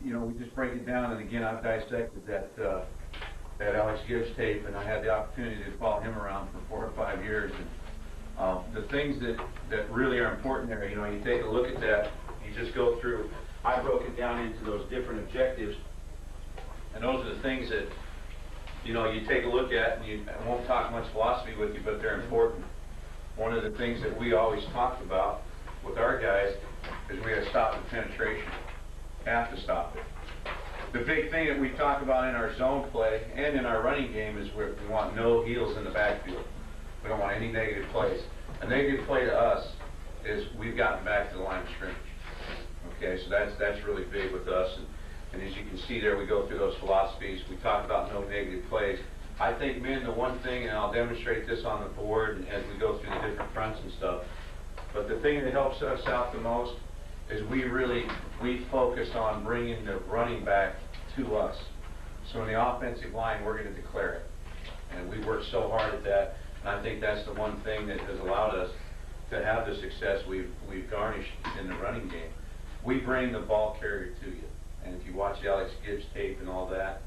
you know, we just break it down, and again, I've dissected that Alex Gibbs tape, and I had the opportunity to follow him around for 4 or 5 years. And the things that really are important there, you know, you take a look at that, you just go through. I broke it down into those different objectives, and those are the things that, you know, you take a look at, and I won't talk much philosophy with you, but they're important. One of the things that we always talked about with our guys is we got to stop the penetration. Have to stop it. The big thing that we talk about in our zone play and in our running game is we want no heels in the backfield. We don't want any negative plays. A negative play to us is we've gotten back to the line of scrimmage. Okay, so that's really big with us. And as you can see there, we go through those philosophies. We talk about no negative plays. I think, men, the one thing, and I'll demonstrate this on the board as we go through the different fronts and stuff, but the thing that helps us out the most is we focus on bringing the running back to us. So in the offensive line, we're going to declare it. And we work so hard at that, and I think that's the one thing that has allowed us to have the success we've garnished in the running game. We bring the ball carrier to you. And if you watch the Alex Gibbs tape and all that,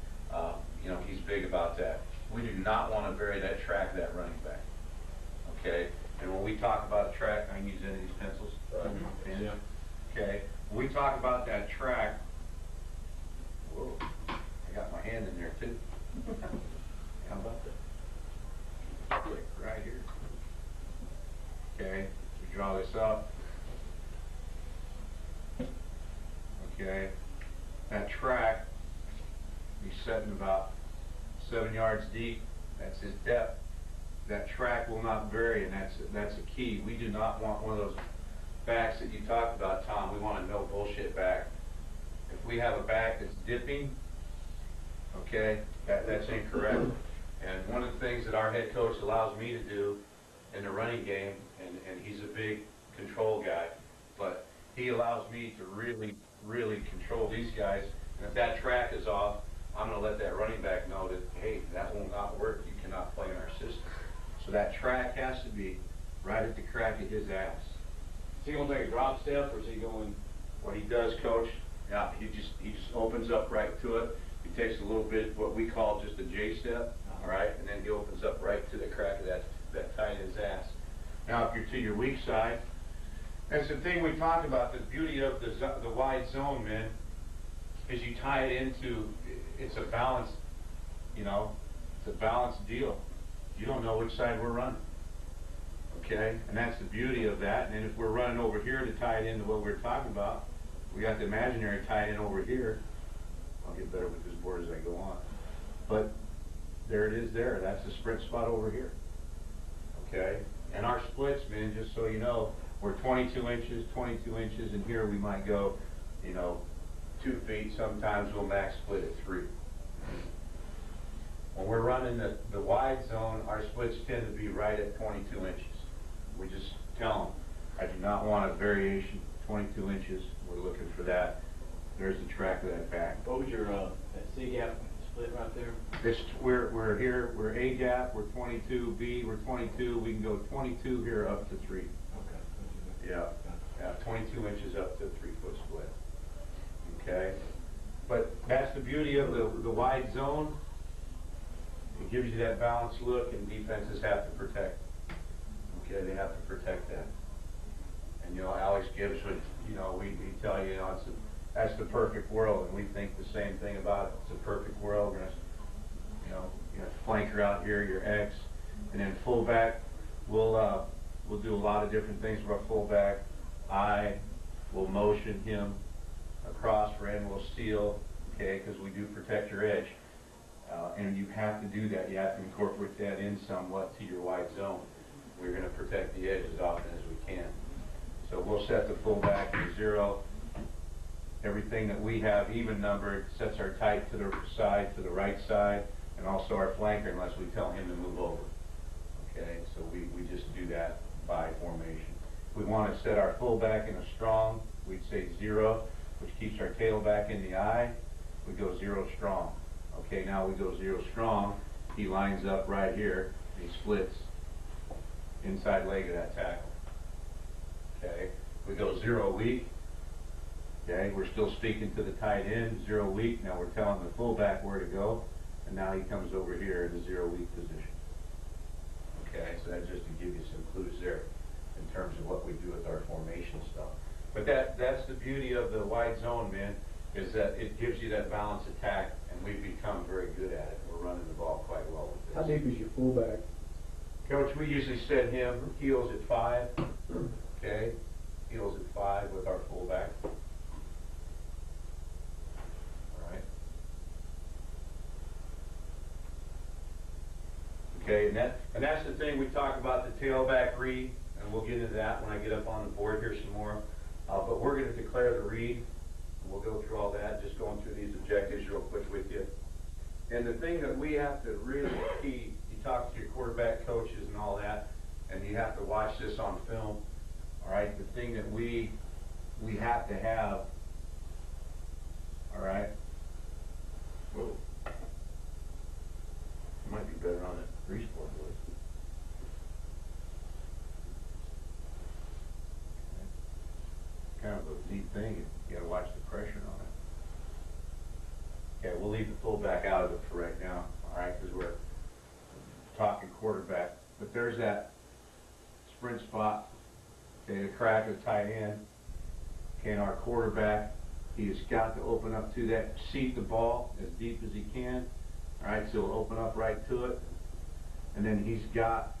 you know, he's big about that. We do not want to bury that track of that running back. Okay? And when we talk about a track, I can use any of these pencils. Yeah. Okay? When we talk about that track, whoa, I got my hand in there too. How about that? Click right here. Okay? We draw this up. Okay? That track, he's setting about 7 yards deep. That's his depth. That track will not vary, and that's a key. We do not want one of those backs that you talked about, Tom. We want a no bullshit back. If we have a back that's dipping, okay, that's incorrect. And one of the things that our head coach allows me to do in the running game, and he's a big control guy, but he allows me to really control these guys. And if that track is off, I'm going to let that running back know that, hey, that will not work. You cannot play in our system. So that track has to be right at the crack of his ass. Is he going to take a drop step, or is he going? What he does, Coach, yeah, he just opens up right to it. He takes a little bit, what we call just a J step, all right, and then he opens up right to the crack of that tight of his ass. Now, if you're to your weak side, that's the thing we talked about. The beauty of the wide zone, man, is you tie it into. It's a balanced, you know, it's a balanced deal. You don't know which side we're running. Okay? And that's the beauty of that. And if we're running over here to tie it into what we're talking about, we got the imaginary tied in over here. I'll get better with this board as I go on. But there it is there. That's the sprint spot over here. Okay? And our splits, man, just so you know, we're 22 inches, and here we might go, you know, 2 feet. Sometimes we'll max split at 3. When we're running the wide zone, our splits tend to be right at 22 inches. We just tell them, I do not want a variation, 22 inches. We're looking for that. There's the track of that back. What was your that C gap split right there? We're here, we're A gap, we're 22, B, we're 22. We can go 22 here up to 3. Okay. Yeah, 22 inches up to 3-foot split. Okay, but that's the beauty of the wide zone. It gives you that balanced look, and defenses have to protect. Okay, they have to protect that. And you know, Alex Gibbs would, you know, we tell you, you know, that's the perfect world, and we think the same thing about it. It's a perfect world. We're gonna, you know, flanker out here, your X, and then fullback. We'll do a lot of different things for our fullback. We'll motion him across for end, we'll seal, okay, because we do protect your edge. And you have to do that. You have to incorporate that in somewhat to your wide zone. We're going to protect the edge as often as we can. So we'll set the fullback to 0. Everything that we have even numbered sets our tight to the side, to the right side, and also our flanker unless we tell him to move over. Okay, so we just do that by formation. If we want to set our fullback in a strong, we'd say 0, which keeps our tailback in the eye. We go 0 strong. Okay, now we go 0 strong. He lines up right here. He splits inside leg of that tackle. Okay, we go 0 weak. Okay, we're still speaking to the tight end, 0 week. Now we're telling the fullback where to go, and now he comes over here in the 0 week position. Okay, so that's just to give you some clues there in terms of what we do with our formation stuff. But that's the beauty of the wide zone, man, is that it gives you that balanced attack, and we've become very good at it. We're running the ball quite well with this. How deep is your fullback? Coach, we usually set him heels at 5. Okay, heels at 5 with our fullback. All right. Okay, and that's the thing, we talk about the tailback read, and we'll get into that when I get up on the board here some more. But we're going to declare the read, and we'll go through all that, just going through these objectives real quick with you. And the thing that we have to really key, you talk to your quarterback coaches and all that, and you have to watch this on film. All right, the thing that we have to have, all right, whoa, it might be better on it. Resport boys. Okay. Kind of a neat thing. You got to watch the pressure on it. Okay, we'll leave the fullback out of it for right now. All right, because we're talking quarterback. But there's that sprint spot. Okay, the crack of the tight end. Okay, and our quarterback, he has got to open up to that, seat the ball as deep as he can. All right, so he'll open up right to it. And then he's got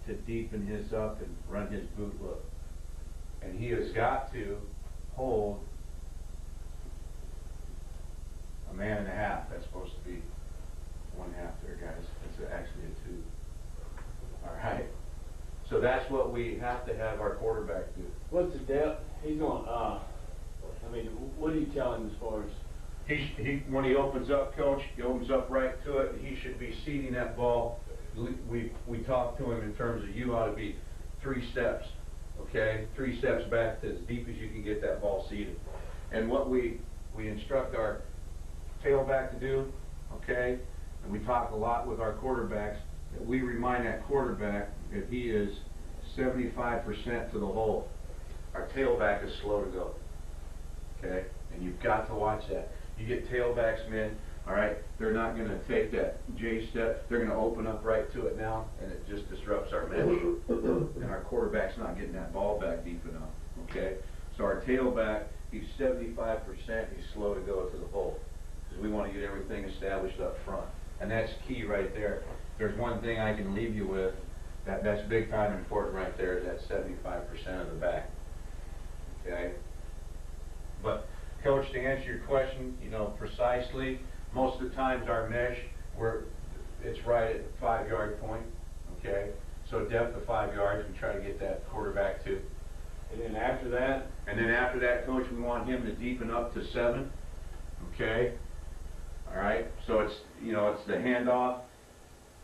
to deepen his up and run his boot look. And he has got to hold a man and a half. That's supposed to be 1/2 there, guys. It's actually a 2. All right. So that's what we have to have our quarterback do. What's the depth? He's going, I mean, what do you tell him as far as? When he opens up, Coach, he opens up right to it. He should be seating that ball. We talked to him in terms of you ought to be 3 steps, okay? 3 steps back to as deep as you can get that ball seated. And what we instruct our tailback to do, okay? And we talk a lot with our quarterbacks, that we remind that quarterback that he is 75% to the hole. Our tailback is slow to go, okay? And you've got to watch that. You get tailbacks, man, all right, they're not going to take that J step. They're going to open up right to it now, and it just disrupts our match. And our quarterback's not getting that ball back deep enough, okay? So our tailback, he's 75%, he's slow to go to the hole, because we want to get everything established up front. And that's key right there. There's one thing I can leave you with, that's big time important right there, is that 75% of the back, okay? But Coach, to answer your question, precisely, most of the times our mesh, it's right at the 5-yard point, okay? So depth of 5 yards, we try to get that quarterback to. And then after that? And then after that, Coach, we want him to deepen up to 7, okay? All right, so it's the handoff,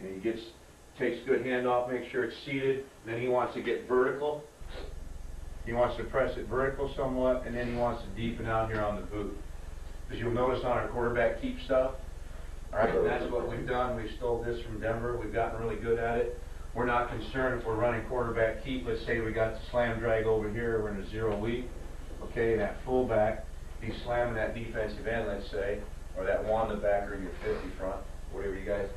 and he takes good handoff, make sure it's seated, then he wants to get vertical. He wants to press it vertical somewhat, and then he wants to deepen out here on the boot. As you'll notice on our quarterback keep stuff, all right, and that's what we've done. We stole this from Denver. We've gotten really good at it. We're not concerned if we're running quarterback keep. Let's say we got the slam drag over here. We're in a 0 week. Okay, that fullback, he's slamming that defensive end, let's say, or that Wanda backer in your 50 front, whatever you guys,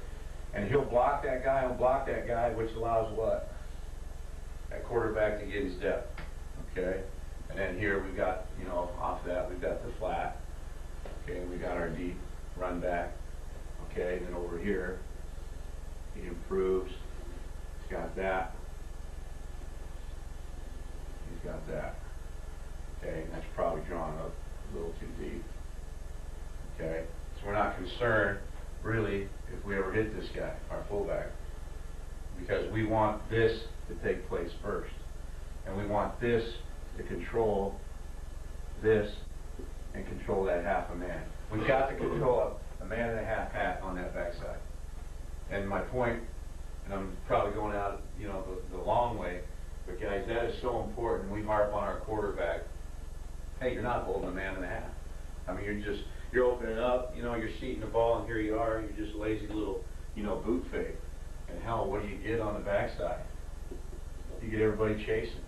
and he'll block that guy, which allows what? That quarterback to get his depth. Okay, and then here we've got, off that we've got the flat. Okay, we got our deep run back. Okay, and then over here, he improves. He's got that. He's got that. Okay, and that's probably drawn up a little too deep. Okay, so we're not concerned, really, if we ever hit this guy, our fullback, because we want this to take place first. And we want this to control this and control that half a man. We've got to control a man and a half hat on that backside. And my point, and I'm probably going out, the long way, but guys, that is so important. We harp on our quarterback. Hey, you're not holding a man and a half. I mean, you're opening up, you're seating the ball, and here you are, you're just lazy little, boot fake. And hell, what do you get on the backside? You get everybody chasing.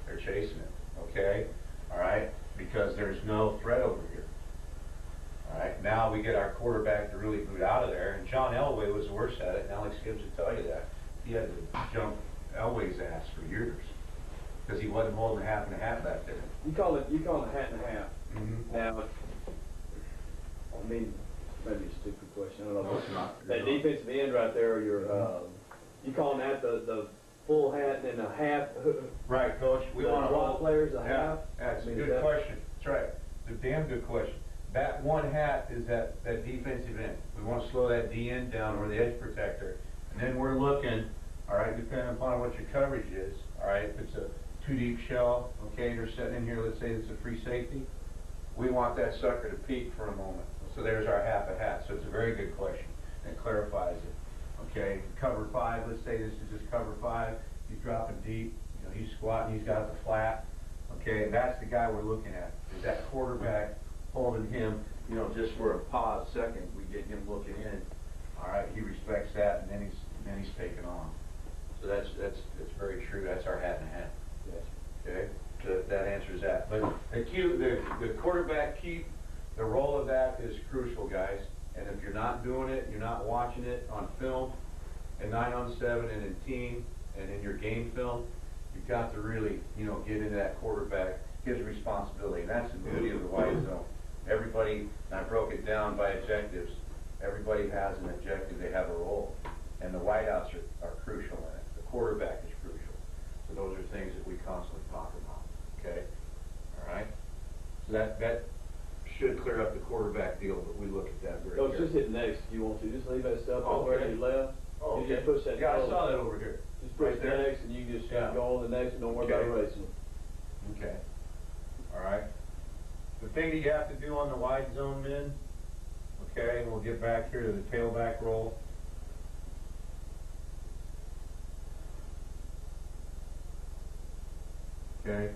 They're chasing it, okay? All right? because there's no threat over here. All right, now we get our quarterback to really boot out of there, and John Elway was worse at it, and Alex Gibbs will tell you that. He had to jump Elway's ass for years, because he wasn't holding a half and a half back there. You call it a hat and a half. Mm-hmm. Now, I mean, maybe a stupid question, I don't know. No, it's not. That defensive end right there, you calling that the full hat and then a half? Right, Coach. We want to hold players a half? That's a good question. That's right. It's a damn good question. That one hat is that defensive end. We want to slow that D end down, or the edge protector. And then we're looking, all right, depending upon what your coverage is, all right, if it's a two deep shell, okay, you're sitting in here, let's say it's a free safety, we want that sucker to peek for a moment. So there's our half a hat. So it's a very good question. It clarifies it. Okay, cover 5, let's say this is just cover 5. He's dropping deep, you know, he's squatting, he's got the flat. Okay, and that's the guy we're looking at. Is that quarterback holding him, you know, just for a pause second, we get him looking in. All right, he respects that, and then he's taking on. So that's very true. That's our hat and a hat. Yes. Okay, so that answers that. But the quarterback keep, the role of that is crucial, guys. And if you're not doing it, you're not watching it on film, and 9-on-7 and in team and in your game film, you've got to really, you know, get into that quarterback, his responsibility. And that's the beauty of the wide zone. Everybody, and I broke it down by objectives, everybody has an objective, they have a role. And the wideouts are crucial in it. The quarterback is crucial. So those are things that we constantly talk about. Okay? All right? So that should clear up the quarterback deal, but we look at that very Coach, carefully. just hit next if you want to. Just leave that stuff Oh, over where okay. you left. Oh, You okay. just push that. Yeah, I code. saw that over here. Just push Right there. next, and you just Yeah. go on the next, and don't worry Okay. about erasing them. Okay. All right. The thing that you have to do on the wide zone, men, okay, and we'll get back here to the tailback roll. Okay.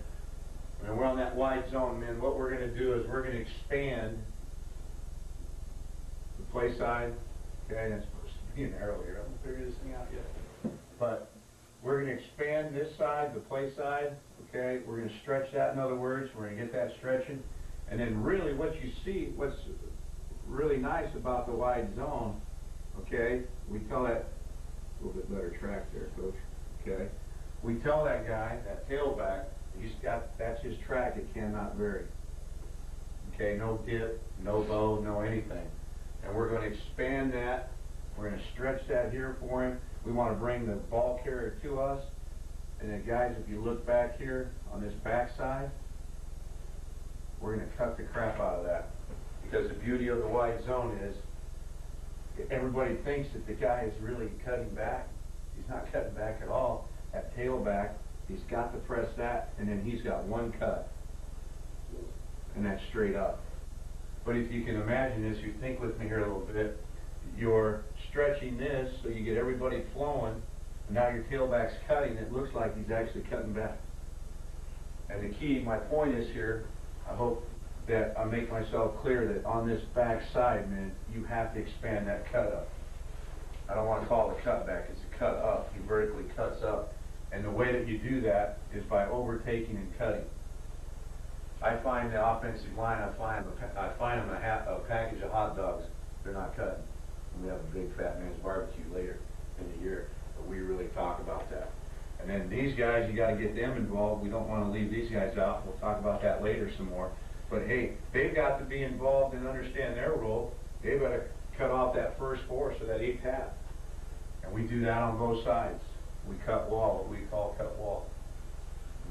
And we're on that wide zone, men. What we're going to do is we're going to expand the play side. Okay, that's supposed to be an arrow here. I haven't figured this thing out yet. But we're going to expand this side, the play side. Okay, we're going to stretch that. In other words, we're going to get that stretching. And then really what you see, what's really nice about the wide zone, okay, we tell that, a little bit better track there, Coach, okay, we tell that guy, that tailback, that's his track, it cannot vary. Okay, no dip, no bow, no anything. And we're going to expand that, we're going to stretch that here for him. We want to bring the ball carrier to us. And then guys, if you look back here on this back side, we're going to cut the crap out of that. Because the beauty of the wide zone is everybody thinks that the guy is really cutting back. He's not cutting back at all. That tailback, he's got to press that, and then he's got one cut. And that's straight up. But if you can imagine this, you think with me here a little bit, you're stretching this so you get everybody flowing, and now your tailback's cutting, it looks like he's actually cutting back. And the key, my point is here, I hope that I make myself clear that on this back side, man, you have to expand that cut up. I don't want to call it a cut back, it's a cut up. He vertically cuts up. And the way that you do that is by overtaking and cutting. I find the offensive line, I find them a package of hot dogs. They're not cutting. And we have a big fat man's barbecue later in the year, but we really talk about that. And then these guys, you got to get them involved. We don't want to leave these guys out. We'll talk about that later some more. But hey, they've got to be involved and understand their role. They've got to cut off that first force or that eighth half. And we do that on both sides. We cut wall, what we call cut wall.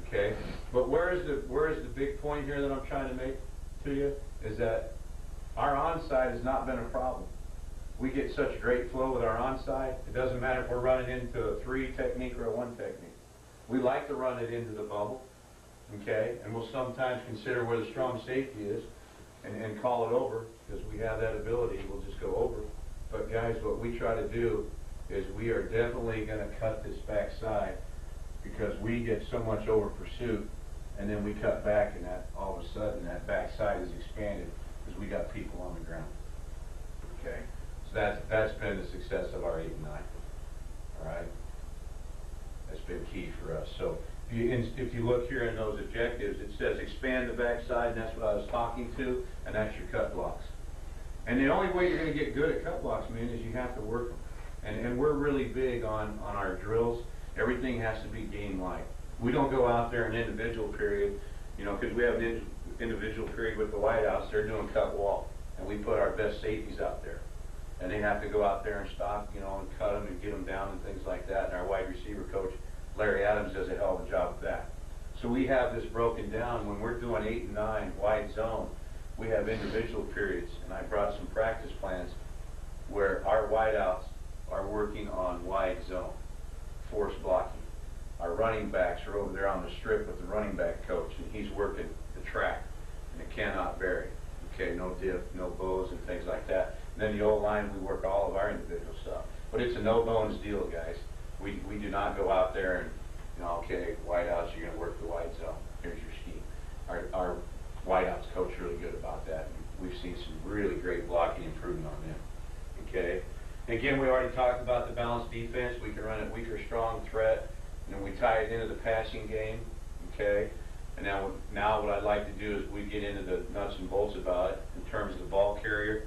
Okay? But where is the big point here that I'm trying to make to you? Is that our onside has not been a problem. We get such great flow with our onside. It doesn't matter if we're running into a 3 technique or a 1 technique. We like to run it into the bubble. Okay? And we'll sometimes consider where the strong safety is and call it over because we have that ability. We'll just go over. But guys, what we try to do is we are definitely going to cut this back side because we get so much over pursuit, and then we cut back, and that all of a sudden that back side is expanded because we got people on the ground. Okay? So that's been the success of our 8 and 9. All right? That's been key for us. So if if you look here in those objectives, it says expand the backside, and that's what I was talking to, and that's your cut blocks. And the only way you're going to get good at cut blocks, man, is you have to work them. And we're really big on our drills. Everything has to be game light. We don't go out there in individual period, you know, because we have an individual period with the wideouts. They're doing cut wall, and we put our best safeties out there. And they have to go out there and stop, you know, and cut them and get them down and things like that. And our wide receiver coach, Larry Adams, does a hell of a job of that. So we have this broken down. When we're doing 8 and 9 wide zone, we have individual periods, and I brought some practice plans where our wideouts are working on wide zone, force blocking. Our running backs are over there on the strip with the running back coach, and he's working the track, and it cannot vary. Okay, no dip, no bows, and things like that. And then the O-line, we work all of our individual stuff. But it's a no-bones deal, guys. We do not go out there and, you know, okay, wideouts, you're going to work the wide zone. Here's your scheme. Our wideouts coach really good about that. And we've seen some really great blocking improvement on them. Okay. And again, we already talked about the balanced defense. We can run it weak or strong threat, and then we tie it into the passing game. Okay. And now what I'd like to do is we get into the nuts and bolts about it in terms of the ball carrier.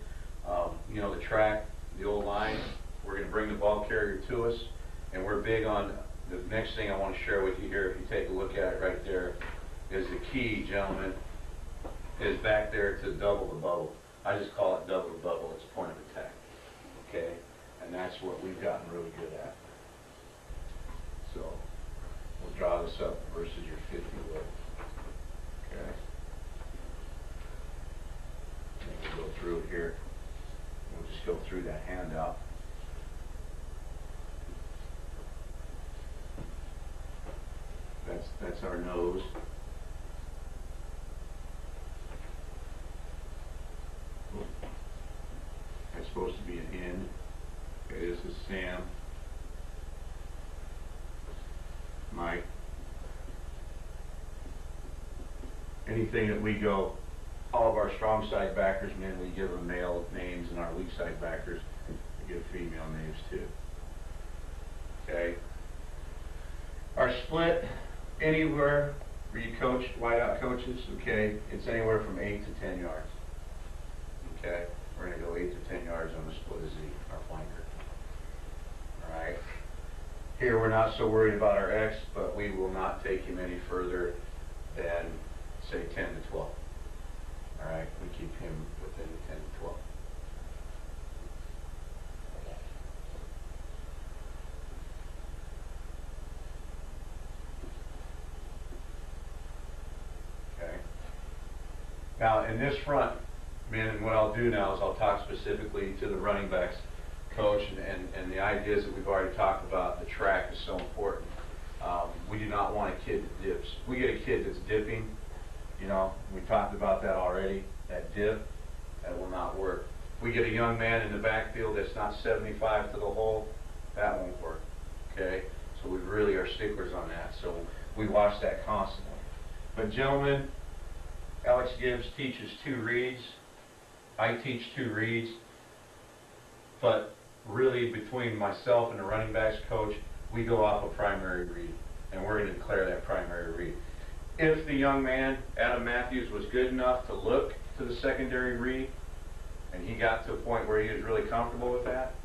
You know, the track, the old line. We're going to bring the ball carrier to us, and we're big on the next thing I want to share with you here. If you take a look at it right there, is the key, gentlemen, is back there to double the bubble. I just call it double the bubble. It's point of attack. Okay, and that's what we've gotten really good at. So we'll draw this up versus your 50 wood. Okay. And we'll go through it here. We'll just go through that handout. That's our nose. That's supposed to be an end. Okay, this is Sam. Mike. Anything that we go, all of our strong side backers, man, we give them male names, and our weak side backers, we give female names too. Okay. Our split, anywhere where you coach, wideout coaches, okay, it's anywhere from 8 to 10 yards. Okay, we're going to go 8 to 10 yards on the split of Z, our flanker. All right. Here we're not so worried about our X, but we will not take him any further than, say, 10 to 12. All right, we keep him within 10 to 12. Okay. Now, in this front, man, and what I'll do now is I'll talk specifically to the running backs coach, and the ideas that we've already talked about. The track is so important. We do not want a kid that dips. We get a kid that's dipping, you know, we talked about that already, that dip, that will not work. If we get a young man in the backfield that's not 75 to the hole, that won't work, okay? So we really are sticklers on that, so we watch that constantly. But gentlemen, Alex Gibbs teaches 2 reads. I teach 2 reads, but really between myself and the running backs coach, we go off a primary read, and we're going to declare that primary read. If the young man, Adam Matthews, was good enough to look to the secondary read, and he got to a point where he was really comfortable with that,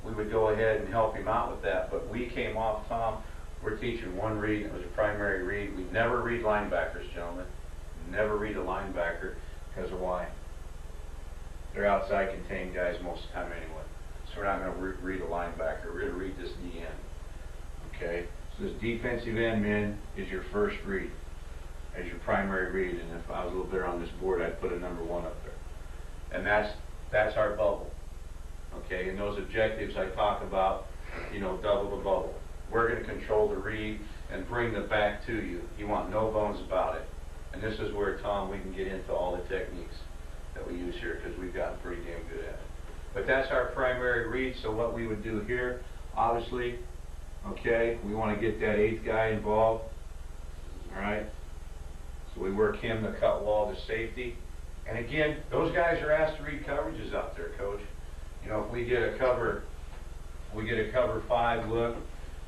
we would go ahead and help him out with that. But we came off, Tom, we're teaching 1 read, and it was a primary read. We never read linebackers, gentlemen. Never read a linebacker, because of why? They're outside contained guys most of the time anyway. So we're not going to read a linebacker. We're going to read this DN. Okay? So this defensive end, man, is your first read as your primary read. And if I was a little better on this board, I'd put a number 1 up there. And that's our bubble. Okay? And those objectives I talk about, you know, double the bubble. We're going to control the read and bring the back to you. You want no bones about it. And this is where, Tom, we can get into all the techniques that we use here, because we've gotten pretty damn good at it. But that's our primary read. So what we would do here, obviously, okay, we want to get that 8th guy involved. All right. So we work him to cut wall to safety. And again, those guys are asked to read coverages out there, coach. You know, if we get a cover 5 look,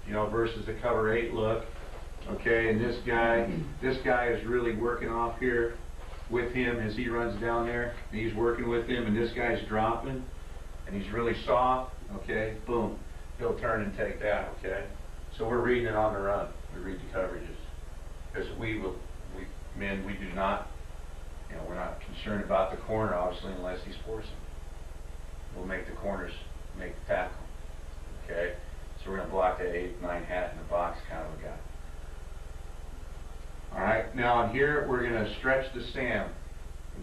you know, versus the cover 8 look, Okay, and this guy is really working off here with him as he runs down there, and he's working with him, and this guy's dropping, and he's really soft, okay, boom, he'll turn and take that, okay? So we're reading it on the run. We read the coverages. Because we do not, we're not concerned about the corner, obviously, unless he's forcing. We'll make the corners make the tackle, okay? So we're going to block that 8-9 hat in the box kind of a guy. All right, now on here, we're going to stretch the Sam.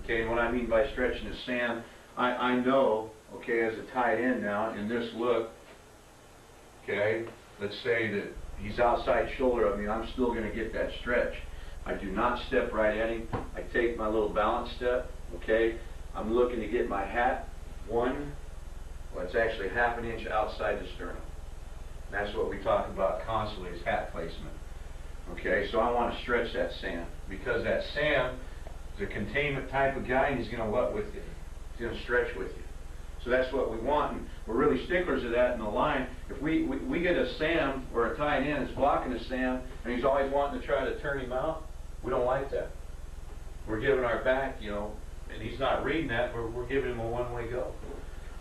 Okay, and what I mean by stretching the Sam, I know, okay, as a tight end now, in this look, okay, let's say that he's outside shoulder of me, I'm still going to get that stretch. I do not step right at him. I take my little balance step, okay? I'm looking to get my hat it's actually half an inch outside the sternum. And that's what we talk about constantly is hat placement. Okay, so I want to stretch that Sam because that Sam is a containment type of guy and he's going to what with you? He's going to stretch with you. So that's what we want, and we're really sticklers of that in the line. If we get a Sam or a tight end that's blocking a Sam and he's always wanting to try to turn him out, we don't like that. We're giving our back, and he's not reading that, we're giving him a one-way go.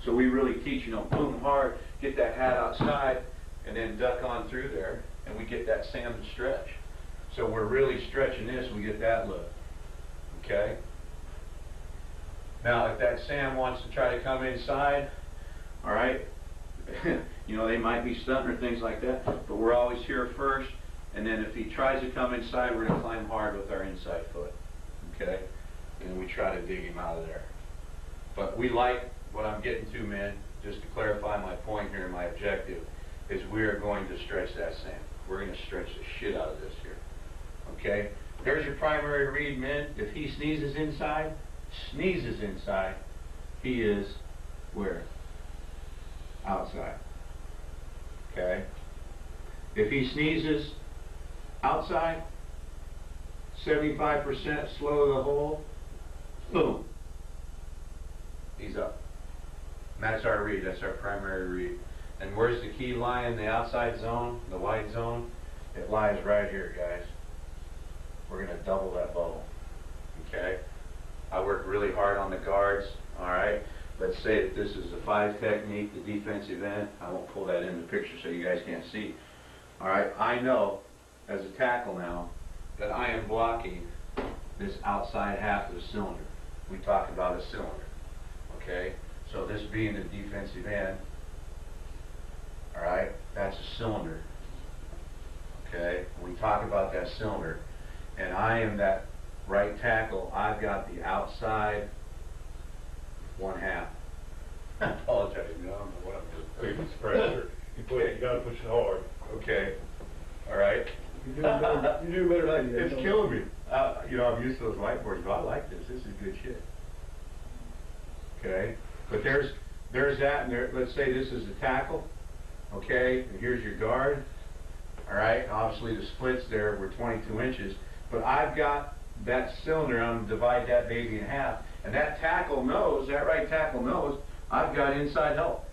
So we really teach, boom hard, get that hat outside, and then duck on through there, and we get that Sam to stretch. So we're really stretching this, we get that look. Okay? Now, if that Sam wants to try to come inside, all right, they might be stunting or things like that, but we're always here first, and then if he tries to come inside, we're going to climb hard with our inside foot. Okay? And we try to dig him out of there. But we like what I'm getting to, man, just to clarify my point here, my objective, is we are going to stretch that Sam. We're going to stretch the shit out of this here. Okay? There's your primary read, men. If he sneezes inside, he is where? Outside. Okay? If he sneezes outside, 75% slow the hole, boom, he's up. And that's our read, that's our primary read. And where's the key lie in the outside zone, the wide zone? It lies right here, guys. We're going to double that bubble, okay? I work really hard on the guards, all right? Let's say that this is the 5 technique, the defensive end. I won't pull that in the picture so you guys can't see. All right, I know as a tackle now that I am blocking this outside half of the cylinder. We talk about a cylinder, okay? So this being the defensive end, all right, that's a cylinder, okay? We talk about that cylinder, and I am that right tackle. I've got the outside 1/2. I apologize, I don't know what I'm doing. It's pressure. You gotta push it hard. Okay, all right. You do better than you. It's killing me. I'm used to those whiteboards, but I like this. This is good shit. Okay, but there's that, and there. Let's say this is the tackle. Okay, and here's your guard. All right, obviously the splits there were 22 inches, but I've got that cylinder. I'm gonna divide that baby in half, and that right tackle knows I've got inside help.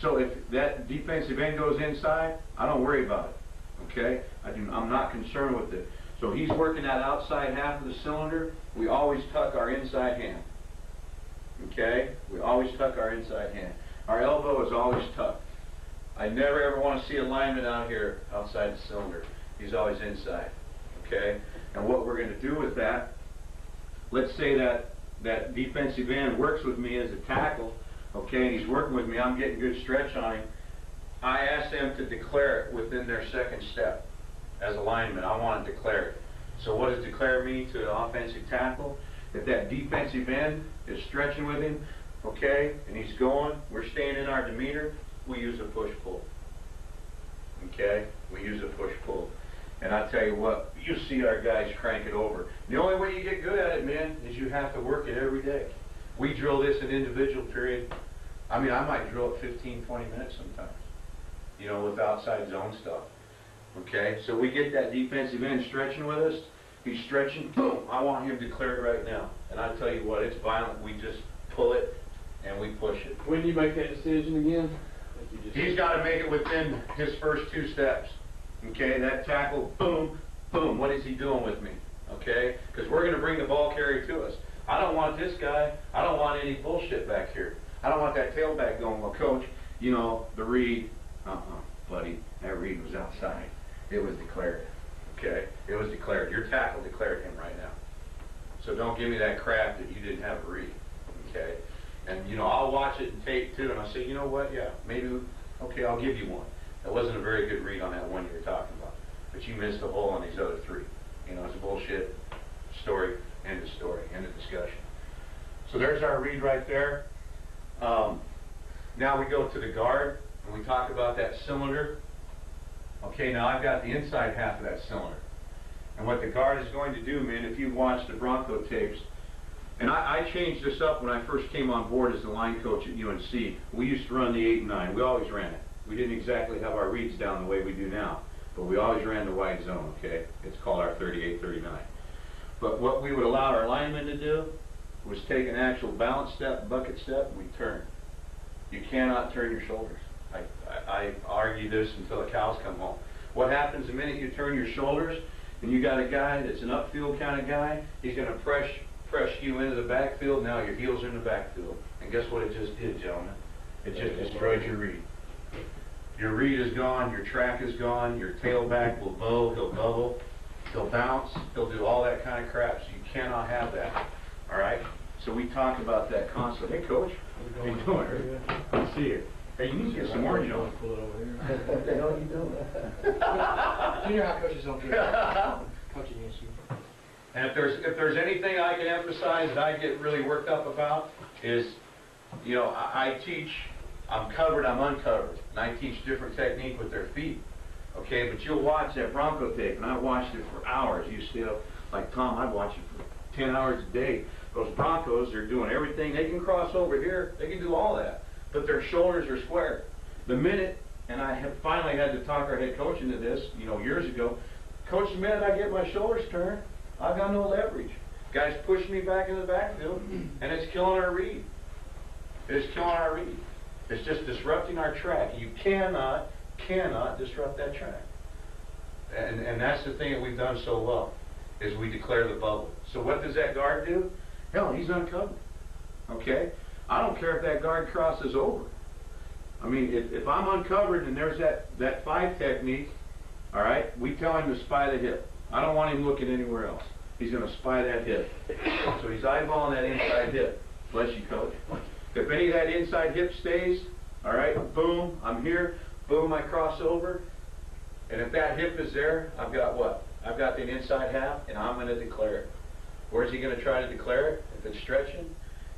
So if that defensive end goes inside, I don't worry about it. Okay, I'm not concerned with it. So he's working that outside half of the cylinder. We always tuck our inside hand. Okay, we always tuck our inside hand. Our elbow is always tucked. I never ever want to see a lineman out here outside the cylinder. He's always inside. Okay, and what we're going to do with that, let's say that defensive end works with me as a tackle, okay, and he's working with me, I'm getting good stretch on him. I ask them to declare it within their second step. As a lineman, I want to declare it. So what does declare mean to an offensive tackle? If that defensive end is stretching with him, okay, and he's going, we're staying in our demeanor, we use a push-pull. Okay, we use a push-pull. And I tell you what, you see our guys crank it over. The only way you get good at it, man, is you have to work it every day. We drill this in individual period. I mean, I might drill it 15, 20 minutes sometimes, with outside zone stuff. Okay, so we get that defensive end stretching with us. He's stretching, boom, I want him declared right now. And I tell you what, it's violent. We just pull it and we push it. When do you make that decision again? He's got to make it within his first 2 steps. Okay, that tackle, boom, boom, what is he doing with me? Okay, because we're going to bring the ball carrier to us. I don't want this guy, I don't want any bullshit back here. I don't want that tailback going, well, coach, you know, the read, buddy, that read was outside. It was declared, okay? It was declared. Your tackle declared him right now. So don't give me that crap that you didn't have a read, okay? And, you know, I'll watch it and tape too, and I'll say, you know what, yeah, maybe, okay, I'll give you one. That wasn't a very good read on that one you were talking about. But you missed the hole on these other three. You know, it's a bullshit story, end of story, end of discussion. So there's our read right there. Now we go to the guard, and we talk about that cylinder. Okay, now I've got the inside half of that cylinder. And what the guard is going to do, man, if you watch the Bronco tapes, and I changed this up when I first came on board as the line coach at UNC. We used to run the 8 and 9. We always ran it. We didn't exactly have our reads down the way we do now, but we always ran the wide zone, okay? It's called our 38-39. But what we would allow our linemen to do was take an actual balance step, bucket step, and we turn. You cannot turn your shoulders. I argue this until the cows come home. What happens the minute you turn your shoulders and you got a guy that's an upfield kind of guy, he's going to press you into the backfield, now your heels are in the backfield. And guess what it just did, gentlemen? It just destroyed your read. Your read is gone, your track is gone, your tailback will bow, he'll bubble, he'll bounce, he'll do all that kind of crap, so you cannot have that. All right? So we talk about that constantly. Hey, Coach, how you doing? Good to see you. Hey, you need to get some orange on. Pull it over here. What the hell are you doing? Junior high coaches don't get coaching issue. And if there's anything I can emphasize that I get really worked up about is, you know, I teach, I'm covered, I'm uncovered, and I teach different technique with their feet. Okay, but you'll watch that Bronco tape, and I watched it for hours. You still, like Tom, I'd watch it for 10 hours a day. Those Broncos, they're doing everything. They can cross over here, they can do all that, but their shoulders are square. The minute, and I have finally had to talk our head coach into this, you know, years ago, Coach, the minute I get my shoulders turned, I've got no leverage. Guys push me back in the backfield, and it's killing our read. It's killing our read. It's just disrupting our track. You cannot disrupt that track. And that's the thing that we've done so well, is we declare the bubble. So what does that guard do? Hell, he's uncovered. Okay? I don't care if that guard crosses over. I mean, if I'm uncovered and there's that 5 technique, all right, we tell him to spy the hip. I don't want him looking anywhere else. He's going to spy that hip. So he's eyeballing that inside hip. Bless you, Coach. If any of that inside hip stays, all right, boom, I'm here, boom, I cross over. And if that hip is there, I've got what? I've got the inside half, and I'm going to declare it. Where's he going to try to declare it? If it's stretching,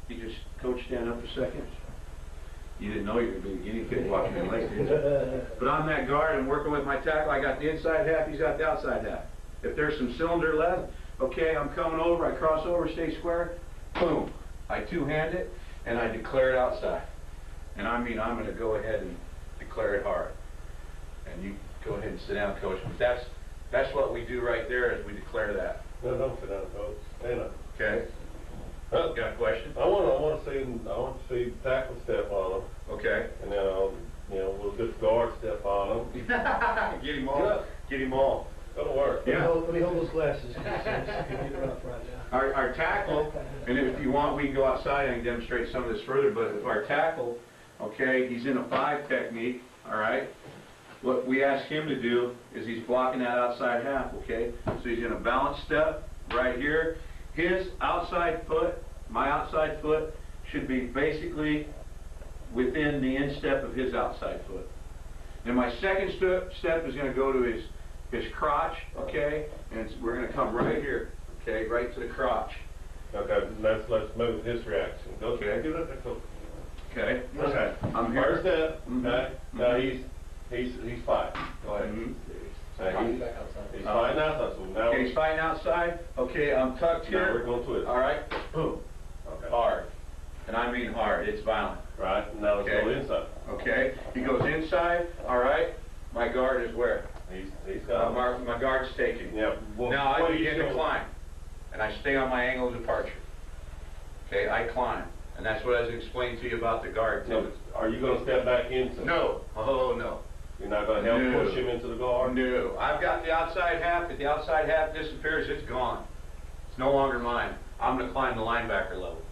he just, Coach, stand up a second. You didn't know you were going to be a guinea pig walking in late, did you? But I'm that guard and working with my tackle. I got the inside half, he's got the outside half. If there's some cylinder left, okay, I'm coming over, I cross over, stay square, boom. I two-hand it, and I declare it outside. And I mean, I'm going to go ahead and declare it hard. And you go ahead and sit down, Coach. But that's what we do right there, is we declare that. No, don't sit down, Coach. Stand up. Okay? Got a question? I want to see tackle step on them. Okay. And then we'll just guard step on them. Get him all. Yeah. Get him all. That'll work. Yeah. Let me hold those glasses. It's rough right now. Our tackle, and if you want, we can go outside and demonstrate some of this further, but if our tackle, okay, he's in a 5 technique, all right? What we ask him to do is he's blocking that outside half, okay? So he's in a balance step right here. His outside foot, my outside foot, should be basically within the instep of his outside foot. And my second step is going to go to his crotch, okay? And we're going to come right here, okay, right to the crotch. Okay, let's move his reaction. Okay. Give it a couple. Okay. Okay. I'm here. First step. Okay. Now he's fighting. Go ahead. He's fighting outside. So now Okay, he's fighting outside. Okay, I'm tucked here. Now we're going to it. All right. Boom. Okay. Hard. And I mean hard. It's violent. Right. Now let's go inside. Okay. He goes inside. All right. My guard is where? He's got. My guard's taken. Yeah. Well, Now I what do you begin to show? climb. And I stay on my angle of departure. Okay, I climb. And that's what I was explaining to you about the guard. No, but are you going to step back into? No. Oh, no. You're not gonna help No. push him into the guard? No, I've got the outside half. If the outside half disappears, it's gone. It's no longer mine. I'm gonna climb the linebacker level.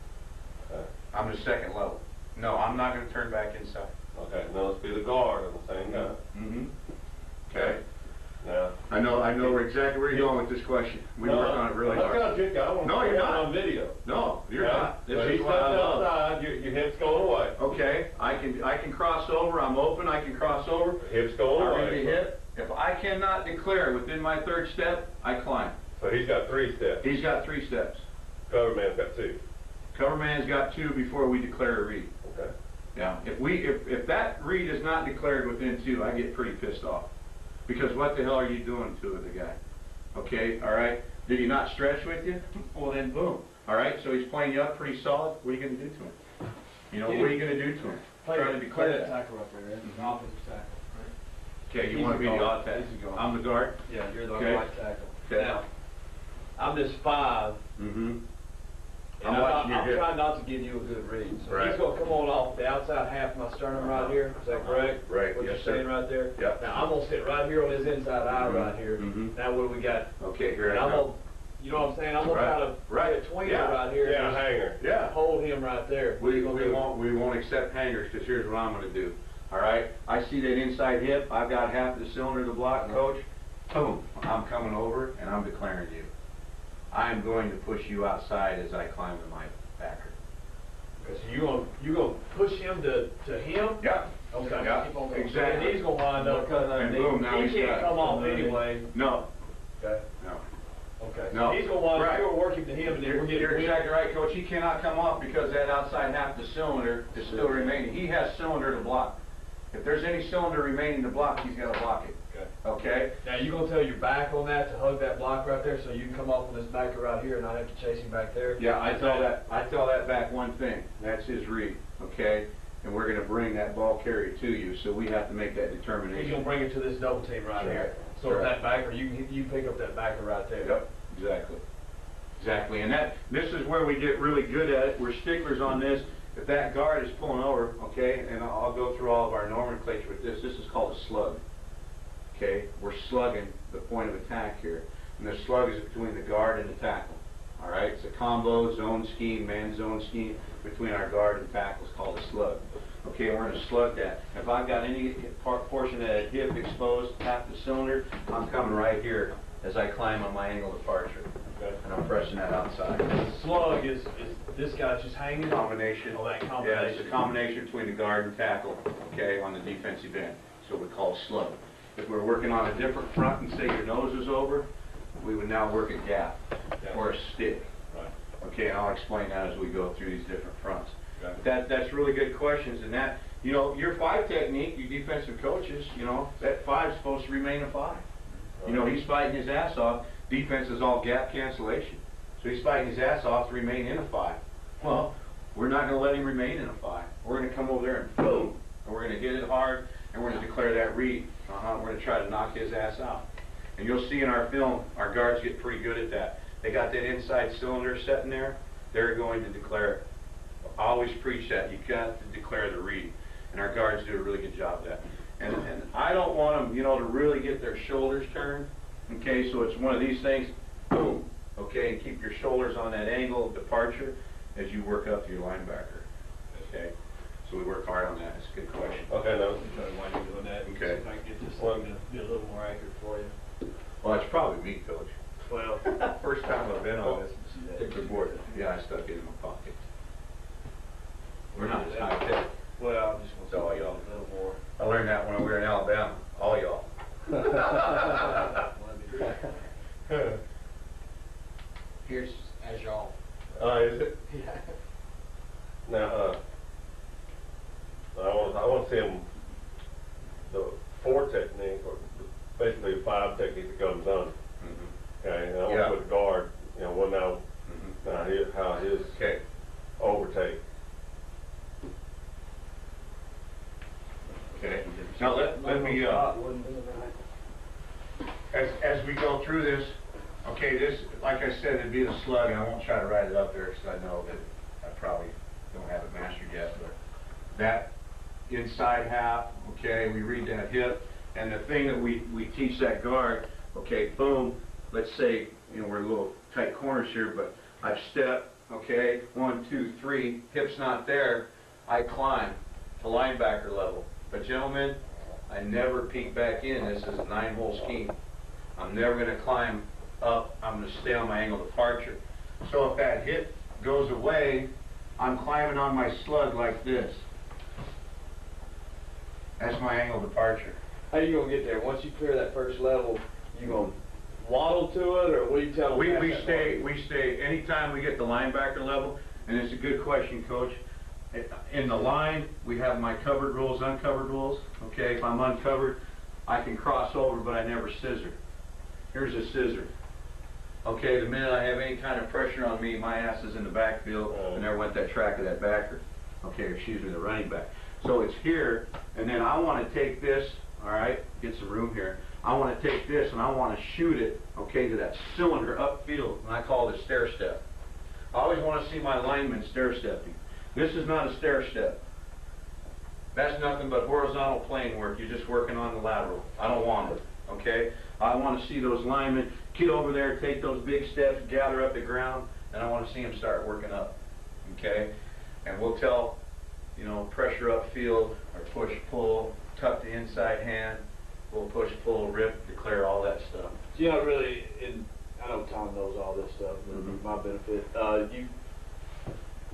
Okay. I'm the second level. No, I'm not gonna turn back inside. Okay, now let's be the guard on the same guy. Mm-hmm. Okay. Now. I know exactly where you're going with this question. We worked on it really That's hard. not tricky. I want No, you're to not. on video. No, you're Okay? not. So This he is steps what I love. outside, your hip's going away. Okay, I can cross over. I'm open. I can cross over. Hip's going I'm away. ready to hit. If I cannot declare within my third step, I climb. So he's got 3 steps. He's got 3 steps. Cover man's got 2. Cover man's got 2 before we declare a read. Okay. Yeah. If that read is not declared within 2, I get pretty pissed off. Because what the hell are you doing to the guy? Okay, all right. Did he not stretch with you? Well then, boom. All right. So he's playing you up pretty solid. What are you going to do to him? You know, what are you going to do to him? Try to declare that that. tackle up there, that's an offensive tackle. Okay, you He's want to the be the guard. odd tackle. He's the guard. I'm the guard. Yeah, you're the Okay. right tackle. Okay. Now, I'm this 5, Mm-hmm. and I'm watching your I'm hip. trying not to give you a good read. So Right. he's going to come on off the outside half of my sternum right here. Is that correct? Right, What yes, you're sir. saying right there? Yep. Now, I'm going to sit right here on his inside eye right here. Mhm. Now, what do we got? Okay, here And I I'm go. going to, you know what I'm saying? I'm going to Right. try to Right. get a tweener Yeah. right here. Yeah, and just hanger. Yeah. Hold him right there. What are We you gonna do? won't accept hangers because here's what I'm going to do. All right, I see that inside hip. I've got half of the cylinder to block, coach. Boom, I'm coming over and I'm declaring you. I am going to push you outside as I climb to my backer. Okay, so you gonna push him to him? Yeah. Okay. Yeah. Keep on going. Exactly. And he's gonna wind up cutting And underneath. boom, now He he's can't got- come off anyway. No. Okay. No. Okay. No. So he's gonna wind up. Right. You're gonna work him to him, and then we're getting. You're exactly right, coach. He cannot come off because that outside half of the cylinder is still remaining. He has cylinder to block. If there's any cylinder remaining to block, he's got to block it. Okay. Okay? Now you gonna tell your back on that to hug that block right there, so you can come off on this backer right here, and not have to chase him back there. Yeah, I tell that back one thing. That's his read. Okay? And we're going to bring that ball carrier to you, so we have to make that He's determination. gonna bring it to this double team right Sure. here. So Sure. that backer, you pick up that backer right there. Yep, exactly. Exactly. And this is where we get really good at it. We're sticklers on this. If that guard is pulling over, okay, and I'll go through all of our nomenclature with this. This is called a slug. Okay? We're slugging the point of attack here. And the slug is between the guard and the tackle. All right? It's a combo zone scheme, man zone scheme between our guard and tackle. It's called a slug. Okay, we're going to slug that. If I've got any portion of that hip exposed, half the cylinder, I'm coming right here as I climb on my angle departure. Okay. And I'm pressing that outside. Slug is this guy's just hanging? Combination. Oh, that Yeah, combination. it's a combination between the guard and tackle, okay, on the defensive end. So we call slug. If we're working on a different front and say your nose is over, we would now work a gap or a stick. Right. Okay, and I'll explain that as we go through these different fronts. Okay. That's really good questions, and that, you know, your 5 technique, you defensive coaches, you know, that 5 is supposed to remain a 5. You know, he's fighting his ass off. Defense is all gap cancellation. So he's fighting his ass off to remain in a 5. Well, we're not going to let him remain in a 5. We're going to come over there and boom, and we're going to hit it hard, and we're going to declare that read. We're going to try to knock his ass out. And you'll see in our film, our guards get pretty good at that. They got that inside cylinder sitting there. They're going to declare it. I always preach that. You've got to declare the read. And our guards do a really good job of that. And I don't want them, you know, to really get their shoulders turned. Okay, so it's one of these things, boom. Okay, and keep your shoulders on that angle of departure as you work up to your linebacker. Okay, so we work hard on that. It's a good question. Okay, now, While you're doing that, Okay. see if I can get this one to be a little more accurate for you. Well, it's probably me, Coach. Well, First time I've been on this. Take the board. Yeah, I stuck it in my pocket. We're not as high tech. well, I'm just So, gonna say y'all. a little more. I learned that when we were in Alabama. All y'all. Here's as y'all. is it? Yeah. Now, I want to see him, the 4 technique, or basically the 5 technique that comes on. Okay, and I want Yeah. to put a guard, you know, well now, Mhm. how his Okay. overtake. Okay. Now let me as we go through this. Okay, this, like I said, it'd be the slug, and I won't try to write it up there because I know that I probably don't have it mastered yet. But that inside half, okay, we read that hip. And the thing that we teach that guard, okay, boom, let's say, you know, we're a little tight corners here, but I've stepped, okay, 1, 2, 3, hips not there, I climb to linebacker level. But gentlemen, I never peek back in. This is a 9-hole scheme. I'm never going to climb up. I'm going to stay on my angle of departure. So if that hit goes away, I'm climbing on my slug like this. That's my angle of departure. How you gonna get there? Once you clear that first level, you gonna waddle to it, or what do you tell them? We stay, anytime we get the linebacker level, and it's a good question, Coach. In the line, we have my covered rules, uncovered rules. Okay, if I'm uncovered, I can cross over, but I never scissor. Here's a scissor. Okay, the minute I have any kind of pressure on me, my ass is in the backfield, and there went that track of that backer. Okay, or excuse me, the running back. So it's here, and then I want to take this, all right, get some room here. I want to take this and I want to shoot it, okay, to that cylinder upfield, and I call it a stair step. I always want to see my linemen stair stepping. This is not a stair step. That's nothing but horizontal plane work. You're just working on the lateral. I don't want it, okay? I want to see those linemen get over there, take those big steps, gather up the ground, and I want to see them start working up, okay? And we'll tell, you know, pressure upfield, or push, pull, tuck the inside hand, we'll push, pull, rip, declare, all that stuff. So you're not really, I know Tom knows all this stuff, but for my benefit,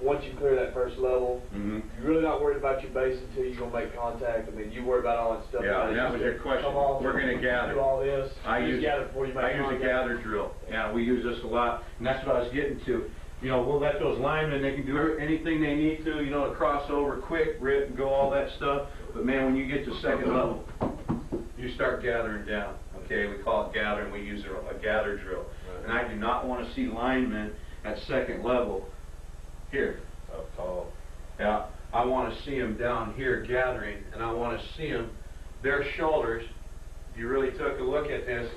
once you clear that first level, you're really not worried about your base until you're going to make contact. I mean, you worry about all that stuff. Yeah, and that was your question. Come on, we're going to gather. Do all this. I use a gather drill. Yeah, we use this a lot, and that's what I was getting to. You know, we'll let those linemen, they can do anything they need to, you know, to cross over quick, rip, and go, all that stuff. But man, when you get to second level, you start gathering down. Okay, we call it gathering. We use a gather drill. Right. And I do not want to see linemen at second level here. Up tall. Yeah, I want to see them down here gathering, and I want to see them, their shoulders. If you really took a look at this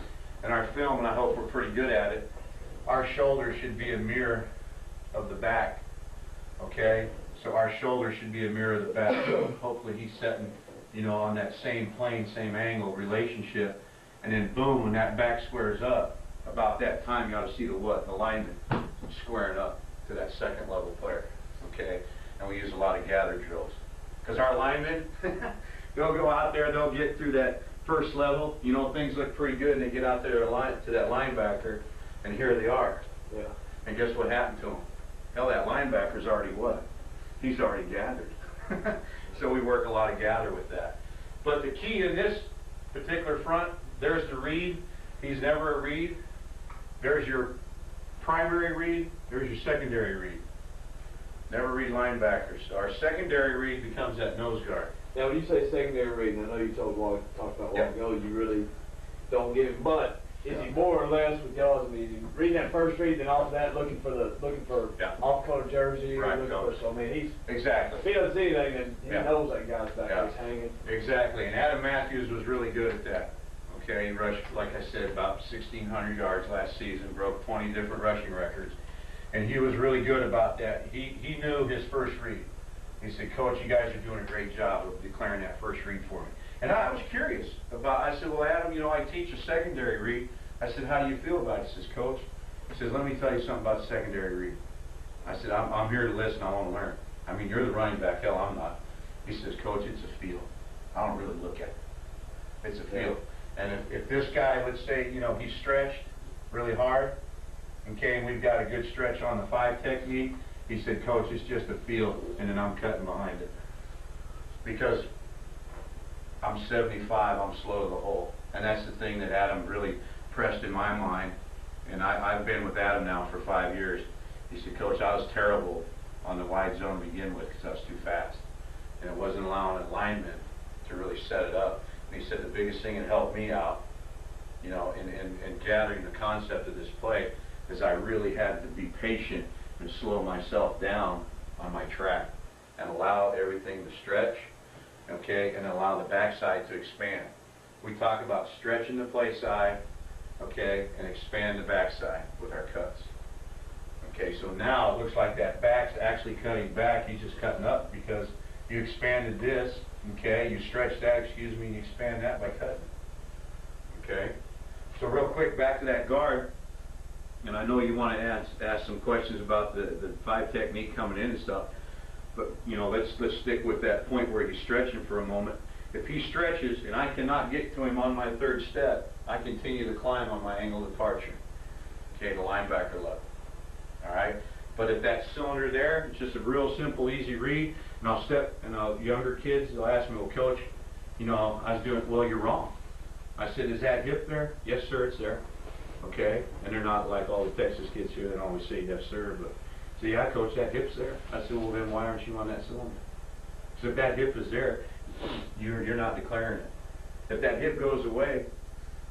in our film, and I hope we're pretty good at it, our shoulders should be a mirror of the back. Okay, so our shoulder should be a mirror of the back. Hopefully he's setting, you know, on that same plane, same angle relationship, and then boom, when that back squares up, about that time you ought to see the what? The lineman squaring up to that second level player. Okay, and we use a lot of gather drills because our linemen, they'll go out there, they'll get through that first level, you know, things look pretty good, and they get out there to that linebacker, and here they are. Yeah. And guess what happened to them? Hell, that linebacker's already what? He's already gathered. So we work a lot of gather with that. But the key in this particular front, there's the read. He's never a read. There's your primary read. There's your secondary read. Never read linebackers. Our secondary read becomes that nose guard. Now, when you say secondary read, and I know you talked about a while ago, you really don't get it, but is he more or less with y'all? I mean, is he reading that first read, then off that looking for off-color jersey, right? So I mean, he's exactly. If he doesn't see anything, then he knows that guy's back there hanging. Exactly, and Adam Matthews was really good at that. Okay, he rushed, like I said, about 1,600 yards last season, broke 20 different rushing records, and he was really good about that. He knew his first read. He said, "Coach, you guys are doing a great job of declaring that first read for me." And I was curious about, I said, "Well, Adam, you know, I teach a secondary read." I said, "How do you feel about it?" He says, "Coach," he says, "let me tell you something about the secondary read." I said, I'm here to listen, I want to learn. I mean, you're the running back, hell, I'm not. He says, "Coach, it's a feel. I don't really look at it. It's a feel." And if this guy, let's say, you know, he's stretched really hard, okay, and we've got a good stretch on the 5 technique, he said, "Coach, it's just a feel," and then I'm cutting behind it. Because I'm 75, I'm slow to the hole. And that's the thing that Adam really pressed in my mind. And I've been with Adam now for 5 years. He said, "Coach, I was terrible on the wide zone to begin with because I was too fast. And it wasn't allowing a lineman to really set it up." And he said the biggest thing that helped me out, you know, in gathering the concept of this play is I really had to be patient and slow myself down on my track and allow everything to stretch, okay, and allow the backside to expand. We talk about stretching the play side, okay, and expand the backside with our cuts. Okay, so now it looks like that back's actually cutting back. He's just cutting up because you expanded this, okay, you stretched that, excuse me, and you expand that by cutting. Okay? So real quick, back to that guard, and I know you want to ask some questions about the 5 technique coming in and stuff, but you know, let's stick with that point where he's stretching for a moment. If he stretches and I cannot get to him on my 3rd step, I continue to climb on my angle of departure. Okay, the linebacker level. All right? But if that cylinder there, it's just a real simple, easy read, and I'll step, and younger kids, they'll ask me, well, coach, you know, I was doing, well, you're wrong. I said, is that hip there? Yes, sir, it's there. Okay? And they're not like all the Texas kids here that always say yes, sir, but, so yeah, coach, that hip's there. I said, well, then why aren't you on that cylinder? So if that hip is there, you're not declaring it. If that hip goes away,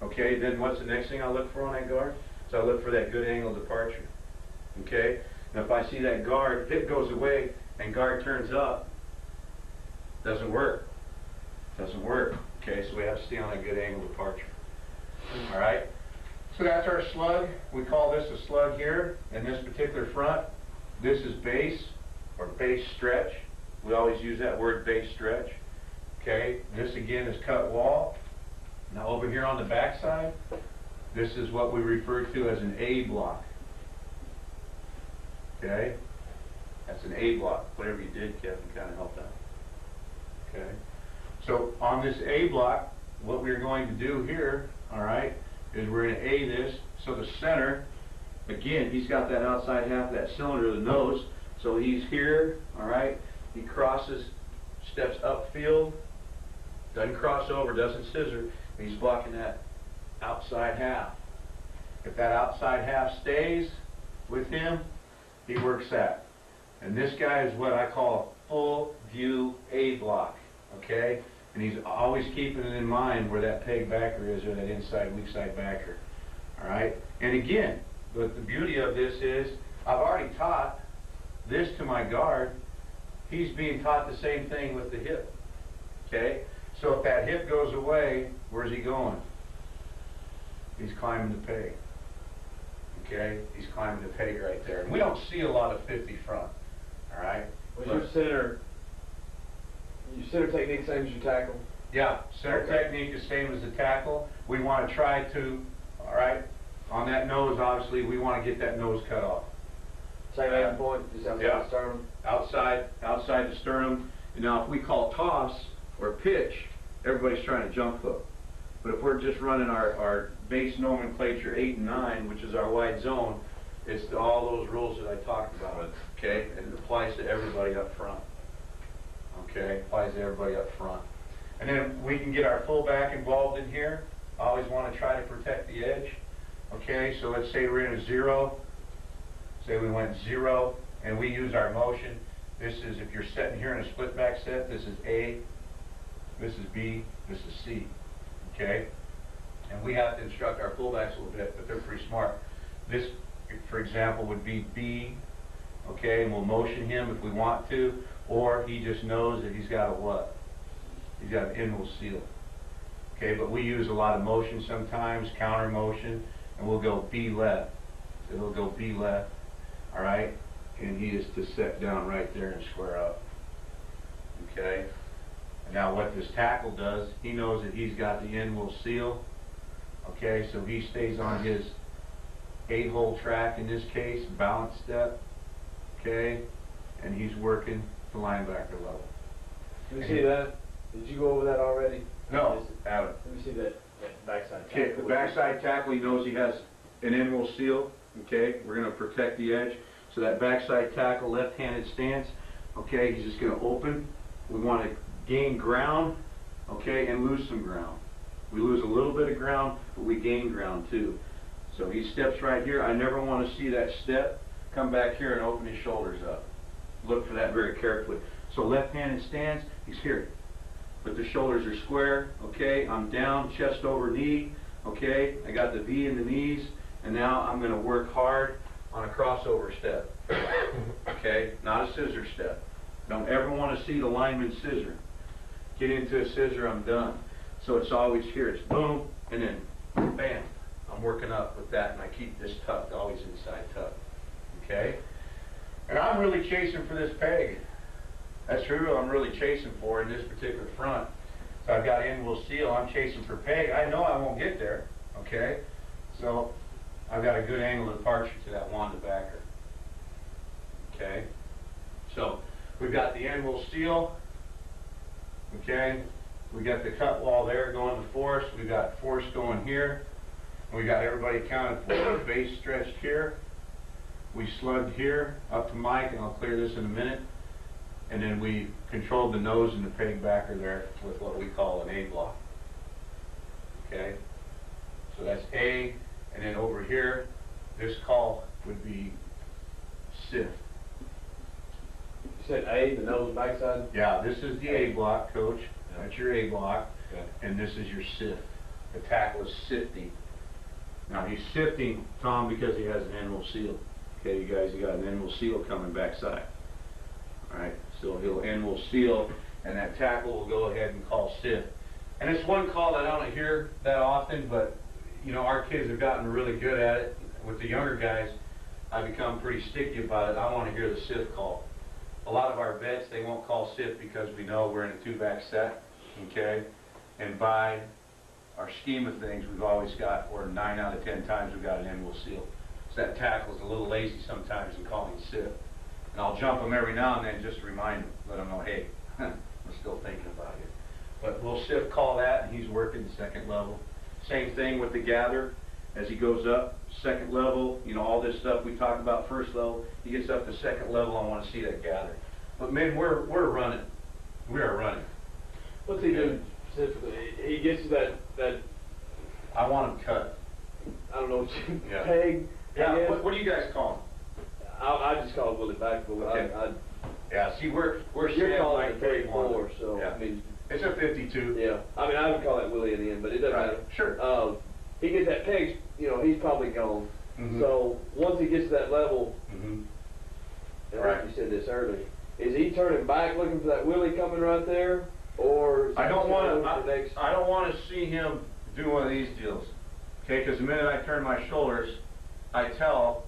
okay, then what's the next thing I look for on that guard? So I look for that good angle departure. Okay? Now if I see that guard, hip goes away, and guard turns up, doesn't work. Doesn't work. Okay, so we have to stay on a good angle departure. All right? So that's our slug. We call this a slug here. In this particular front, this is base, or base stretch. We always use that word, base stretch. Okay, this again is cut wall. Now over here on the back side, this is what we refer to as an A block. Okay, that's an A block. Whatever you did, Kevin, kind of helped out. Okay, so on this A block, what we're going to do here, all right, is we're going to A this. So the center, again, he's got that outside half of that cylinder, the nose. So he's here, all right. He crosses, steps upfield, doesn't cross over, doesn't scissor. He's blocking that outside half. If that outside half stays with him, he works that. And this guy is what I call a full view A block, okay? And he's always keeping it in mind where that peg backer is, or that inside weak side backer, all right? And again, the beauty of this is I've already taught this to my guard. He's being taught the same thing with the hip, okay? So if that hip goes away, where's he going? He's climbing the peg. Okay? He's climbing the peg right there. And we don't see a lot of 50 front. Alright? Was your center technique same as your tackle? Yeah, center technique is same as the tackle. We want to try to, alright, on that nose, obviously, we want to get that nose cut off. Same aim point, just outside the sternum? Outside the sternum. Now, if we call toss or pitch, everybody's trying to jump hook. But if we're just running our base nomenclature 8 and 9, which is our wide zone, it's all those rules that I talked about, okay? And it applies to everybody up front. Okay, applies to everybody up front. And then we can get our fullback involved in here. I always want to try to protect the edge. Okay, so let's say we're in a 0. Say we went 0, and we use our motion. This is, if you're sitting here in a split back set, this is A, this is B, this is C. Okay? And we have to instruct our fullbacks a little bit, but they're pretty smart. This, for example, would be B, okay, and we'll motion him if we want to, or he just knows that he's got a what? He's got an inward seal. Okay, but we use a lot of motion sometimes, counter motion, and we'll go B left. So he'll go B left, all right? And he is to set down right there and square up. Okay? Now what this tackle does, he knows that he's got the end will seal. Okay, so he stays on his 8-hole track in this case, balance step. Okay, and he's working the linebacker level. Let me see that. Did you go over that already? No, haven't. Let me see that backside tackle. Okay, the backside tackle, he knows he has an end will seal. Okay, we're going to protect the edge. So that backside tackle, left-handed stance. Okay, he's just going to open. We want to gain ground, okay, and lose some ground. We lose a little bit of ground, but we gain ground too. So he steps right here. I never want to see that step come back here and open his shoulders up. Look for that very carefully. So left-handed stance, he's here. But the shoulders are square, okay, I'm down, chest over knee, okay, I got the V in the knees, and now I'm going to work hard on a crossover step, okay, not a scissor step. Don't ever want to see the lineman scissor. Get into a scissor, I'm done. So it's always here. It's boom, and then bam. I'm working up with that, and I keep this tucked, always inside tucked. Okay? And I'm really chasing for this peg. That's who I'm really chasing for in this particular front. So I've got end will seal, I'm chasing for peg, I know I won't get there, okay? So I've got a good angle of departure to that Wanda backer, okay? So we've got the end will seal, okay? We got the cut wall there going to force, we've got force going here, we got everybody accounted for, base stretched here, we slugged here up to Mike, and I'll clear this in a minute. And then we controlled the nose and the peg backer there with what we call an A block. Okay? So that's A, and then over here, this call would be sift. You said A, the nose backside? Yeah, this is the A block, Coach. That's your A block. Okay. And this is your sift. The tackle is sifting. Now he's sifting, Tom, because he has an end will seal. Okay, you guys, you got an end will seal coming backside. Alright, so he'll end will seal, and that tackle will go ahead and call sift. And it's one call that I don't hear that often, but you know, our kids have gotten really good at it. With the younger guys, I become pretty sticky about it. I want to hear the sift call. A lot of our vets, they won't call sift because we know we're in a two-back set, okay? And by our scheme of things, we've always got, or 9 out of 10 times, we've got an end will seal. So that tackle is a little lazy sometimes in calling sift. And I'll jump them every now and then just to remind them, let them know, hey, we're still thinking about you. But we'll sift call that, and he's working second level. Same thing with the gather. As he goes up, second level, you know, all this stuff we talked about first level, he gets up to second level, I want to see that gather. But men, we're running. We are running. What's he doing specifically? He gets to that I want him cut. I don't know what you, Yeah. peg. Yeah, what do you guys call him? I just call it Willie back, but Okay. I Yeah, see, we're you're saying calling like it 34, 34, so yeah. I mean, It's a 52. yeah. I mean, I would call that Willie in the end, but it doesn't Right. matter. Sure. He gets that peg, you know, he's probably gone. Mhm. So once he gets to that level, Mm-hmm. and Right. like you said this early, is he turning back looking for that Willie coming right there, or is I don't he want looking for the next? to. I don't want to see him do one of these deals. Okay, because the minute I turn my shoulders, I tell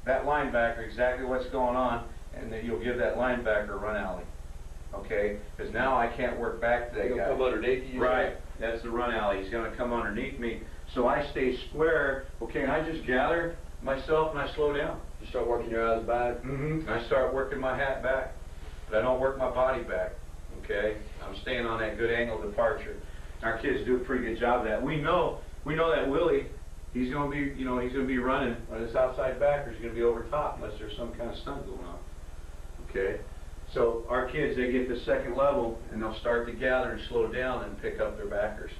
that linebacker exactly what's going on, and then you'll give that linebacker a run alley. Okay, because now I can't work back to that He'll guy. come underneath you. Right, that's the run alley. He's going to come underneath me, so I stay square. Okay, and I just gather myself and I slow down. You start working your eyes back. Mm-hmm. I start working my hat back, but I don't work my body back. Okay, I'm staying on that good angle of departure. Our kids do a pretty good job of that. We know that Willie, he's going to be, you know, he's going to be running on this outside backer. He's going to be over top unless there's some kind of stunt going on. Okay, so our kids, they get to second level and they'll start to gather and slow down and pick up their backers.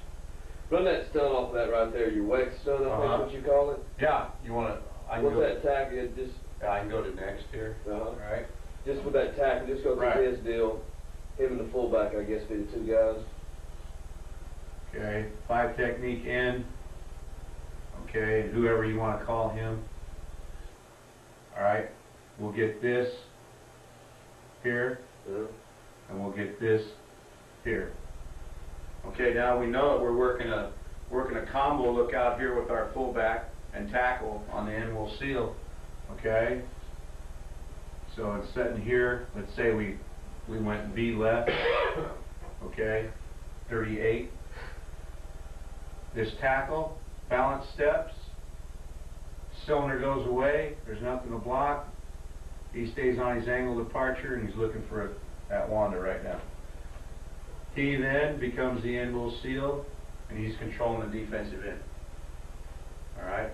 Run that stun off of that right there. Your wet stun, I think Uh-huh. what you call it. Yeah, you want to? What's that tackle? Just I can go to next here. Uh-huh. Right. just with that tackle, just go through Right. his deal. Him and the fullback, I guess, be the two guys. Okay, 5 technique in. Okay, whoever you want to call him. All right, we'll get this here, Uh-huh. and we'll get this here. Okay, now we know that we're working a combo look out here with our fullback and tackle on the end will seal. Okay, so it's sitting here. Let's say we went B left. Okay, 38. This tackle, balance steps, cylinder goes away, there's nothing to block. He stays on his angle departure and he's looking for that Wanda right now. He then becomes the end will seal and he's controlling the defensive end. Alright?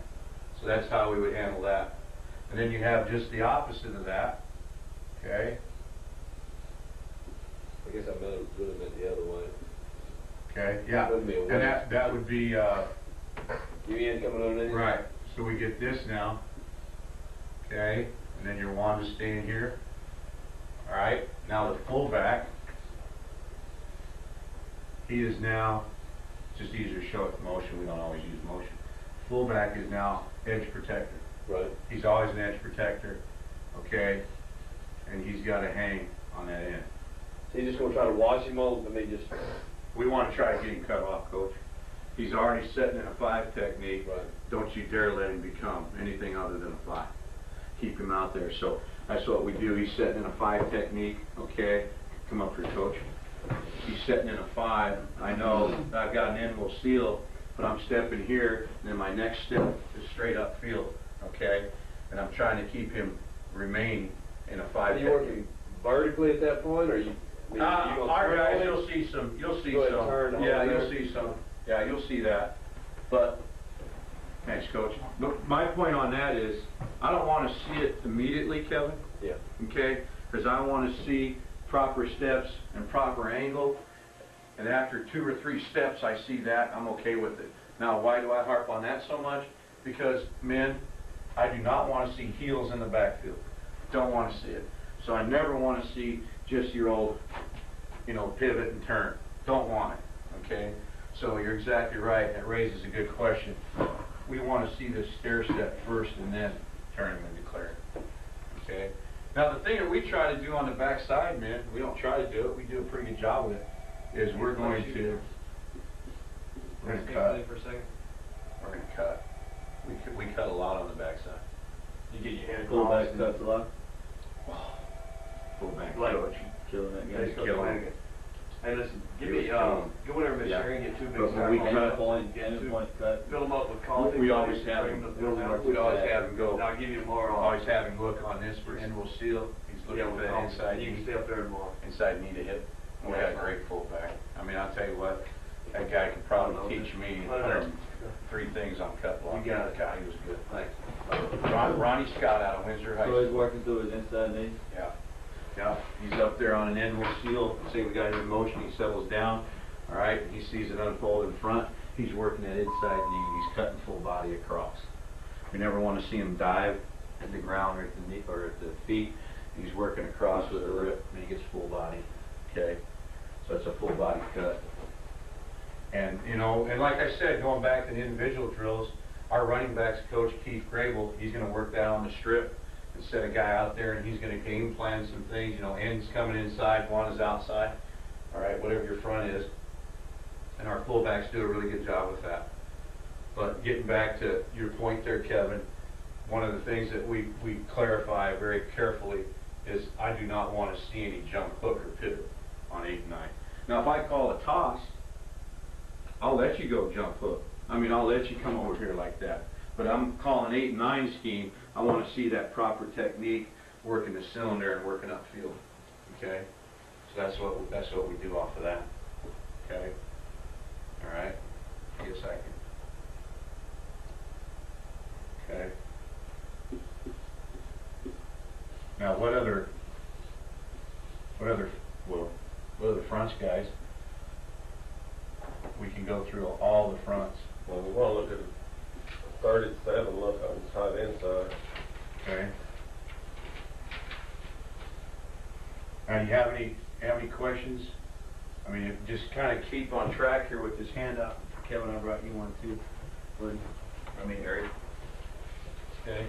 So that's how we would handle that. And then you have just the opposite of that. Okay? I guess I really meant the other way. Okay, yeah. Wouldn't be a And win. that would be You end coming underneath? right. So we get this now. Okay, and then your Wanda staying here. Alright, now the fullback, he is now, just easier to show it motion, we don't always use motion. Fullback is now edge protector. Right. He's always an edge protector, okay, and he's got to hang on that end. So you just going to try to watch him on, I mean, just... We want to try to get him cut off, Coach. He's already sitting in a 5 technique. Right. Don't you dare let him become anything other than a 5. Keep him out there. So that's what we do. He's sitting in a 5 technique, okay? Come up here, Coach. he's sitting in a 5. I know I've got an end will seal, but I'm stepping here, and then my next step is straight upfield, okay? And I'm trying to keep him remain in a 5. Are you working vertically at that point, or you? I mean, you gonna Our turn guys, on it? you'll see some, Go ahead and turn the yeah, whole you'll there. see some, yeah, you'll see that. But, thanks, Coach. Look, my point on that is, I don't want to see it immediately, Kevin. Yeah. Okay? Because I want to see proper steps and proper angle. And after 2 or 3 steps, I see that, I'm okay with it. Now, why do I harp on that so much? Because, men, I do not want to see heels in the backfield. Don't want to see it. So I never want to see just your old, you know, pivot and turn. Don't want it, okay? So you're exactly right. It raises a good question. We want to see this stair step first and then turn him and declare it, okay? Now, the thing that we try to do on the backside, man, we don't try to do it. We do a pretty good job with it, is we're going to cut. For a second. We're going to cut. We cut a lot on the backside. You get your hand Fullback across. cuts a lot. Fullback Like- coach. Killing that He's guy. killing him. Hey, listen, give He me, was killing get whatever Miss Yeah. Sharon, get 2 big But when we sack cut- on. Point, Get end two- point cut. Fill them up with coffee. We always have bring him, them to the house. we always have him go. And I'll give you tomorrow. Always have him look on this for end will seal. He's looking Yeah, for with that coffee. inside You can knee, stay up there tomorrow. inside knee to hit. We got a great fullback. I mean, I'll tell you what, that guy could probably teach me 103 things on cut block. You got it. God, he was good. Thanks. Ronnie Scott out of Windsor High So he's School. working through his inside knee. Yeah, yeah, he's up there on an end will seal, say we got him in motion, he settles down, all right, he sees it unfold in front, he's working that inside knee, he's cutting full body across. We never want to see him dive at the ground or at the knee, or at the feet, he's working across with a rip, and he gets full body, okay? So it's a full body cut. And, you know, and like I said, going back to the individual drills, our running backs coach, Keith Grable, he's going to work that on the strip and set a guy out there, and he's going to game plan some things, you know, ends coming inside, one is outside, all right, whatever your front is. And our fullbacks do a really good job with that. But getting back to your point there, Kevin, one of the things that we clarify very carefully is I do not want to see any jump hook or pivot on 8 and 9. Now, if I call a toss, I'll let you go jump hook. I mean, I'll let you come over here like that. But I'm calling 8 and 9 scheme. I want to see that proper technique, working the cylinder and working upfield. Okay, so that's what we do off of that. Okay, all right. Give me a second. Okay. Now, what other fronts, guys? We can go through all the fronts. Well, we want to look at 37, look on the tight end side. Okay. Now, do you have any questions? I mean, just kind of keep on track here with this handout. Kevin, I brought you one too. Eric. Okay.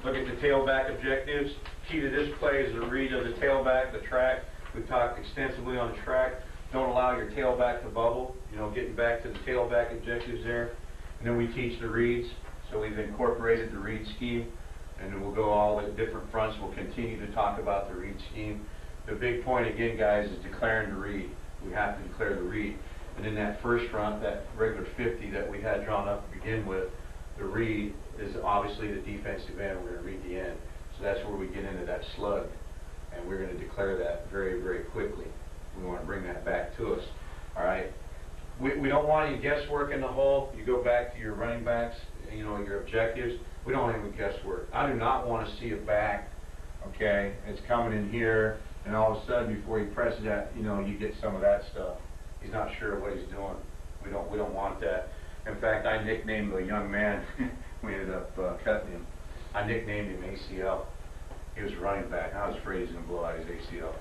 Look at the tailback objectives. Key to this play is the read of the tailback, the track. We've talked extensively on the track. Don't allow your tailback to bubble. You know, getting back to the tailback objectives there. And then we teach the reads. So we've incorporated the read scheme. And then we'll go all the different fronts. We'll continue to talk about the read scheme. The big point again, guys, is declaring the read. We have to declare the read. And in that first front, that regular 50 that we had drawn up to begin with, the read is obviously the defensive end. We're going to read the end. So that's where we get into that slug. And we're going to declare that very, very quickly. We want to bring that back to us. All right? We don't want any guesswork in the hole. You go back to your running backs, you know, your objectives. We don't want any guesswork. I do not want to see a back, okay, it's coming in here, and all of a sudden before he presses that, you know, you get some of that stuff. He's not sure what he's doing. We don't want that. In fact, I nicknamed a young man, we ended up cutting him. I nicknamed him ACL. He was a running back. I was afraid he was going to blow out his ACL.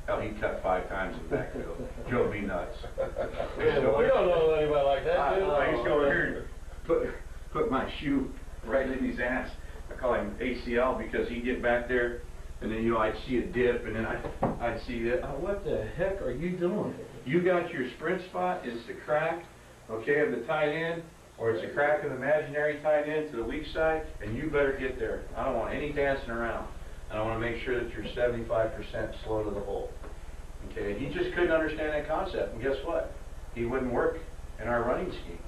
Hell, he cut 5 times in the backfield. Drove me nuts. Yeah, well, we don't know anybody like that, do we? I used to go over here and put my shoe right in his ass. I call him ACL because he'd get back there, and then, you know, I'd see a dip, and then I'd see that. Oh, what the heck are you doing? You got your sprint spot. It's the crack, okay, of the tight end, or it's the crack of the imaginary tight end to the weak side, and you better get there. I don't want any dancing around. I want to make sure that you're 75% slow to the hole. Okay, he just couldn't understand that concept, and guess what? He wouldn't work in our running scheme.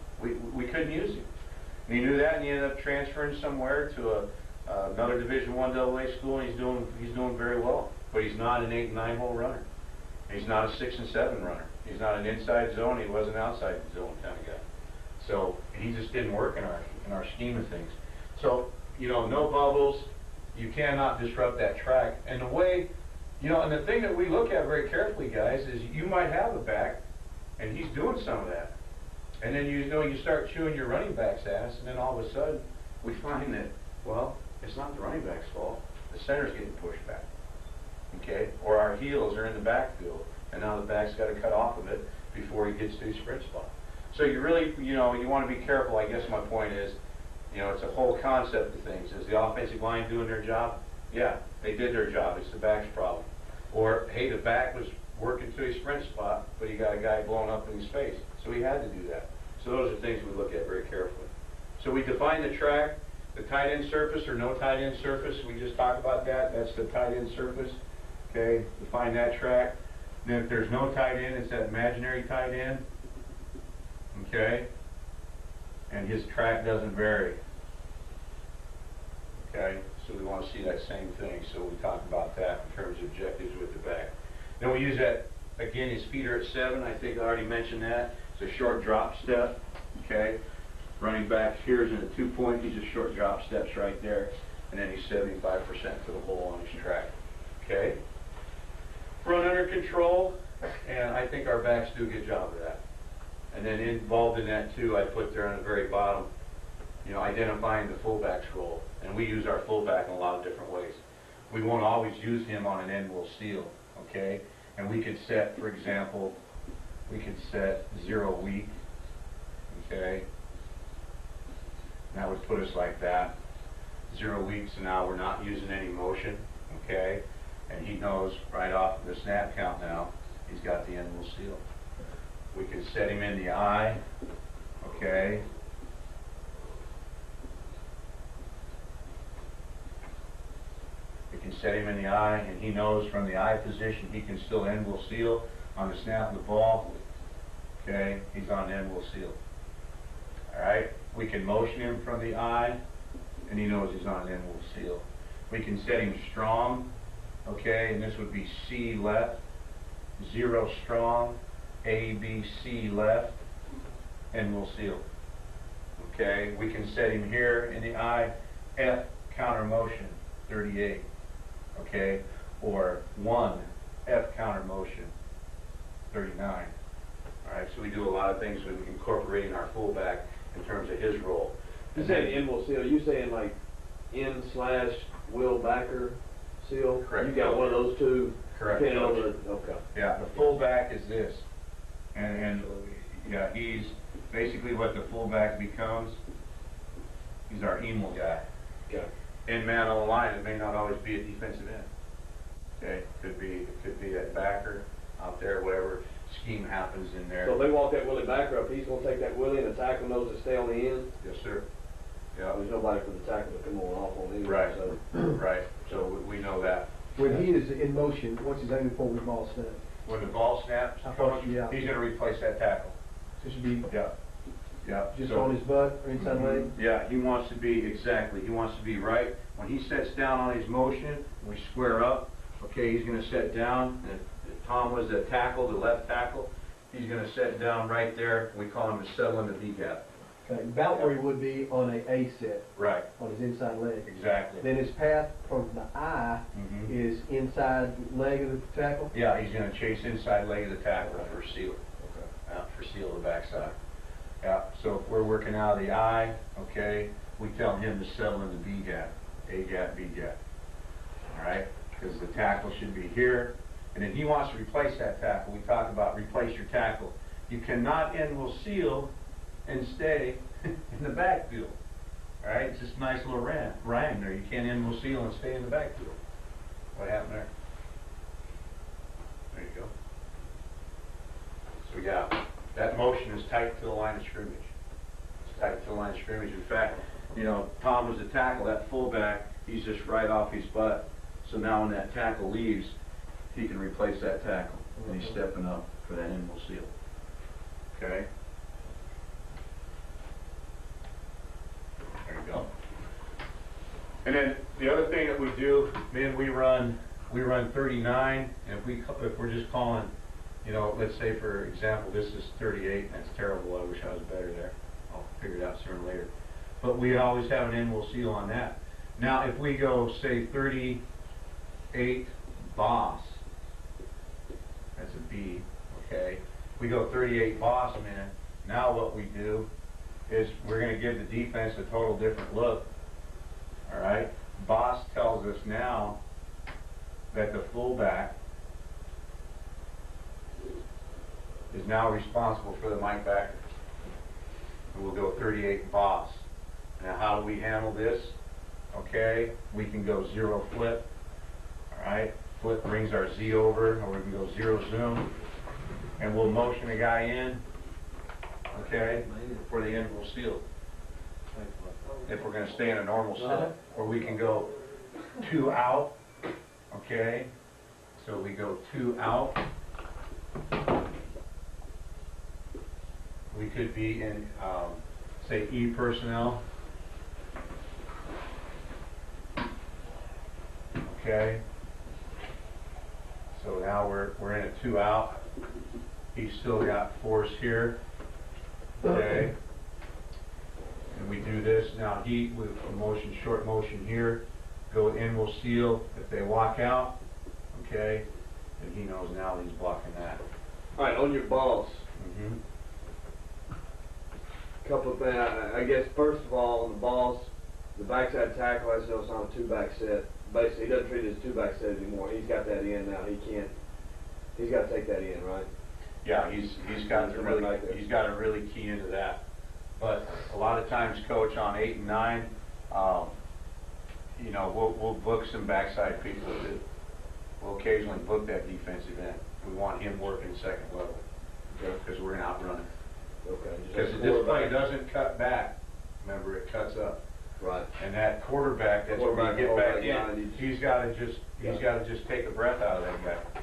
We couldn't use him. And he knew that, and he ended up transferring somewhere to another Division I AA school, and he's doing very well. But he's not an 8 and 9 hole runner. He's not a 6 and 7 runner. He's not an inside zone. He wasn't outside the zone kind of guy. So he just didn't work in our scheme of things. So no bubbles. You cannot disrupt that track. And the way, and the thing that we look at very carefully, guys, is you might have a back, and he's doing some of that. And then you start chewing your running back's ass, and then all of a sudden we find that, well, it's not the running back's fault. The center's getting pushed back. Okay? Or our heels are in the backfield, and now the back's got to cut off of it before he gets to his sprint spot. So you really, you want to be careful. I guess my point is, it's a whole concept of things. Is the offensive line doing their job? Yeah, they did their job. It's the back's problem. Or, hey, the back was working to his sprint spot, but he got a guy blown up in his face. So he had to do that. So those are things we look at very carefully. So we define the track, the tight end surface or no tight end surface. We just talked about that. That's the tight end surface. Okay, define that track. Then if there's no tight end, it's that imaginary tight end. Okay, and his track doesn't vary. Okay, so we want to see that same thing. So we talk about that in terms of objectives with the back. Then we use that, again, his feet are at 7. I think I already mentioned that. It's a short drop step. Okay, running back here is in a 2-point. He's a short drop steps right there. And then he's 75% to the hole on his track. Okay, run under control, and I think our backs do a good job of that. And then involved in that too, I put there on the very bottom, identifying the fullback's role. And we use our fullback in a lot of different ways. We won't always use him on an end will steal, okay? And we could set, for example, 0 weak, okay? And that would put us like that. 0 weak, so now we're not using any motion, okay? And he knows right off the snap count now, he's got the end will steal. We can set him in the eye, okay? We can set him in the eye, and he knows from the eye position he can still end will seal on the snap of the ball. Okay, he's on end will seal. All right, we can motion him from the eye, and he knows he's on end will seal. We can set him strong, okay, and this would be C left, 0 strong, A, B, C left, and we'll seal. Okay, we can set him here in the eye, F counter motion, 38. Okay, or 1 F counter motion, 39. All right, so we do a lot of things with incorporating our fullback in terms of his role. You saying in will seal? You saying like in/will backer seal? Correct. You got one of those two. Correct. Okay. Yeah, the fullback is this, and yeah, he's basically what the fullback becomes. He's our Emil guy. Okay. In man on the line, it may not always be a defensive end. Okay, it could be that backer out there, whatever scheme happens in there. So if they walk that Willie backer up, he's going to take that Willie and attack them those that stay on the end? Yes, sir. Yeah. There's nobody for the tackle to come on off on either. Right. So. Right. So we know that. When he is in motion, what's his aim before the ball snaps? When the ball snaps, How far should he be out? he's going to replace that tackle. So it should be Yeah. Yeah. just So- on his butt or inside leg? Yeah, he wants to be, exactly, he wants to be right. When he sets down on his motion, we square up, okay, he's going to set down. And if Tom was the tackle, the left tackle, he's going to set down right there. We call him the settle in the B gap. Okay, about where he would be on a set, Right, on his inside leg. exactly. Then his path from the eye Mhm. is inside leg of the tackle? Yeah, he's going to chase inside leg of the tackle for seal. For seal of the backside. Yeah, so if we're working out of the eye, okay, we tell him to settle in the B gap, A gap, B gap. All right, because the tackle should be here, and then he wants to replace that tackle. We talk about replace your tackle. You cannot end will seal and stay in the backfield. All right, it's just a nice little rhyme there. You can't end will seal and stay in the backfield. What happened there? There you go. So yeah, that motion is tight to the line of scrimmage. It's tight to the line of scrimmage. In fact, Tom was the tackle, that fullback, he's just right off his butt. So now when that tackle leaves, he can replace that tackle. and he's stepping up for that end wheel seal. Okay? There you go. And then the other thing that we do, then we run 39, and if we're just calling, you know, let's say for example, this is 38, and that's terrible, I wish I was better there. I'll figure it out sooner or later. But we always have an end wheel seal on that. Now if we go, say, 38 Boss, that's a B, okay? We go 38 Boss, man. Now what we do is we're going to give the defense a total different look. All right? Boss tells us now that the fullback is now responsible for the Mike backer. And we'll go 38 Boss. Now how do we handle this? Okay, we can go 0 flip. All right? Flip brings our Z over, or we can go 0 zoom. And we'll motion a guy in, okay, for the end wheel seal. If we're going to stay in a normal set, or we can go 2 out, okay, so we go 2 out. We could be in, say, E personnel, okay, so now we're in a 2 out. He's still got force here, okay. And we do this now. He with a motion, short motion here, go in, we'll seal. If they walk out, okay, and he knows now he's blocking that. All right, on your Boss, Mm-hmm. couple of things. I guess first of all, on the Boss, the backside tackle, as you know, it's on a 2-back set. Basically, he doesn't treat it as 2-back set anymore. He's got that in now. He's got to take that in, right? Yeah, he's got to really key into that. But a lot of times, Coach, on 8 and 9, you know, we'll book some backside people too. We'll occasionally book that defensive end. We want him working second level because we're going to outrun him. Okay. Because this play doesn't cut back. Remember, it cuts up. Right. And that quarterback, that's where we get back in. He's got to just take a breath out of that guy.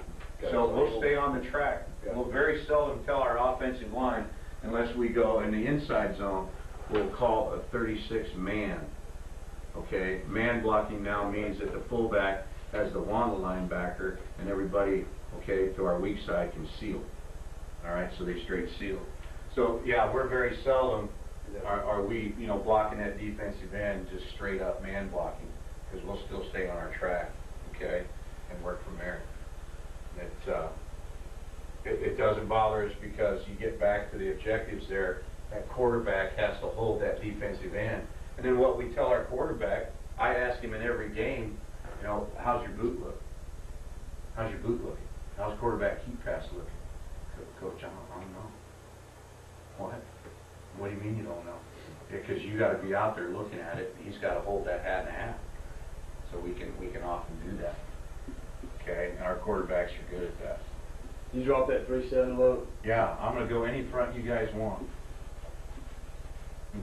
So we'll stay on the track. We'll very seldom tell our offensive line unless we go in the inside zone. We'll call a 36 man. Okay, man blocking now means that the fullback has the Wanda linebacker, and everybody, okay, to our weak side can seal. All right, so they straight seal. So yeah, we're very seldom are we, you know, blocking that defensive end just straight up man blocking, because we'll still stay on our track, okay, and work from there. It doesn't bother us because you get back to the objectives there. That quarterback has to hold that defensive end. And then what we tell our quarterback, I ask him in every game, you know, how's your boot look? How's your boot looking? How's quarterback keep pass looking? Coach, I don't know. What? What do you mean you don't know? Because you got to be out there looking at it. He's got to hold that hat in half. So we can often do that. Okay, and our quarterbacks are good at that. You drop that 3-7 look? Yeah, I'm going to go any front you guys want.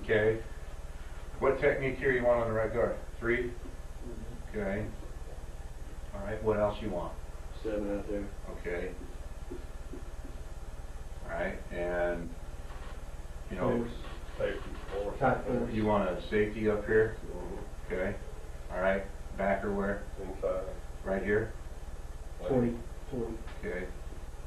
Okay. What technique here you want on the right guard? 3? Okay. All right, what else you want? 7 out there. Okay. All right, and, you know, Safety, force. Tight force. you want a safety up here? Okay. All right, backer where? Inside. Right here? 20. Okay.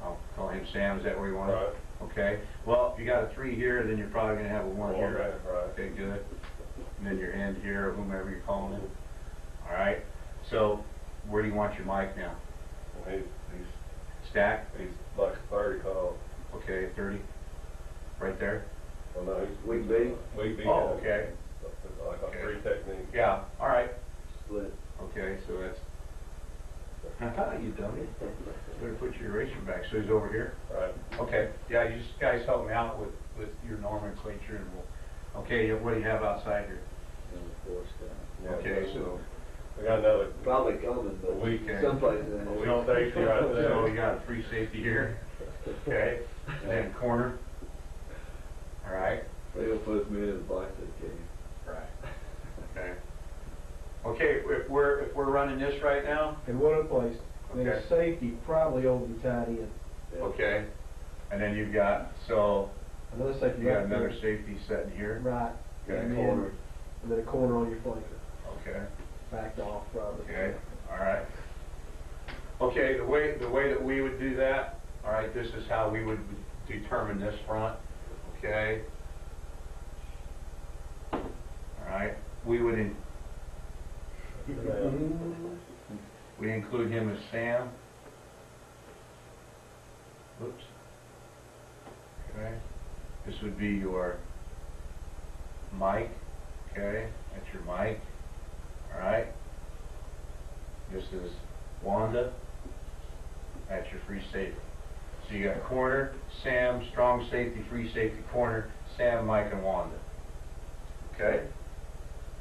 I'll call him Sam. Is that where you want it? Right. Okay. Well, if you got a 3 here, then you're probably going to have a 1 here. Right. Okay, good. And then your end here, or whomever you're calling it. All right. So, where do you want your mic now? Well, he's Stack? like a 30 call. Okay, 30. Right there? Well, no, he's Weak B? Weak B. Oh, okay. Like a Okay. 3 technique. Yeah. All right. Split. Okay, so that's. You dummy. Better put your eraser back. So he's over here. Right. Okay. Yeah, you just guys help me out with your nomenclature, and we'll. Okay. What do you have outside here? Yeah, Okay, so. we got another. Probably coming, but Weekend. someplace in A there. weak safety right there. So you got a 3 safety here. Okay. And then corner. All right. They'll put me in the bicep game. Right. Okay. Okay. If we're running this right now. And one other place. Then Okay. safety probably over the tight end. Yeah. okay? And then you've got, so, Another safety you got right another there. safety sitting here. Right. Got a And corner. then a corner on your flanker. Okay, Backed off, probably. okay, all right. Okay, the way that we would do that, all right, this is how we would determine this front, okay? All right, we would include him as Sam. Oops. Okay, this would be your Mike, okay, that's your Mike, all right? This is Wanda, that's your free safety. So you got corner, Sam, strong safety, free safety, corner, Sam, Mike, and Wanda. Okay?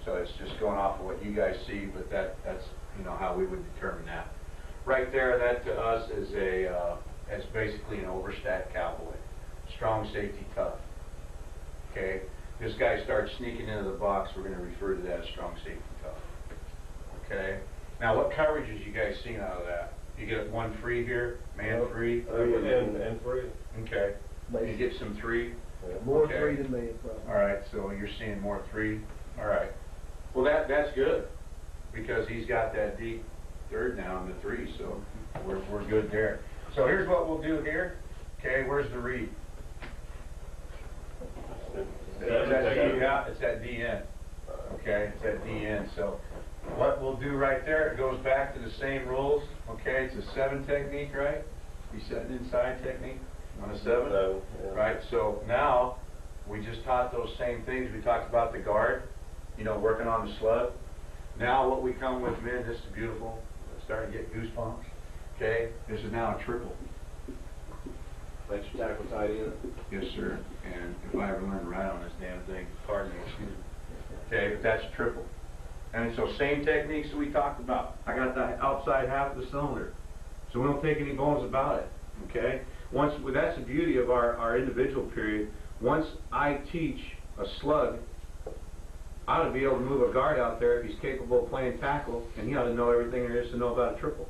So it's just going off of what you guys see, but that's you know how we would determine that. Right there, that to us is that's basically an overstacked cowboy. Strong safety, tough. Okay? This guy starts sneaking into the box, we're going to refer to that as strong safety, tough. Okay? Now, what coverages you guys seen out of that? You get one free here, man free. And three. Okay. You get some three. More Okay. 3 than me, probably. All right, so you're seeing more three. All right. Well, that's good because he's got that deep third now in the three, so we're good there. So here's what we'll do here. Okay, where's the read? It's at DN. Okay, it's at DN. So what we'll do right there, it goes back to the same rules. Okay, it's a 7 technique, right? You setting inside technique on a 7? Yeah. Right, so now we just taught those same things. We talked about the guard, you know, working on the slug. Now what we come with, man, this is beautiful. I'm starting to get goosebumps. Okay, this is now a triple. Let your tackle tight end. Yes, sir. And if I ever learn to ride on this damn thing, pardon me, excuse me. Okay, but that's triple. And so same techniques that we talked about. I got the outside half of the cylinder. So we don't take any bones about it. Okay? Well, that's the beauty of our individual period. Once I teach a slug, I ought to be able to move a guard out there if he's capable of playing tackle, and he ought to know everything there is to know about a triple.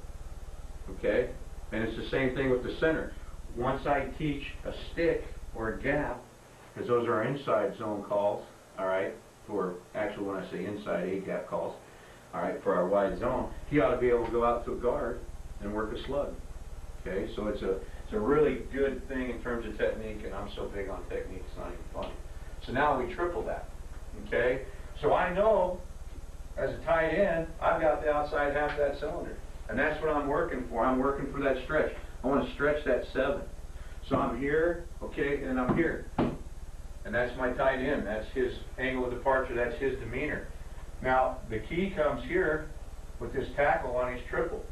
Okay? And it's the same thing with the center. Once I teach a stick or a gap, because those are our inside zone calls, all right, for actually when I say inside, 8-gap calls, all right, for our wide zone, he ought to be able to go out to a guard and work a slug. Okay, so it's a really good thing in terms of technique, and I'm so big on technique, it's not even funny. So now we triple that. Okay, so I know as a tight end, I've got the outside half of that cylinder, and that's what I'm working for. I'm working for that stretch. I want to stretch that 7. So I'm here, okay, and I'm here. And that's my tight end. That's his angle of departure. That's his demeanor. Now, the key comes here with this tackle on his triple.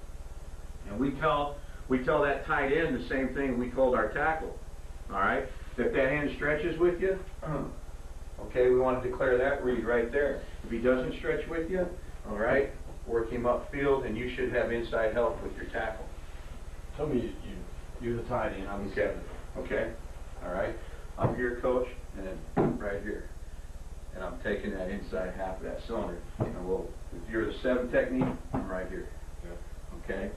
And we tell that tight end the same thing we told our tackle. All right? If that hand stretches with you, okay, we want to declare that read right there. If he doesn't stretch with you, all right, work him upfield, and you should have inside help with your tackle. Tell me you're the tight end. I'm the Okay. 7. Okay. All right. I'm here, coach, and then right here. And I'm taking that inside half of that cylinder. And if you're the 7 technique, I'm right here. Okay.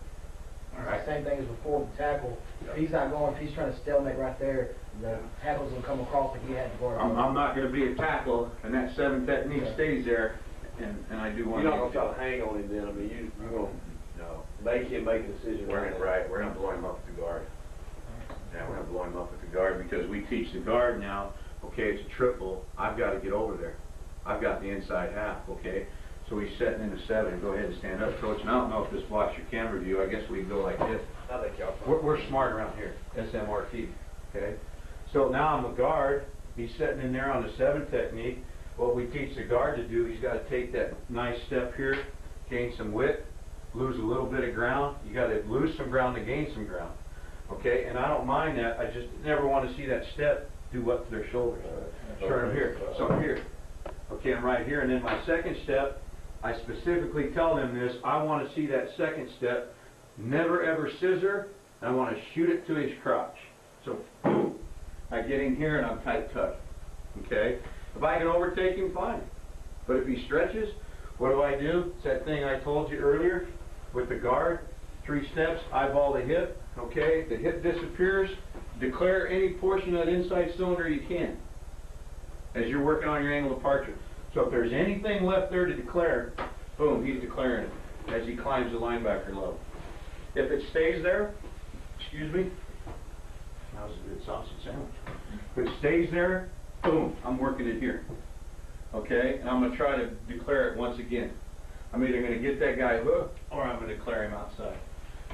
All right. Same thing as before with the tackle. If he's not going, if he's trying to stalemate right there, the tackle's going to come across like he had to guard. I'm not going to be a tackle, and that 7 technique stays there, and I do want You're not going to try to hang on him then. I mean, you're going to No. make him make a decision. We're going to blow him up with the guard. Yeah, we're going to blow him up with the guard because we teach the guard now, okay, it's a triple, I've got to get over there. I've got the inside half, okay? So he's setting into 7. Go ahead and stand up, coach. And I don't know if this blocks your camera view. I guess we can go like this. I think y'all We're smart around here. SMRT, okay? So now I'm a guard. He's sitting in there on the 7 technique. What we teach the guard to do, he's got to take that nice step here, gain some width, lose a little bit of ground. You got to lose some ground to gain some ground. Okay, and I don't mind that. I just never want to see that step do up to their shoulders. Turn them here. So I'm here. Okay, I'm right here. And then my second step, I specifically tell them this. I want to see that second step never ever scissor. And I want to shoot it to his crotch. So boom, I get in here and I'm tight tucked. Okay, if I can overtake him, fine. But if he stretches, what do? It's that thing I told you earlier with the guard. 3 steps, eyeball the hip, okay? The hip disappears, declare any portion of that inside cylinder you can as you're working on your angle departure. So if there's anything left there to declare, boom, he's declaring it as he climbs the linebacker level. If it stays there, excuse me, that was a good sausage sandwich. If it stays there, boom, I'm working it here. Okay, and I'm going to try to declare it once again. I'm either going to get that guy hooked or I'm going to declare him outside.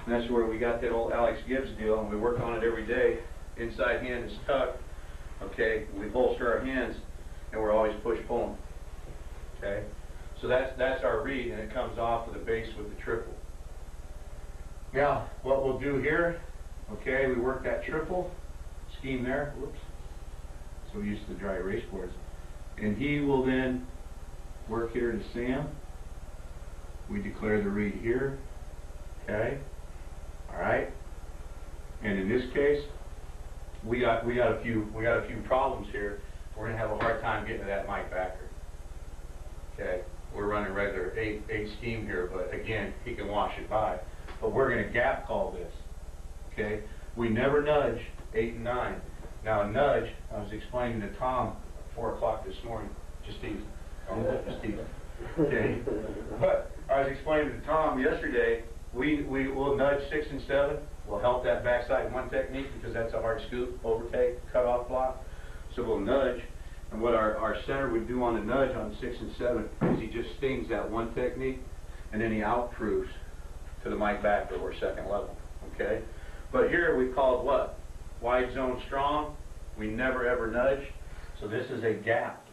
And that's where we got that old Alex Gibbs deal, and we work on it every day. Inside hand is tucked. Okay, we bolster our hands, and we're always push-pulling. Okay, so that's our read, and it comes off of the base with the triple. Now, what we'll do here, okay, we work that triple scheme there. Whoops. So we used the dry erase boards. And he will then work here to Sam. We declare the read here. Okay. All right. And in this case, we got a few problems here. We're gonna have a hard time getting to that Mike backer. Okay. We're running regular 8 scheme here, but again, he can wash it by. But we're gonna gap call this. Okay. We never nudge 8 and 9. Now a nudge, I was explaining to Tom at 4 o'clock this morning, just Steve. Okay. But I was explaining to Tom yesterday, we'll nudge 6 and 7. We'll help that backside one technique because that's a hard scoop, overtake, cut off block. So we'll nudge. And what our center would do on the nudge on 6 and 7 is he just stings that one technique and then he out-proofs to the Mike backer or second level. Okay? But here we call it what? Wide zone strong. We never ever nudge. So this is a gap.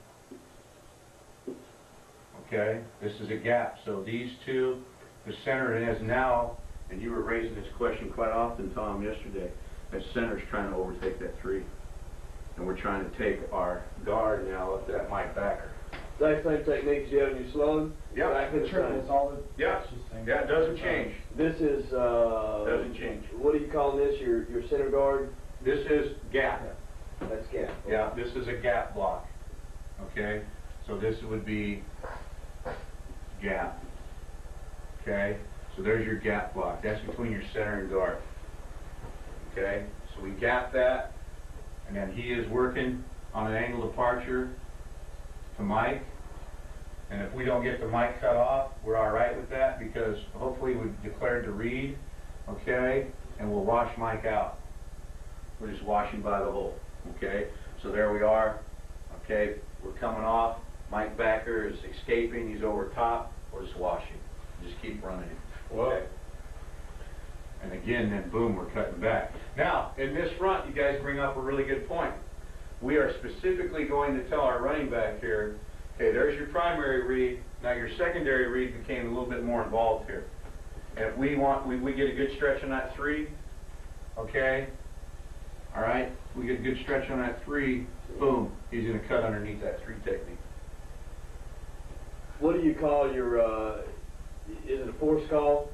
Okay? This is a gap. So these two, the center is now, and you were raising this question quite often, Tom, yesterday, that center's trying to overtake that 3. And we're trying to take our guard now up to that Mike backer. Exact same techniques you have when you're slowing. Yeah. Exactly the Triple same. is all the. Yeah. Yeah, it doesn't change. This is Doesn't change. What do you call this? Your center guard? This is gap. That's gap. Yeah, this is a gap block. Okay? So this would be gap. Okay? So there's your gap block. That's between your center and guard. Okay? So we gap that, and then he is working on an angle departure to Mike. And if we don't get the Mike cut off, we're all right with that because hopefully we've declared the read. Okay? And we'll wash Mike out. We're just washing by the hole. Okay? So there we are. Okay? We're coming off. Mike backer is escaping. He's over top. We're just washing. Just keep running it. Okay? And again, then boom, we're cutting back. Now, in this front, you guys bring up a really good point. We are specifically going to tell our running back here, okay, there's your primary read. Now your secondary read became a little bit more involved here. And if we want, we get a good stretch on that 3, okay? All right, we get a good stretch on that 3, boom, he's going to cut underneath that 3 technique. What do you call your, is it a force call?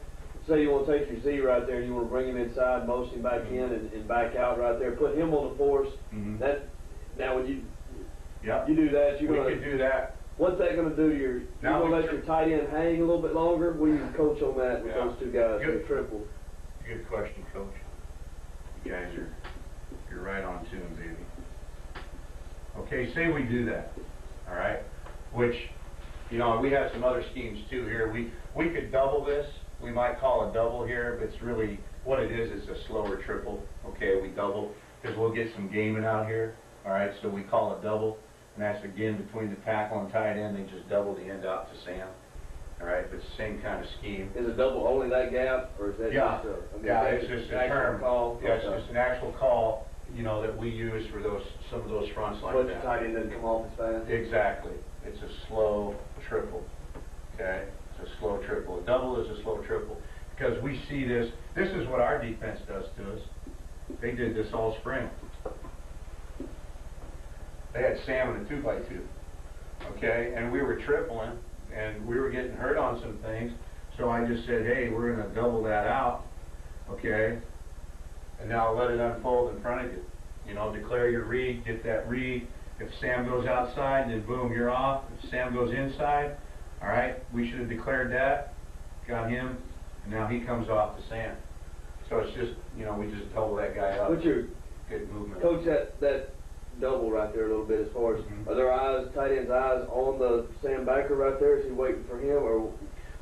Say you want to take your Z right there and you want to bring him inside, motion him back in and back out right there. Put him on the force. That, now when you do that, you're We could do that. What's that going to do to your, you're going to let your tight end hang a little bit longer? We can coach on that with those 2 guys, Good. the triple. Good question, Coach. You guys you're right on tune, baby. Okay, say we do that, all right? Which, you know, we have some other schemes too here. We could double this. We might call a double here, but it's really, what it is a slower triple. Okay, we double, because we'll get some gaming out here. All right, so we call a double, and that's again between the tackle and tight end. They just double the end out to Sam. All right, but it's the same kind of scheme. Is it double only that gap, or is that just it's just a term. Call? Yeah, it's just an actual call, you know, that we use for some of those fronts like But that. the tight end doesn't come off as fast? Exactly. It's a slow triple. Okay? It's a slow triple. A double is a slow triple. Because we see this. This is what our defense does to us. They did this all spring. They had Sam in a 2x2. Okay? And we were tripling, and we were getting hurt on some things. So I just said, hey, we're going to double that out. Okay? And now let it unfold in front of you. You know, declare your read, get that read. If Sam goes outside, then boom, you're off. If Sam goes inside, all right, we should have declared that, got him, and now he comes off the sand. So it's just, you know, we just double that guy up. What's your, Good movement. coach, that double right there a little bit as far as, Mhm. are their eyes, tight end's eyes on the sandbacker right there? Is he waiting for him, or?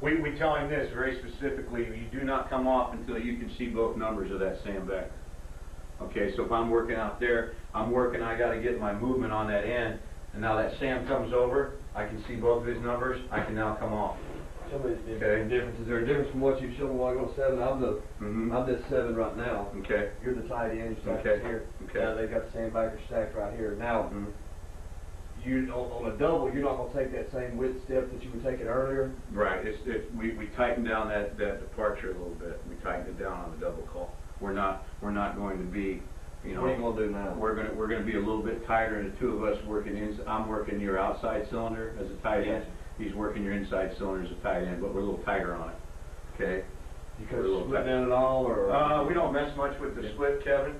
We tell him this very specifically, you do not come off until you can see both numbers of that sandbacker. Okay, so if I'm working out there, I gotta get my movement on that end, and now that Sam comes over, I can see both of his numbers, I can now come off. Show me Okay. the difference. Is there a difference from what you've shown while going 7? Mhm. I'm this 7 right now. Okay. You're the tight end, your stack Okay. is here. Okay. Now they've got the sandbacker stacked right here. Now, Mhm. you on a double, you're not going to take that same width step that you were taking earlier. Right, we tightened down that departure a little bit, we tightened it down on the double call. We're not going to be, you know. What are you going to do now? We're gonna be a little bit tighter, and the two of us working I'm working your outside cylinder as a tight end. He's working your inside cylinder as a tight end, but we're a little tighter on it, okay? You We're a could little split tight. down at all, or? We don't mess much with the split, Kevin.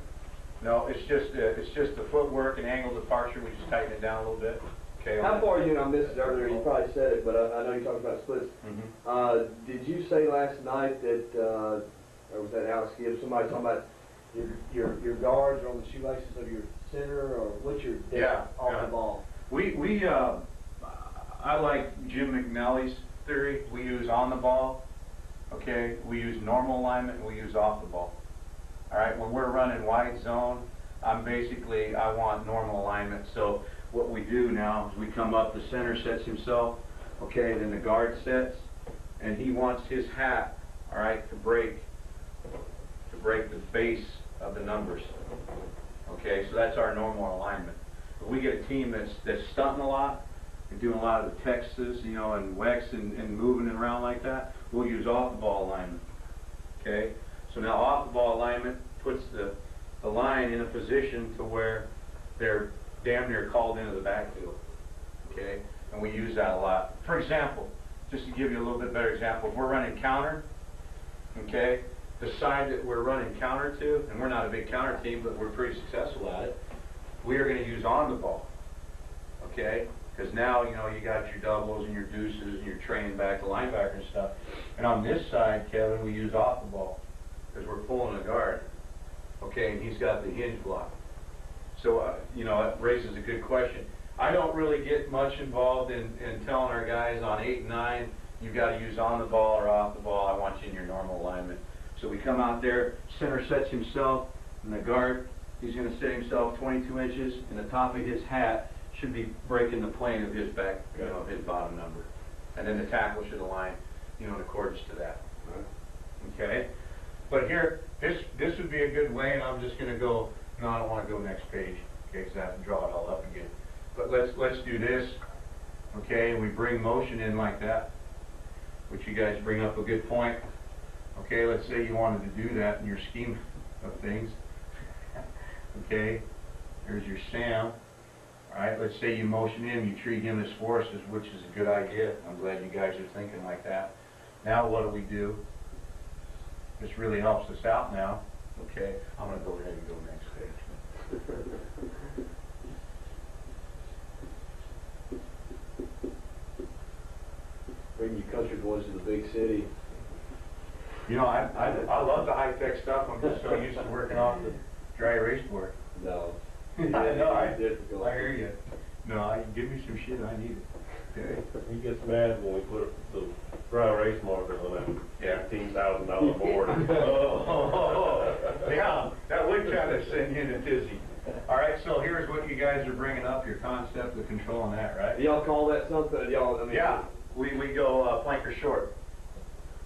No, it's just the footwork and angle departure, we just tighten it down a little bit, okay? How far, you know, I missed it earlier, you probably said it, but I know you talked about splits. Mhm. Did you say last night that, or was that Alex Gibbs, somebody talking about your guards are on the shoelaces of your center, or what's your depth Yeah, off yeah. the ball? I like Jim McNally's theory. We use on the ball, okay? We use normal alignment, and we use off the ball. All right, when we're running wide zone, I want normal alignment. So what we do now is we come up, the center sets himself, okay, then the guard sets, and he wants his hat, all right, to break the base of the numbers. Okay, so that's our normal alignment. But we get a team that's stunting a lot, and doing a lot of the Texas, you know, and Wex and moving it around like that, we'll use off the ball alignment. Okay? So now off the ball alignment puts the line in a position to where they're damn near called into the backfield. Okay? And we use that a lot. For example, just to give you a little bit better example, if we're running counter, okay, the side that we're running counter to, and we're not a big counter team, but we're pretty successful at it, we are going to use on the ball. Okay? Because now, you know, you got your doubles and your deuces and you're training back the linebacker and stuff. And on this side, Kevin, we use off the ball because we're pulling a guard. Okay, and he's got the hinge block. So, you know, it raises a good question. I don't really get much involved in telling our guys on 8 and 9, you've got to use on the ball or off the ball. I want you in your normal alignment. So we come out there, center sets himself, and the guard, he's going to set himself 22 inches, and the top of his hat should be breaking the plane of his back, you know, his bottom number. And then the tackle should align, you know, in accordance to that. Okay? But here, this would be a good way, and I'm just going to go, no, I don't want to go next page, okay, because I have to draw it all up again. But let's do this, okay, and we bring motion in like that, which you guys bring up a good point. Okay, let's say you wanted to do that in your scheme of things. Okay, there's your Sam. All right, let's say you motion him, you treat him as forces, which is a good idea. I'm glad you guys are thinking like that. Now what do? This really helps us out now. Okay, I'm going to go ahead and go next page. Bring you country boys to the big city. You know, I love the high-tech stuff. I'm just so used to working off the dry erase board. No. I know, I Difficult. hear you. No, give me some shit, I need it. Okay. He gets mad when we put the dry erase markers on that Yeah. $18,000 board. Oh, yeah, that would kind of send you in a tizzy. All right, so here's what you guys are bringing up, your concept of controlling that, right? Do y'all call that something? Y'all, I mean, Yeah, we go flanker short.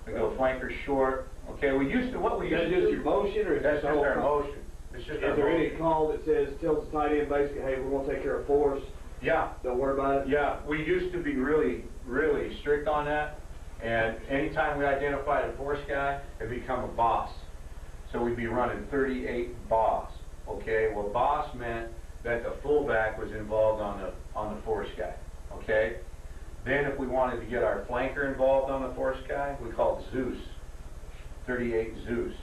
We go flanker short. Okay, Is that just your motion, or is That's that just the our whole? motion. It's just Is our there any motion. call that tells the tight end basically, hey, we're gonna take care of force, Yeah. don't worry about it? Yeah, we used to be really, really strict on that, and anytime we identified a force guy, it'd become a boss. So we'd be running 38 boss, okay? Well, boss meant that the fullback was involved on the force guy, okay? Then if we wanted to get our flanker involved on the force guy, we called Zeus, 38 Zeus,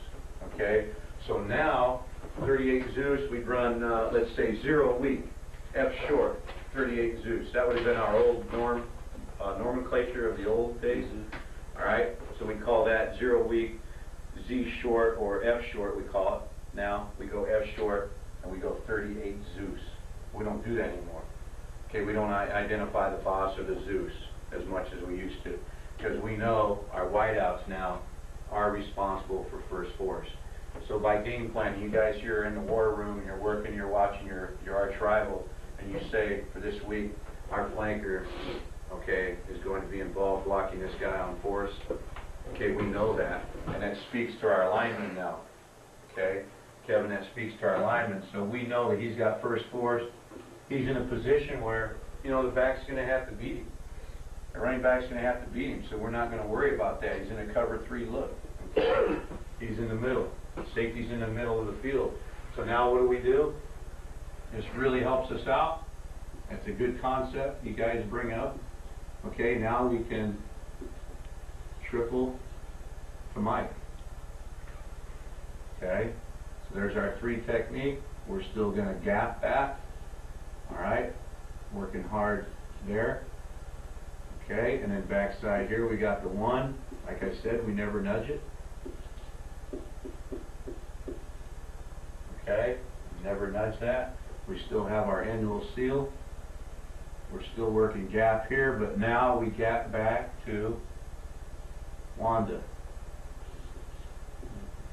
okay? So now, 38 Zeus, we'd run, let's say, 0 weak, F short, 38 Zeus. That would have been our old nomenclature of the old days. All right. So we call that 0 weak Z short, or F short we call it. Now we go F short and we go 38 Zeus. We don't do that anymore. Okay, we don't identify the boss or the Zeus as much as we used to, because we know our whiteouts now are responsible for first force. So by game planning, you guys here in the war room, and you're working, you're watching your arch rival, and you say, for this week, our flanker, okay, is going to be involved blocking this guy on force. Okay, we know that, and that speaks to our lineman now. Okay, Kevin, that speaks to our lineman, so we know that he's got first force. He's in a position where, you know, the back's going to have to beat him. The running back's going to have to beat him, so we're not going to worry about that. He's in a cover 3 look. Okay? He's in the middle. Safety's in the middle of the field. So now what do? This really helps us out. That's a good concept you guys bring up. Okay, now we can triple to Mike. Okay, so there's our 3 technique. We're still going to gap back. All right, working hard there. Okay, and then backside here we got the 1. Like I said, we never nudge it. Okay, never nudge that. We still have our annual seal. We're still working gap here, but now we gap back to Wanda.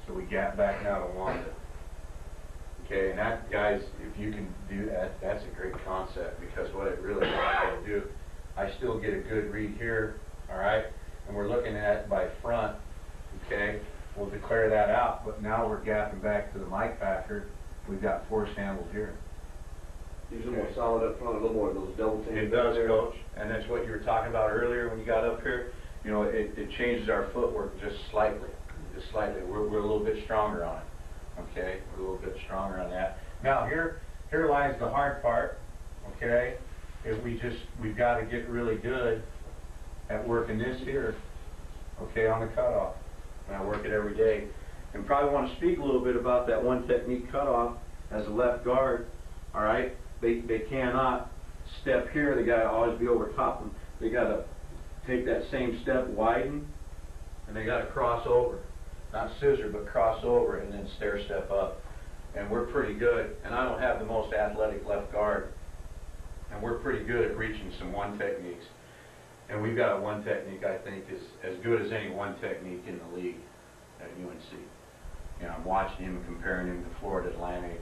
So we gap back now to Wanda. Okay, and that, guys, if you can do that, that's a great concept, because what it really allows you to do, I still get a good read here, all right? And we're looking at it by front, okay? We'll declare that out, but now we're gapping back to the mic backer. We've got force handled here. Usually more solid up front, a little more of those double teams. It does, Coach, and that's what you were talking about earlier when you got up here. You know, it changes our footwork just slightly, We're a little bit stronger on it, okay? We're a little bit stronger on that. Now here lies the hard part, okay? Is we've got to get really good at working this here, okay, on the cutoff. And I work it every day. And probably want to speak a little bit about that 1 technique cutoff as a left guard, all right? They cannot step here. They got to always be over top them. They got to take that same step, widen, and they got to cross over. Not scissor, but cross over and then stair step up. And we're pretty good. And I don't have the most athletic left guard. And we're pretty good at reaching some 1 techniques. And we've got a 1 technique I think is as good as any 1 technique in the league at UNC. You know, I'm watching him and comparing him to Florida Atlantic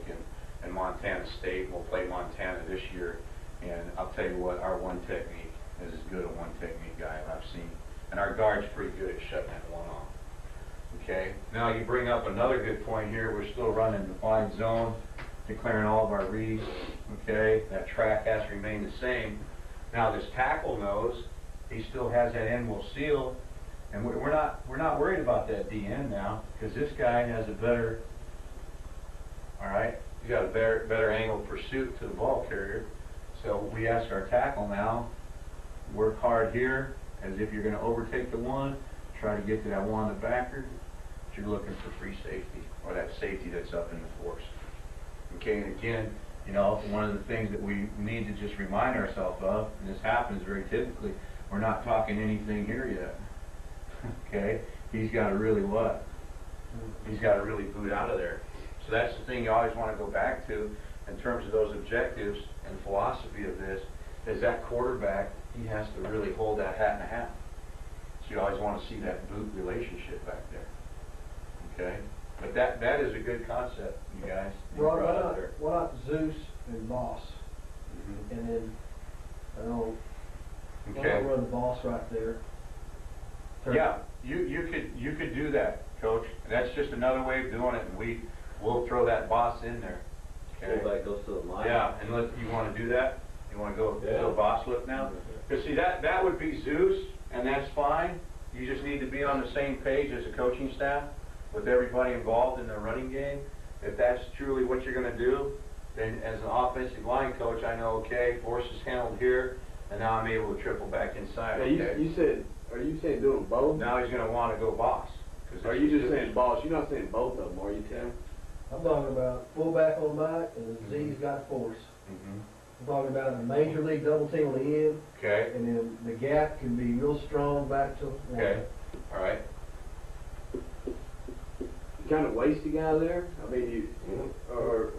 and Montana State. We'll play Montana this year. And I'll tell you what, our 1 technique is as good a 1 technique guy I've seen. And our guard's pretty good at shutting that 1 off. Okay, now you bring up another good point here. We're still running defined zone, declaring all of our reads. Okay, that track has to remain the same. Now this tackle knows he still has that end will seal, and we're not worried about that DN now, because this guy has a better, all right, he's got a better angle of pursuit to the ball carrier. So we ask our tackle now, work hard here, as if you're going to overtake the 1, try to get to that 1 the backer. You're looking for free safety, or that safety that's up in the force. Okay, and again, you know, one of the things that we need to just remind ourselves of, and this happens very typically, we're not talking anything here yet. Okay, he's got to really what? He's got to really boot out of there. So that's the thing you always want to go back to in terms of those objectives and philosophy of this, is that quarterback, he has to really hold that hat in a hat. So you always want to see that boot relationship back there. Okay, but that is a good concept, you guys. Ron, why not Zeus and Boss? And then, I don't know, why Okay. not run the Boss right there? Yeah, you could do that, Coach. That's just another way of doing it, and we'll throw that boss in there. Okay. Fullback goes to the line. Yeah, and you want to do that? You want to go boss look now? Because see, that would be Zeus, and that's fine. You just need to be on the same page as the coaching staff with everybody involved in the running game. If that's truly what you're going to do, then as an offensive line coach, I know, okay, force is handled here, and now I'm able to triple back inside. Hey, Okay. you said, are you saying do them both? Now he's going to want to go boss. Or are you just saying boss? You're not saying both of them, are you, Tim? I'm talking about fullback on Mike, and Z's got force. I'm talking about a major league double team on the end, Okay, and then the gap can be real strong back to one. okay, all right. kind of waste a guy there? I mean, or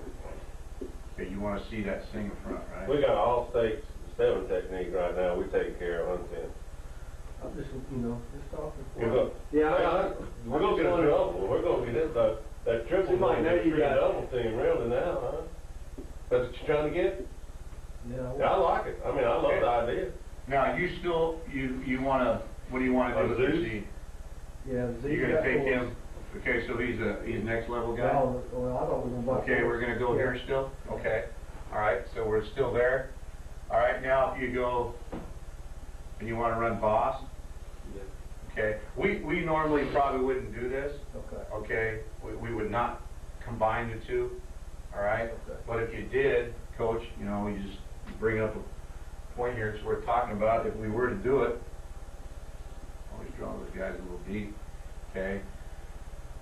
Okay, you wanna see that single front, right? We got all states 7 technique right now, we take care of unfit. I'm just, just talking. We're gonna, Yeah, we're gonna get a double, we're gonna get that triple, Seems like now you three got- double team really now, huh? That's what you're trying to get? Yeah, Yeah, I like it, I mean, I love the idea. Now, you still, you wanna, what do you wanna do with your Zeus? Z? yeah. You're gonna take him, okay, so he's next level guy? Well, I thought we were going to. Okay, we're gonna go here still? Okay, all right, so we're still there. All right, now if you go, and you wanna run boss, okay, we normally probably wouldn't do this, Okay. okay? We would not combine the two, all right? Okay. But if you did, coach, you just bring up a point here it's worth talking about. If we were to do it, always draw those guys a little deep, okay?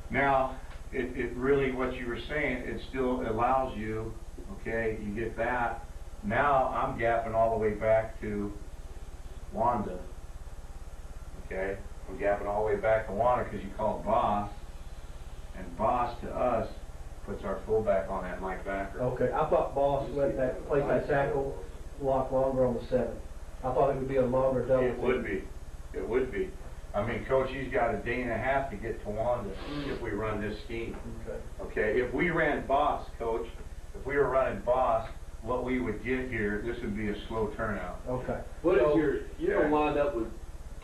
Now, it really, what you were saying, it still allows you, okay, you get that. Now, I'm gapping all the way back to Wanda, okay? I'm gapping all the way back to Wanda because you call it boss, and boss to us puts our fullback on that Mike backer. Okay, I thought boss let that, place that tackle lock longer on the 7. I thought it would be a longer double. It would be, it would be. I mean, coach, he's got a day and a half to get to Wanda if we run this scheme. Okay. Okay, if we ran boss, coach, if we were running boss, what we would get here, this would be a slow turnout. Okay. what So- is you're gonna wind up with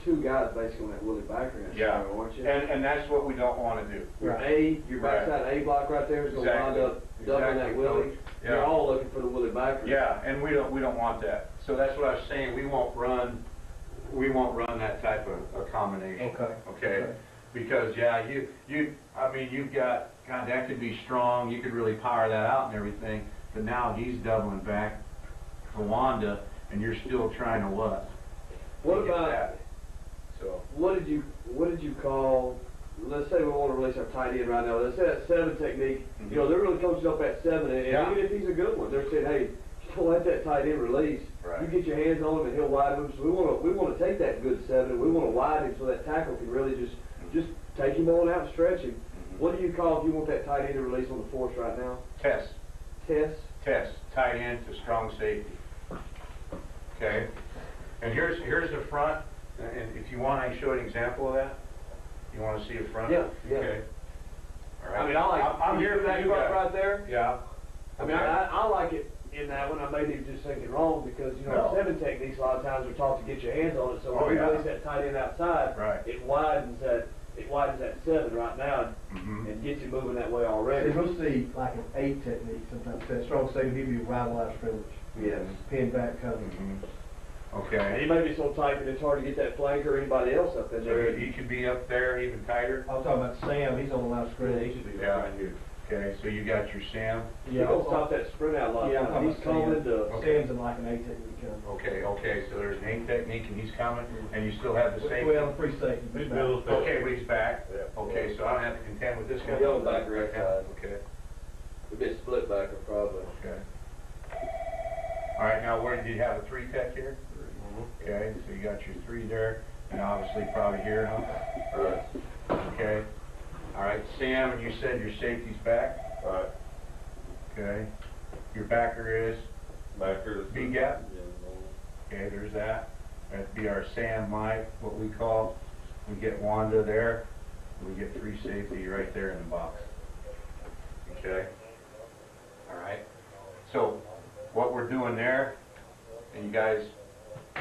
2 guys basically on that Willie backer, Yeah, aren't you? and that's what we don't want to do. Your Right. your Right. backside A block right there is gonna wind Exactly. up doubling that Exactly, Willie. Coach. You're Yeah. all looking for the Willie backer. Yeah, and we don't want that. So that's what I was saying, we won't run that type of a combination. Okay. Okay? Because, yeah, I mean, you've got, God, that could be strong, you could really power that out and everything, but now he's doubling back to Wanda, and you're still trying to what? What To get about, that. So, what did you call, let's say we want to release our tight end right now, let's say that 7 technique, they're really coaching up at 7, and Yeah. even if he's a good one, they're saying, hey, don't let that tight end release. Right. You get your hands on him and he'll widen him, so we want to take that good 7 and we want to widen him so that tackle can really just take him on out and stretch him. What do you call if you want that tight end to release on the force right now? test, Test? tight end to strong safety. Okay? And here's the front, and if you want, I can show an example of that. You want to see a front? Yeah, yeah. Okay. All right. I mean, I like, I'm you here see for that you front guys. right there? Yeah. I mean, Okay. I like it in that one. I may be just thinking wrong because, No. 7 techniques a lot of times are taught to get your hands on it. So when Oh, we yeah. release that tight end outside, Right. it widens that 7 right now Mhm. and gets you moving that way So already. we'll see like an 8 technique sometimes. That strong safety give you a wide line of scrimmage. Yes. Pin back coverage. Mhm. And Okay. he may be so tight that it's hard to get that flanker or anybody else up in So there. he could be up there even tighter? I'm talking about Sam, he's on the line of scrimmage. Yeah. Okay, so you got your Sam. You're going to stop that sprint out a lot Yeah, of I'm times. talking He's about coming to... Okay. Sam's in like an 8 technique coming. Okay, so there's an 8 technique and he's coming, and you still have the same. Well, free safety. He's middle field. Okay, but he's back. Yeah. Okay, so I don't have to contend with this guy. Yellow backer inside. Okay, It'd be a split backer probably. okay. All right, now where did you have a 3 tech here? Okay, so you got your 3 there, and obviously probably here, huh? Right. Okay. All right, Sam, and you said your safety's back? Right, Okay. Your backer is backers. B gap? Okay, there's that. That'd be our Sam, Mike, what we call, we get Wanda there, we get 3 safety right there in the box. Okay? All right. So, what we're doing there, and you guys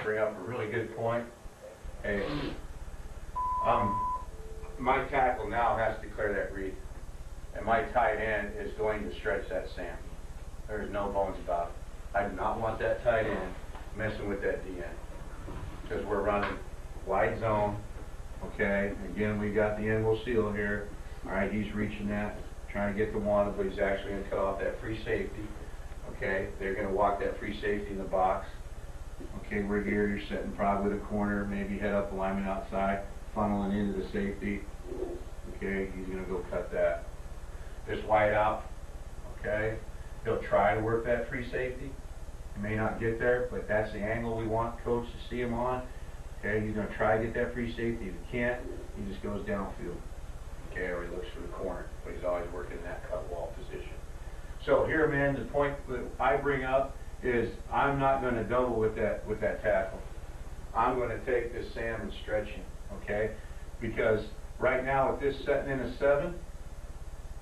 bring up a really good point, hey, my tackle now has to clear that read, and my tight end is going to stretch that Sam. There's no bones about it. I do not want that tight end messing with that DN, because we're running wide zone, okay? Again, we got the angle seal here. All right, he's reaching that, trying to get the one, but he's actually going to cut off that free safety, okay? They're going to walk that free safety in the box. Okay, we're here, you're sitting probably with a corner, maybe head up the lineman outside, funneling into the safety. Okay, he's going to go cut that. Just wide out, okay? He'll try to work that free safety. He may not get there, but that's the angle we want coach to see him on. Okay, he's going to try to get that free safety. If he can't, he just goes downfield. okay, or he looks for the corner, but he's always working in that cut wall position. So here, man, the point that I bring up is I'm not going to double with that tackle. I'm going to take this Sam and stretch him, okay? Because right now with this setting in a 7,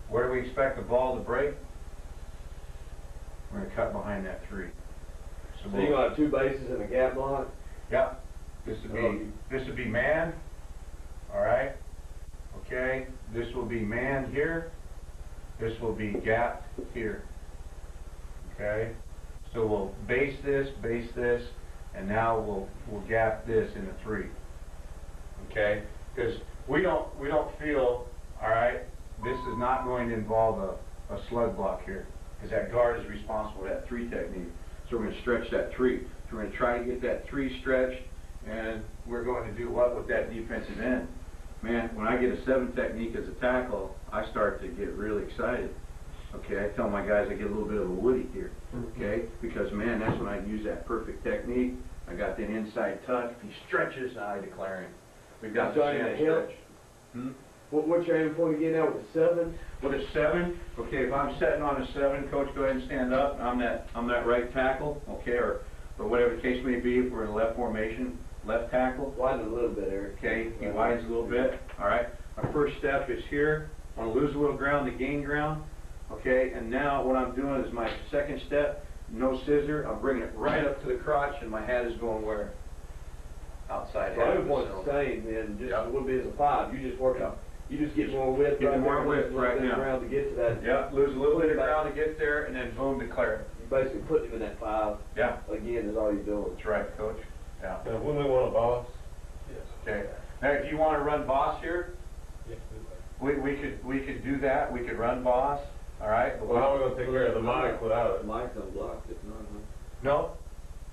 where do we expect the ball to break? We're going to cut behind that 3. So you're gonna have 2 bases and a gap block? Yep. This would be man. All right. Okay. This will be man here. This will be gapped here. Okay. So we'll base this, and now we'll gap this in a 3. Okay. Because we don't feel, all right, this is not going to involve a slug block here, because that guard is responsible for that 3 technique. So we're going to stretch that 3. So we're going to try to get that 3 stretched, and we're going to do what with that defensive end? Man, when I get a 7 technique as a tackle, I start to get really excited. Okay, I tell my guys I get a little bit of a Woody here. Okay, because man, that's when I use that perfect technique. I got that inside tuck. If he stretches, I declare him. We've got the Johnny, Sam the hip. stretch. What's your aim point again now with the 7? With a 7, okay, if I'm setting on a 7, coach, go ahead and stand up. I'm that right tackle, okay, or whatever the case may be. If we're in a left formation, left tackle. Widen a little bit, Eric. Okay, he widens a little bit. All right. Our first step is here. I want to lose a little ground to gain ground. Okay, and now what I'm doing is my second step, no scissor. I'm bringing it right up to the crotch, and my head is going where? Outside So head. I want the same then, just a little bit as a 5. You just work out. You just get more width. Get right more there, width lose a little right bit of now. ground to get to that. Yeah, lose a little bit of ground to get there, and then boom, declare it. You basically put him in that 5. Yeah, Again, is all you're doing. that's right, coach. Yeah. Now, wouldn't they want a boss? Okay. Now, if you want to run boss here, Yes. we could do that. We could run boss. All right. Well, how are we gonna take care of the mic without it? Mike's unblocked, if not, No,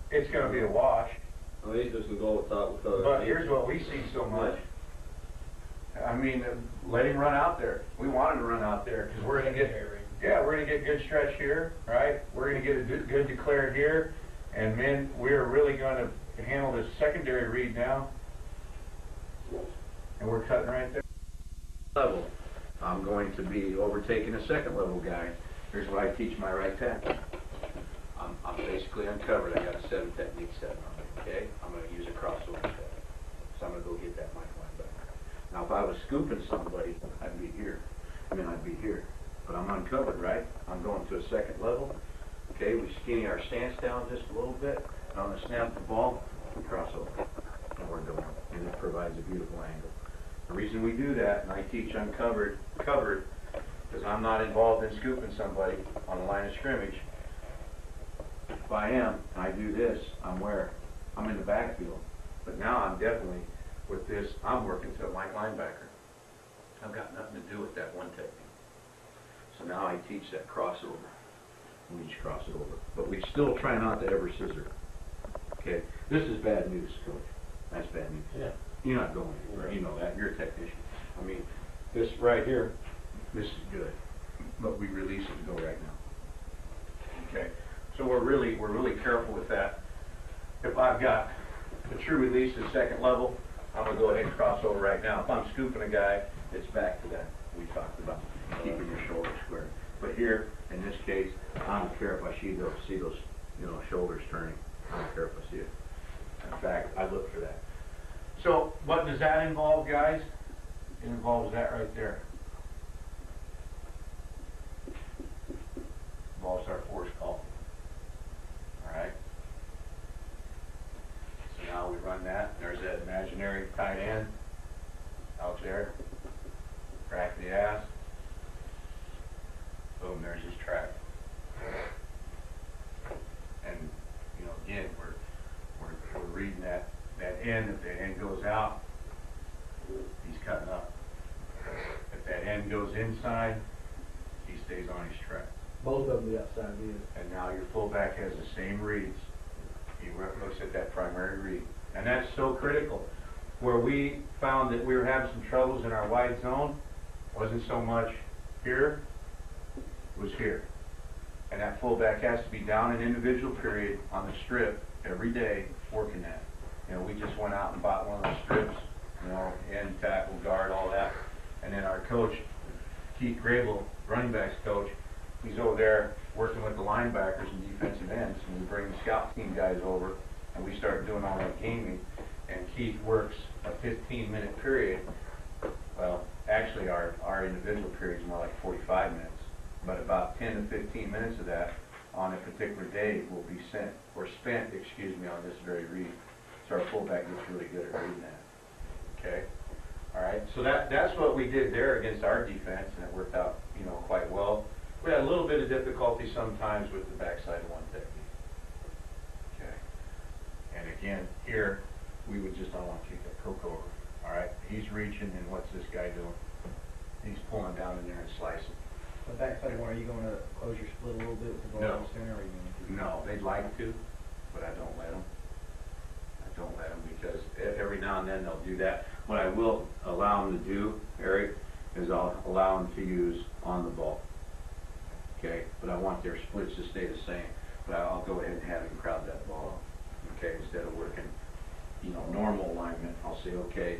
it's going to be a wash. I mean, he's just gonna go with top because. But here's what we see so much. I mean, let him run out there. We want him to run out there because we're going to get, we're going to get good stretch here, right? We're going to get a good declare here, and then we're really going to handle this secondary read now, and we're cutting right there. Level. I'm going to be overtaking a second level guy. Here's what I teach my right tackle. I'm basically uncovered. I got a 7 technique set on me, okay? I'm going to use a crossover set. So I'm going to go get that mic line back. Now, if I was scooping somebody, I'd be here. I'd be here. But I'm uncovered, right? I'm going to a second level. Okay, we skinny our stance down just a little bit. And on the snap of the ball, we cross over. And we're going. And it provides a beautiful angle. The reason we do that, and I teach uncovered, covered, because I'm not involved in scooping somebody on the line of scrimmage. If I am, and I do this, I'm where? I'm in the backfield. But now I'm definitely, with this, I'm working to my linebacker. I've got nothing to do with that one technique. So now I teach that crossover. We just cross it over. But we still try not to ever scissor. Okay? This is bad news, Coach. That's bad news. Yeah. You're not going anywhere. You know that. You're a technician. I mean, this right here, this is good. But we release it to go right now. Okay? So we're really careful with that. If I've got a true release at second level, I'm going to go ahead and cross over right now. If I'm scooping a guy, it's back to that we talked about, keeping your shoulders square. But here, in this case, I don't care if I see those shoulders turning. I don't care if I see it. In fact, I look for that. So, what does that involve, guys? It involves that right there. Involves our force call. Alright? So now we run that. There's that imaginary tight end out there. Crack the ass. Boom, there's his track. And, again, we're reading that end. If the end goes out, he's cutting up. If that end goes inside, he stays on his track. Both of them the outside view. And now your fullback has the same reads. He looks at that primary read. And that's so critical. Where we found that we were having some troubles in our wide zone, wasn't so much here, it was here. And that fullback has to be down an individual period on the strip every day working that. We just went out and bought one of those strips, end, tackle, guard, all that. And then our coach, Keith Grable, running backs coach, he's over there working with the linebackers and defensive ends, and we bring the scout team guys over, and we start doing all that gaming, and Keith works a 15-minute period. Well, actually our individual period is more like 45 minutes, but about 10 to 15 minutes of that on a particular day will be spent, on this very read. So our fullback gets really good at reading that. Okay? All right, so that's what we did there against our defense, and it worked out, quite well. We had a little bit of difficulty sometimes with the backside of one technique. Okay. And again, here, we would just don't want to kick that cook over. All right, he's reaching, and what's this guy doing? He's pulling down in there and slicing. The backside one, are you going to close your split a little bit with the ball No. in the center, or are you going to? No, they'd like to, but I don't let them. Because every now and then they'll do that. What I will allow them to do, Eric, is I'll allow them to use on the ball. Okay, but I want their splits to stay the same. But I'll go ahead and have him crowd that ball. Okay, instead of working, normal alignment, I'll say, okay,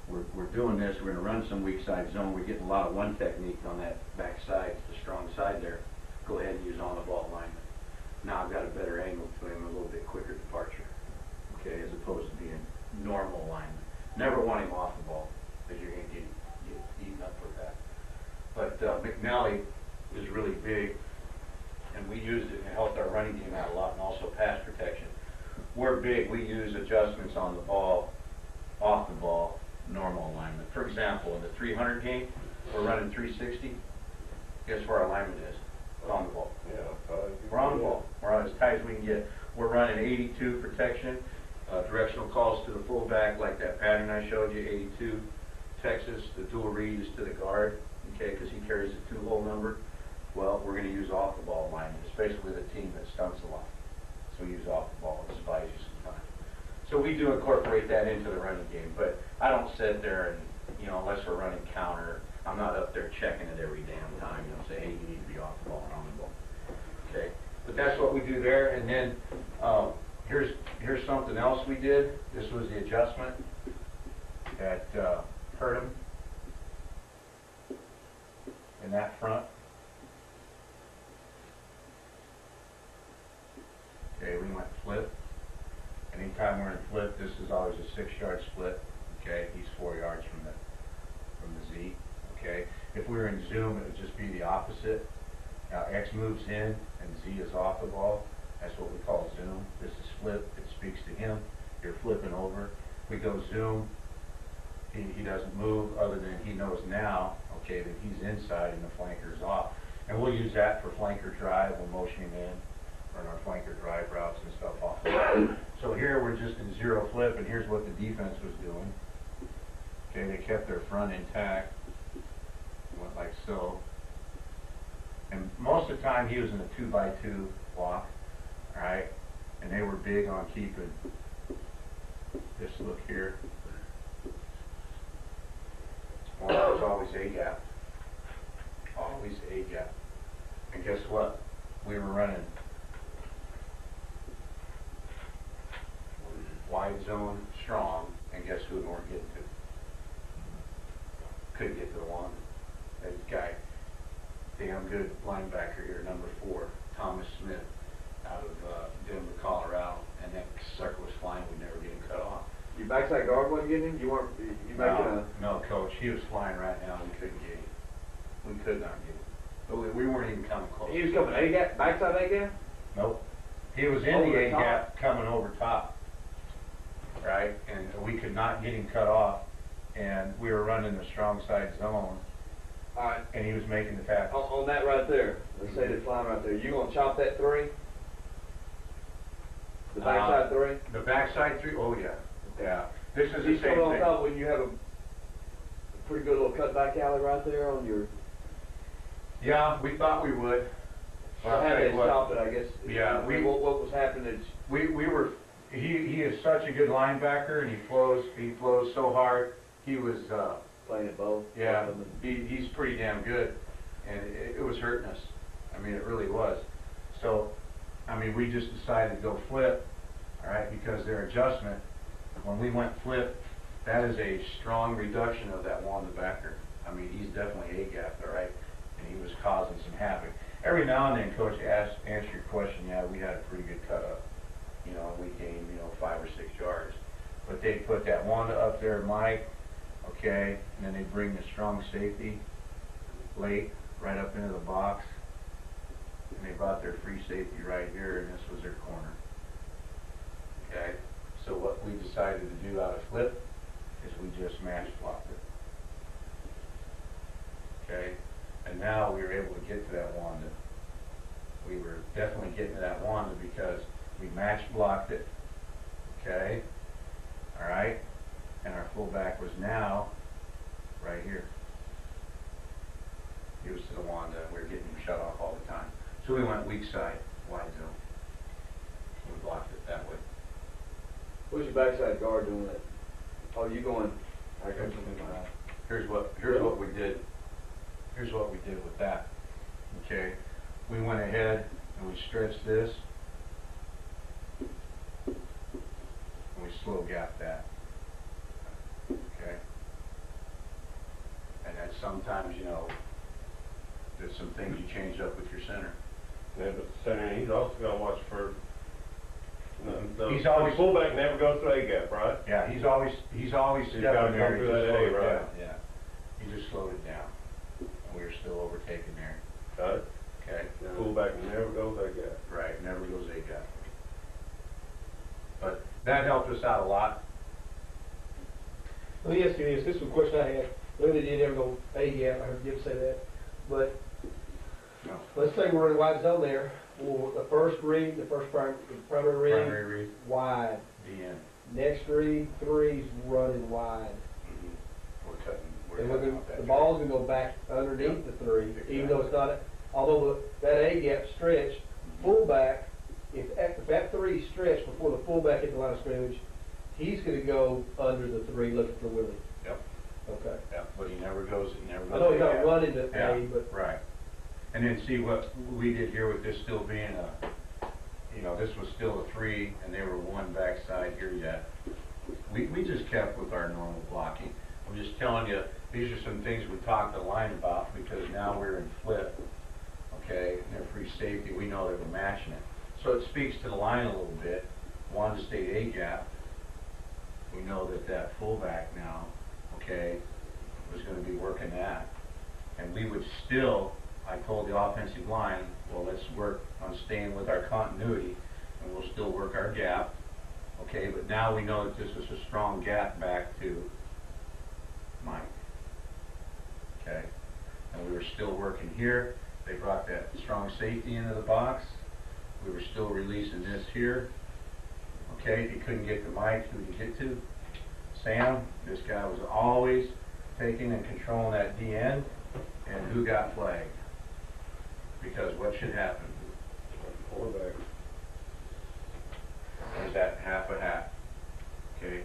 we're doing this. We're going to run some weak side zone. We're getting a lot of one technique on that back side, the strong side there. Go ahead and use on the ball alignment. Now I've got a better angle to him, a little bit quicker departure. Okay, as opposed to being normal alignment. Never want him off the ball, because you're going to get eaten up with that. But McNally is really big, and we used it and helped our running game out a lot, and also pass protection. We're big. We use adjustments on the ball, off the ball, normal alignment. For example, in the 300 game, we're running 360. Guess where our alignment is? On the ball. Yeah. We're on the ball. We're on as tight as we can get. We're running 82 protection. Directional calls to the fullback, like that pattern I showed you, 82 Texas. The dual read is to the guard, okay, because he carries a 2-hole number. Well, we're going to use off the ball alignment, especially with a team that stunts a lot. So we use off the ball and spies you sometimes. So we do incorporate that into the running game, but I don't sit there and, unless we're running counter, I'm not up there checking it every damn time, say, hey, you need to be off the ball and on the ball. Okay, but that's what we do there, and then here's something else we did. This was the adjustment that hurt him in that front. Okay, we went flip. Anytime we're in flip, this is always a 6-yard split. Okay, he's 4 yards from the Z. Okay, if we were in zoom, it would just be the opposite. Now X moves in and Z is off the ball. That's what we call zoom. This is flip. It speaks to him. You're flipping over. We go zoom. He doesn't move, other than he knows now, okay, that he's inside and the flanker's off. And we'll use that for flanker drive. We'll motion him in, run our flanker drive routes and stuff off the ball. So here we're just in zero flip, and here's what the defense was doing. Okay, they kept their front intact. Went like so. And most of the time he was in a 2x2 block. All right, and they were big on keeping this look here. Well, there's always a gap. Always a gap. And guess what? We were running wide zone strong, and guess who we weren't getting to? Couldn't get to the one. That guy, damn good linebacker here, number 4, Thomas Smith, out of Denver, Colorado, and that sucker was flying. We'd never get him cut off. Your backside guard wasn't getting him? You making a... No, Coach. He was flying right now. We couldn't get him. We could not get him. But we weren't even coming close. He was coming A-gap, backside A-gap? Nope. He was in Over the the top? A-gap coming over top. Right? And we could not get him cut off. And we were running the strong side zone. All right. And he was making the tackle. On that right there, let's say they're flying right there, you gonna chop that 3? The backside 3? The backside 3? Oh, yeah. Yeah. This is the He's same coming on thing. top when you have a pretty good little cutback alley right there on your... Yeah, we thought we would. Well, I'll I had tell you to what. stop it, I guess. Yeah, What was happening is... We were, he is such a good linebacker, and he flows so hard. He was, Playing it both. yeah, he's pretty damn good, and it was hurting us. I mean, it really was. So, I mean, we just decided to go flip, all right, because their adjustment, when we went flip, that is a strong reduction of that one, the backer. I mean, he's definitely A-gapped, all right? And he was causing some havoc. Every now and then, Coach, answer your question, yeah, we had a pretty good cut up. You know, we gained, 5 or 6 yards. But they put that Wanda up there, Mike, okay, and then they bring the strong safety late right up into the box. And they brought their free safety right here, and this was their corner. Okay? So what we decided to do out of flip is we just match blocked it. Okay? And now we were able to get to that Wanda. We were definitely getting to that Wanda because we match blocked it. Okay? Alright? And our fullback was now right here. He was to the Wanda, and we were getting him shut off all the time. So we went weak side, wide zone. We blocked it that way. What's your backside guard doing that? Oh, you going? Here's what we did. Here's what we did with that. Okay, we went ahead and we stretched this, and we slow gapped that. Okay, and then sometimes there's some things you change up with your center. Yeah, but the center, he's also got to watch for. He's always the fullback never goes through A gap, right? Yeah, he's always He's stepping gotta there. come He through just that slowed A, it right? down. Yeah, he just slowed it down, and we were still overtaken there. Got it? Okay, Fullback never goes A gap. right, never goes A gap. But that helped us out a lot. Let me ask you this is a question I had. Whether they did ever go A-gap, I heard Jim say that. But No. let's say we're in a wide zone there. Well, the first read, the primary read, Primary read, wide. the end. Next read, three's running wide. We're cutting. And We're we're cutting gonna, off that the track. ball's gonna go back underneath the three, even though it's not, although that A-gap stretch, fullback, if that three's stretched before the fullback hit the line of scrimmage, he's gonna go under the three looking for Willie. Yep. Okay. Yeah, but he never goes. I know he's not A-gap. running to Yeah, A, but. right. And then see what we did here with this still being this was still a 3, and they were 1 backside here yet. We just kept with our normal blocking. I'm just telling you, these are some things we talked the line about because now we're in flip, okay, and they're free safety. We know that we're matching it. So it speaks to the line a little bit. Wanda State A-gap. We know that fullback now, okay, was going to be working that. And we would still, I told the offensive line, well, let's work on staying with our continuity, and we'll still work our gap, okay? But now we know that this is a strong gap back to Mike, okay? And we were still working here. They brought that strong safety into the box. We were still releasing this here, okay? If you couldn't get to Mike, who did you get to? Sam. This guy was always taking and controlling that D end, and who got flagged? Because what should happen? Fullback. Is that half a half? Okay,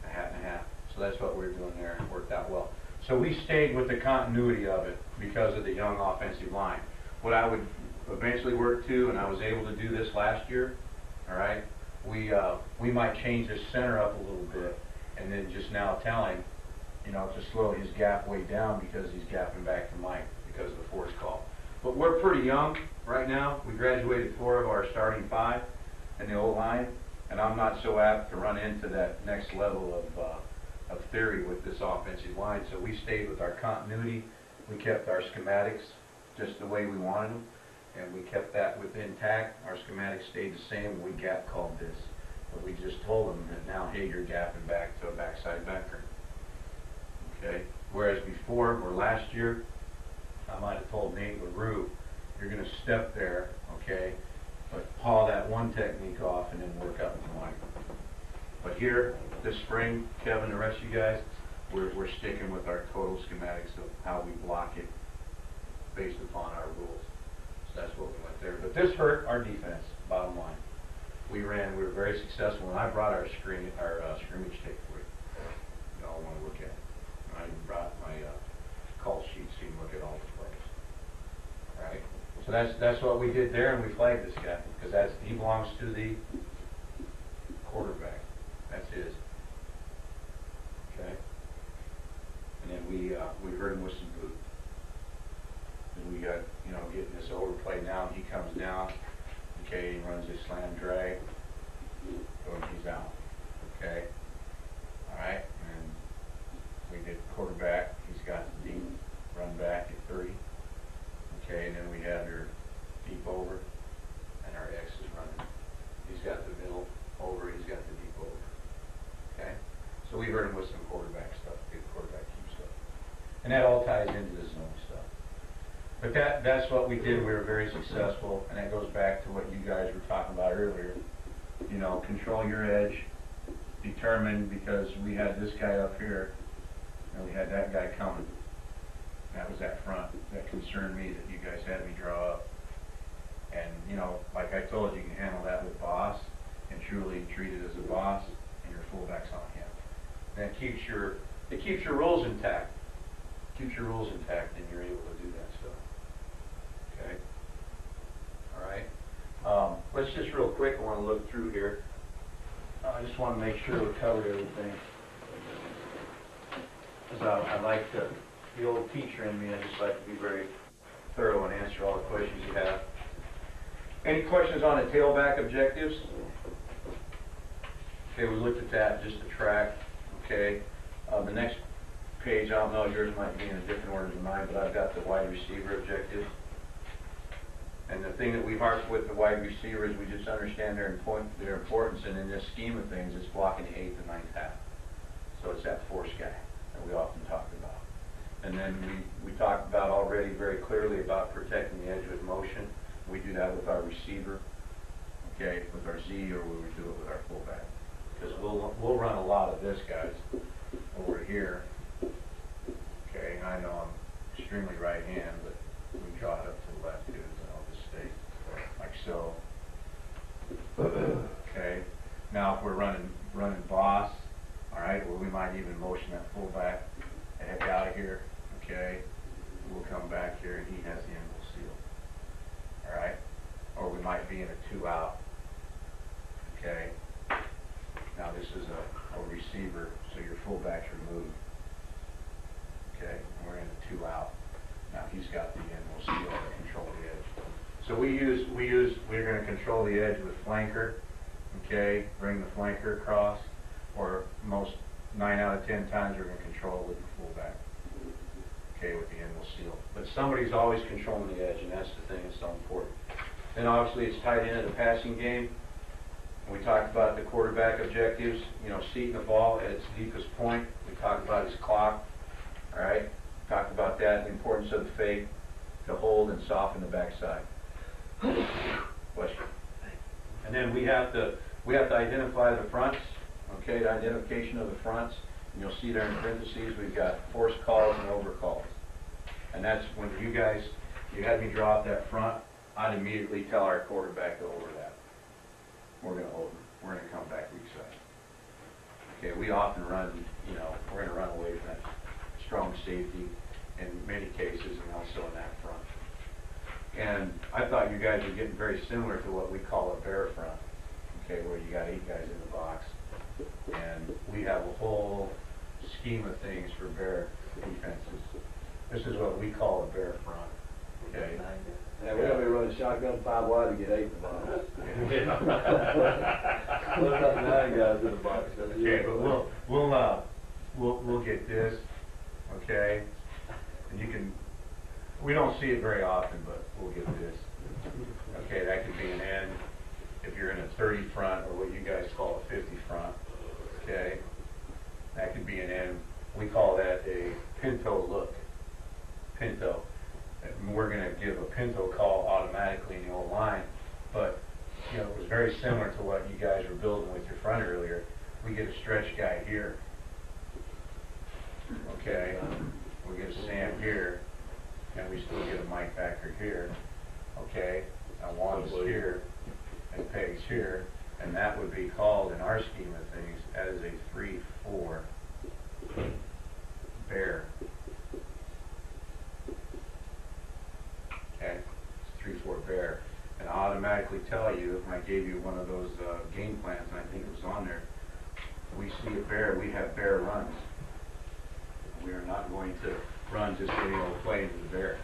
a hat and a half. So that's what we're doing there, and it worked out well. So we stayed with the continuity of it because of the young offensive line. What I would eventually work to, and I was able to do this last year, all right, we might change the center up a little bit, and then just now tell him, to slow his gap way down because he's gapping back to Mike because of the force call. But we're pretty young right now. We graduated 4 of our starting 5 in the O-line, and I'm not so apt to run into that next level of theory with this offensive line. So we stayed with our continuity. We kept our schematics just the way we wanted them, and we kept that intact. Our schematics stayed the same, and we gap called this. But we just told them that now, hey, you're gapping back to a backside backer. Okay? Whereas before, or last year, I might have told Nate LaRue, you're going to step there, okay, but paw that one technique off and then work up to Mike. But here, this spring, Kevin, the rest of you guys, we're sticking with our total schematics of how we block it based upon our rules. So that's what we went there. But this hurt our defense, bottom line. We were very successful, and I brought our scrimmage tape for you. You all want to look at it. I even brought my call sheet so you can look at all the plays. All right? So that's what we did there, and we flagged this guy because he belongs to the quarterback. That's his. Okay? And then we hurt him with some boot. And we got, you know, getting this overplay now, he comes down, okay, he runs his slam drag, boom, he's out, okay? All right, and we did quarterback, he's got the deep run back at 3, okay, and then we had our deep over, and our X is running. He's got the middle over, he's got the deep over, okay? So we hurt him with some quarterback stuff, good quarterback keep stuff. And that all ties into the zone stuff. But that's what we did. We were very successful, and that goes back to what you guys were talking about earlier. You know, control your edge, determine, because we had this guy up here, and we had that guy coming. That was that front. That concerned me that you guys had me draw up. And, you know, like I told you, you can handle that with boss, and truly treat it as a boss, and your fullback's on him. And it keeps your rules intact. Keeps your rules intact, and you're able to do that stuff. Okay. All right. Let's just real quick. I want to look through here. I just want to make sure we covered everything. Because I like the old teacher in me. I just like to be very thorough and answer all the questions you have. Any questions on the tailback objectives? Okay, we looked at that, just the track. Okay. The next page, I don't know, yours might be in a different order than mine, but I've got the wide receiver objectives. And the thing that we harp with the wide receiver is we just understand their importance, and in this scheme of things, it's blocking the 8th and 9th half. So it's that force guy that we often talk about. And then we talked about already very clearly about protecting the edge with motion. We do that with our receiver, okay, with our Z, or we would do it with our fullback. Because we'll run a lot of this, guys, over here. Okay, I know I'm extremely right hand, but we draw it up to the left too, and I'll just stay like so. Okay, now if we're running boss, all right, well, we might even motion that fullback the heck out of here. Okay, we'll come back here and he has the end will seal. All right, or we might be in a 2-out. Okay, now this is a receiver, so your fullback's removed. Okay, and we're in a 2-out. Now he's got the end will seal to control the edge. So we're going to control the edge with flanker. Okay, bring the flanker across, or most 9 out of 10 times we're going to control it with the fullback. Okay, with the end will seal. But somebody's always controlling the edge, and that's the thing that's so important. Then obviously it's tied into the passing game. We talked about the quarterback objectives, you know, seating the ball at its deepest point. We talked about his clock, all right? Talked about that, the importance of the fake to hold and soften the backside. Bless you. And then we have to identify the fronts, okay, the identification of the fronts. And you'll see there in parentheses we've got force calls and overcalls. And that's when you had me draw up that front, I'd immediately tell our quarterback to over that. We're going to hold them. We're going to come back weak side. Okay, we often run, you know, we're going to run away from that strong safety in many cases, and also in that front. And I thought you guys were getting very similar to what we call a bear front, okay, where you got 8 guys in the box. And we have a whole scheme of things for bear defenses. This is what we call a bear front, okay? Yeah, we're gonna be running shotgun 5 wide to get 8 in the box. We'll have 9 guys in the box. Okay, but we'll get this, okay? And you can, we don't see it very often, but we'll get this. Okay, that could be an end if you're in a 30 front, or what you guys call a 50 front. Okay, that could be an end. We call that a pinto look. Pinto. And we're going to give a pinto call automatically in the old line, but you know, it was very similar to what you guys were building with your front earlier. We get a stretch guy here. Okay, we get a Sam here, and we still get a Mike Packer here. Okay, now Wanda's here, and Peg's here, and that would be called in our scheme of things as a 3-4 bear. Okay, it's a 3-4 bear, and I automatically tell you, if I gave you one of those game plans, and I think it was on there, we see a bear, we have bear runs. We are not going to run just any old play into the bear.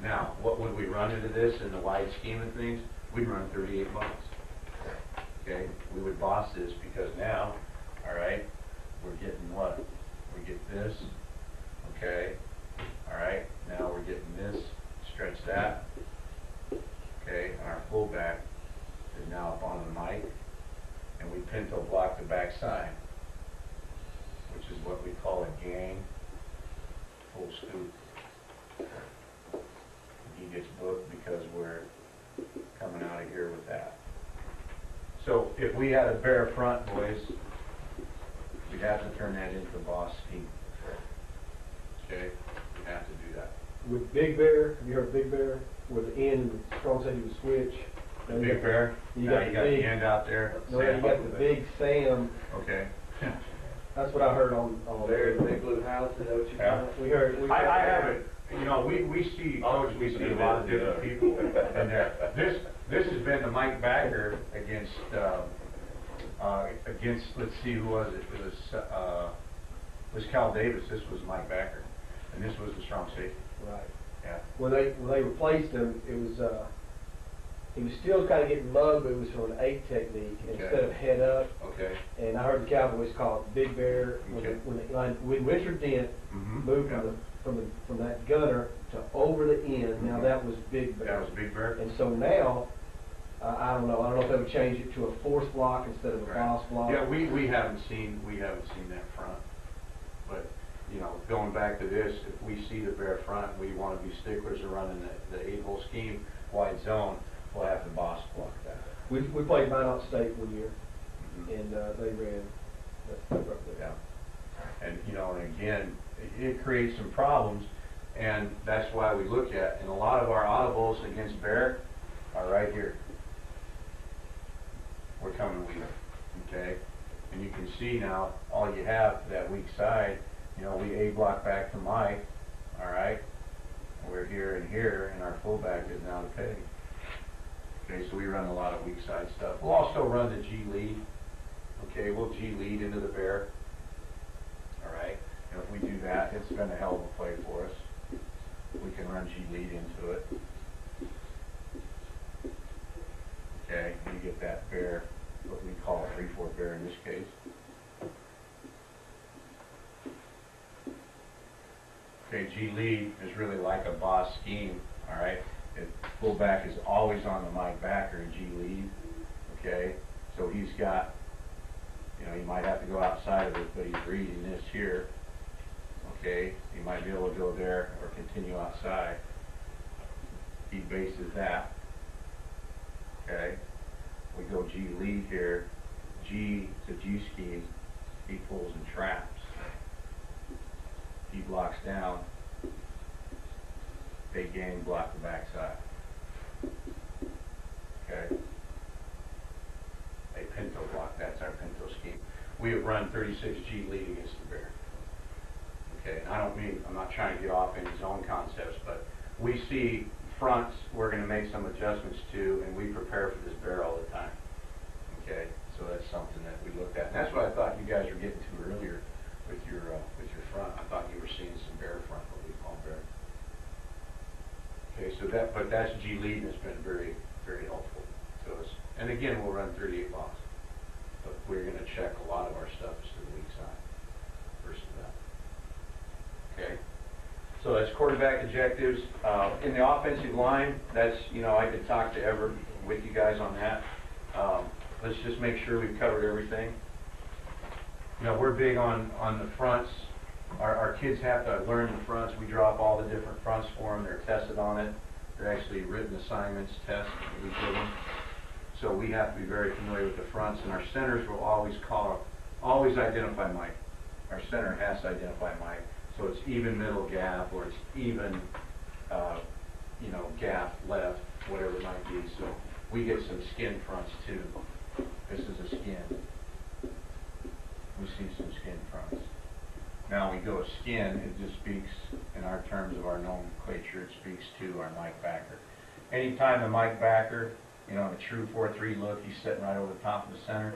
Now, what would we run into this in the wide scheme of things? We'd run 38 boss. Okay, we would boss this because now, all right, we're getting what? We get this, okay, all right, now we're getting this, stretch that, okay, and our fullback is now up on the mic, and we pinto block the backside, which is what we call a gang full scoop. He gets booked because we're coming out of here with that. So if we had a bear front, boys, we'd have to turn that into boss scheme. Okay, we have to do that. With Big Bear, have you heard of Big Bear? Where the end, the strong safety would switch. The big bear. You Now got you got the end out there. No, you got the big Sam. Okay. That's what I heard on There, the big blue house, is that what you Yeah. call it? We heard. I haven't. You know, we see we see a lot of different people in there. This has been the Mike Backer against let's see, who was it? It was Cal Davis. This was Mike Backer, and this was the strong safety. Right. Yeah. When they replaced him, it was he was still kind of getting mugged, but it was from an 8 technique instead of head up. Okay. And I heard the Cowboys call it Big Bear Okay. when Richard Dent moved Yeah. from that gunner to over the end. Now that was Big Bear. That was Big Bear. And so now, I don't know if they would change it to a force block instead of a boss block. Yeah, we haven't seen that front, but you know, going back to this, if we see the bear front, we want to be sticklers of running the 8-hole scheme, wide zone. We'll have the boss block that. We played Minot State one year, Mhm. and they ran that stuff right there. Yeah. And you know, and again, it creates some problems, and that's why we look at, and a lot of our audibles against bear are right here. We're coming weak, okay? And you can see now, all you have to that weak side, you know, we A-block back to Mike, all right? We're here and here, and our fullback is now the peg. Okay, so we run a lot of weak side stuff. We'll also run the G lead. Okay, we'll G lead into the bear. All right, and if we do that, it's been a hell of a play for us. We can run G lead into it. Okay, you get that bear, what we call a 3-4 bear in this case. Okay, G lead is really like a boss scheme. All right. Fullback is always on the Mike Backer in G lead, okay? So he's got, you know, he might have to go outside of it, but he's reading this here, okay? He might be able to go there or continue outside. He bases that, okay? We go G lead here, G to G scheme, he pulls and traps. He blocks down. They gang block the backside. Okay. A pinto block, that's our pinto scheme. We have run 36G lead against the bear. Okay, and I'm not trying to get off any zone concepts, but we see fronts we're going to make some adjustments to, and we prepare for this bear all the time. Okay, so that's something that we looked at. And that's what I thought you guys were getting to earlier with your front. I thought you were seeing some bear front, what we call bear. Okay, so that's G lead, and it's been very, very helpful to us. And again, we'll run 38 balls, but we're going to check a lot of our stuff to the weak side versus that. Okay, so that's quarterback objectives. In the offensive line, that's, you know, I could talk to Ever with you guys on that. Let's just make sure we've covered everything. You know, we're big on the fronts. Our kids have to learn the fronts. We drop all the different fronts for them. They're tested on it. They're actually written assignments, tests that we give them. So we have to be very familiar with the fronts, and our centers will always identify Mike. Our center has to identify Mike. So it's even middle gap, or it's even, you know, gap left, whatever it might be. So we get some skin fronts too. This is a skin. We see some skin fronts. Now we go skin, it just speaks, in our terms of our nomenclature, it speaks to our Mike Backer. Anytime the Mike Backer, you know, in a true 4-3 look, he's sitting right over the top of the center.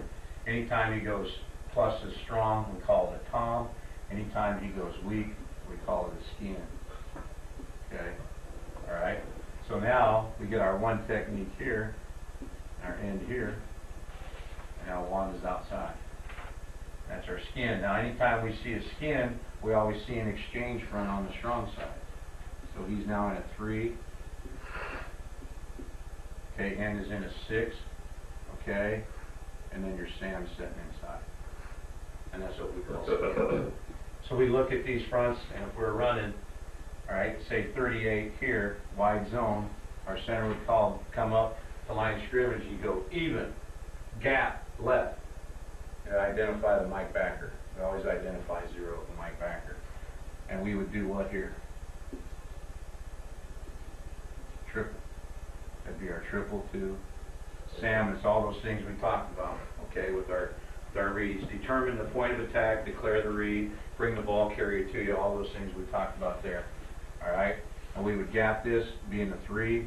Anytime he goes plus is strong, we call it a tom. Anytime he goes weak, we call it a skin. Okay, all right? So now we get our one technique here, our end here, and now one is outside. That's our skin. Now anytime we see a skin, we always see an exchange front on the strong side. So he's now in a 3. Okay, end is in a 6. Okay, and then your Sam's sitting inside. And that's what we call skin. So we look at these fronts, and if we're running, all right, say 38 here, wide zone, our center would come up to line of scrimmage, you go even, gap, left. And identify the Mike backer. We always identify 0 with the Mike backer. And we would do what here? Triple. That'd be our triple to Sam. It's all those things we talked about, okay, with our reads. Determine the point of attack, declare the read, bring the ball carrier to you, all those things we talked about there. All right? And we would gap this, be in the 3.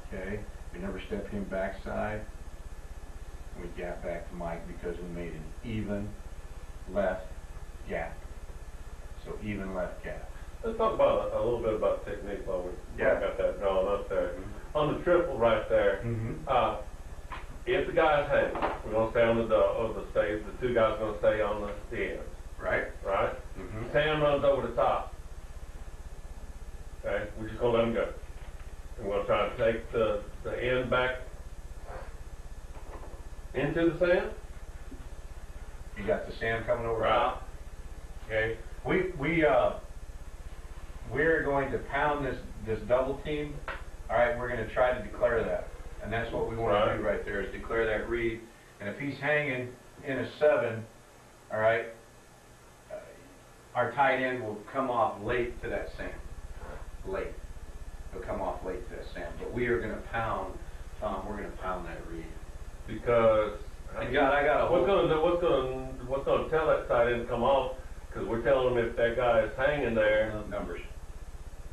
Okay? We never step him backside. We gap back to Mike because we made an even left gap. So even left gap. Let's talk about a little bit about technique while we Yeah. got that drawn up there. On the triple right there, if the guy's hanging, we're going to stay on the stage, the 2 guys are going to stay on the ends. Right? Right? Sam runs over the top. Okay? We're just going to let him go. And we're going to try to take the end back into the sand. You got the Sam coming over Right. top. Okay? We're going to pound this double team. All right, we're going to try to declare that. And that's what we want to do right there, is declare that read. And if he's hanging in a 7, all right, our tight end will come off late to that Sam. Late. He'll come off late to that Sam. But we are going to pound, Tom, we're going to pound that read. Because I got a what's going to tell that tight end to come off? Because we're telling him if that guy is hanging there, numbers.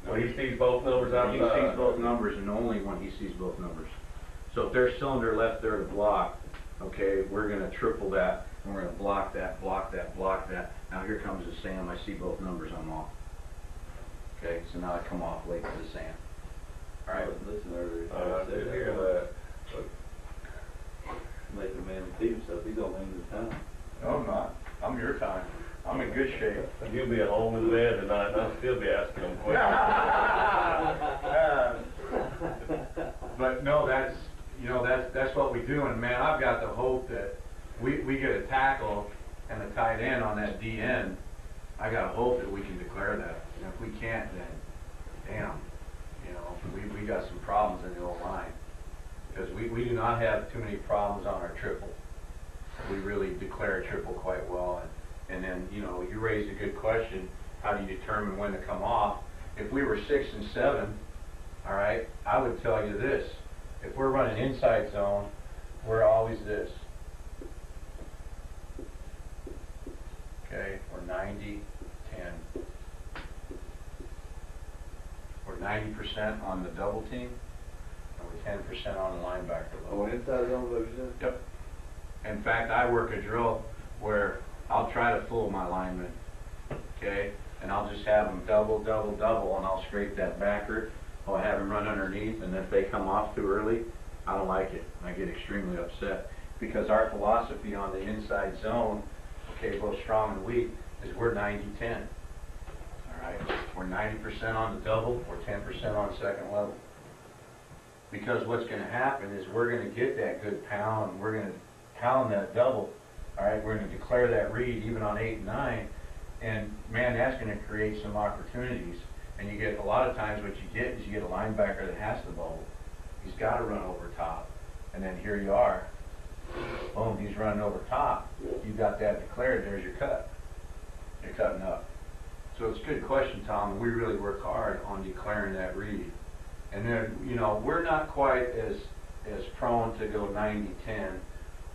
well, he sees both numbers outside. He sees both numbers, and only when he sees both numbers. So if there's cylinder left there to block, okay, we're going to triple that, and we're going to block that, block that, block that. Now here comes the Sam. I see both numbers. I'm off. Okay, so now I come off late to the Sam. All right. Listen earlier. I did hear that. Make the man repeat himself. He's gonna win the time. No, I'm not. I'm your time. I'm in good shape. You'll be at home in bed tonight, and I'll still be asking him questions. But no, that's what we do. And man, I've got the hope that we get a tackle and a tight end on that D end. I got a hope that we can declare that. And if we can't, then damn, we got some problems in the old line. Because we do not have too many problems on our triple. We really declare a triple quite well. And then, you raised a good question. How do you determine when to come off? If we were 6 and 7, all right, I would tell you this. If we're running inside zone, we're always this. Okay, we're 90, 10. We're 90% on the double team. And we're 10% on the linebacker level. Oh, inside zone, what you said? Yep. In fact, I work a drill where I'll try to fool my linemen, okay? And I'll just have them double, double, double, and I'll scrape that backer. I'll have them run underneath, and if they come off too early, I don't like it. I get extremely upset. Because our philosophy on the inside zone, okay, both strong and weak, is we're 90-10. All right? We're 90% on the double, we're 10% on second level. Because what's going to happen is we're going to get that good pound, we're going to pound that double, all right, we're going to declare that read even on 8 and 9, and man, that's going to create some opportunities. And you get, a lot of times what you get is you get a linebacker that has the ball. He's got to run over top. And then here you are, boom, he's running over top. You got that declared, there's your cut. You're cutting up. So it's a good question, Tom. We really work hard on declaring that read. And then, we're not quite as prone to go 90-10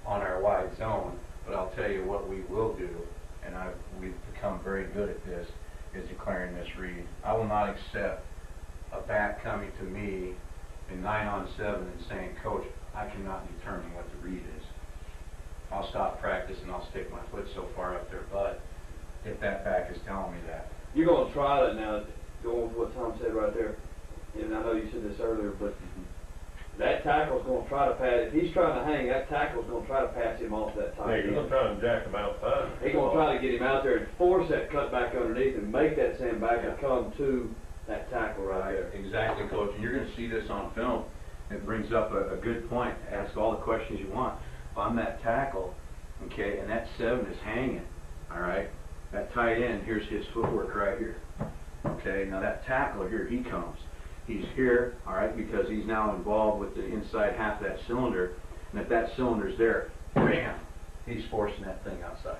on our wide zone, but I'll tell you what we will do, and we've become very good at this, is declaring this read. I will not accept a back coming to me in 9-on-7 and saying, Coach, I cannot determine what the read is. I'll stop practice and I'll stick my foot so far up their butt if that back is telling me that. You're gonna try that now, going with what Tom said right there, and I know you said this earlier, but that tackle's gonna try to pass, if he's trying to hang, that tackle's gonna try to pass him off that Yeah, tight you're gonna end. try and jack him outside. He's gonna try to get him out there and force that cut back underneath and make that sandbacker come to that tackle right there. Exactly, Coach, and you're gonna see this on film. It brings up a good point. Ask all the questions you want. If I'm that tackle, okay, and that 7 is hanging, all right, that tight end, here's his footwork right here. Okay, now that tackle here, he comes. He's here, all right, because he's now involved with the inside half of that cylinder, and if that cylinder's there, bam, he's forcing that thing outside.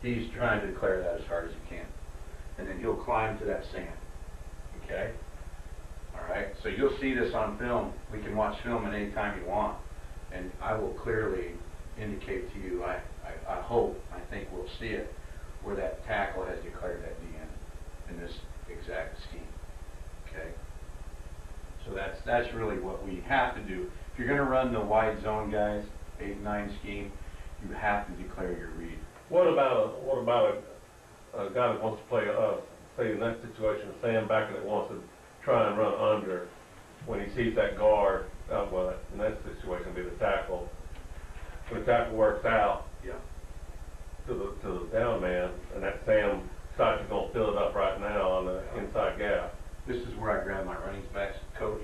He's trying to declare that as hard as he can. And then he'll climb to that sand, okay? All right, so you'll see this on film. We can watch film at any time you want, and I will clearly indicate to you, I hope, I think we'll see it, where that tackle has declared that DN in this exact scheme, okay? So that's really what we have to do. If you're going to run the wide zone, guys, 8-9 scheme, you have to declare your read. What about a guy that wants to play, say in that situation, a sandbacker that wants to try and run under when he sees that guard, well, in that situation, it'd be the tackle. When the tackle works out Yeah. to the down man, and that Sam decides he's going to fill it up right now on the inside gap. This is where I grab my running backs coach.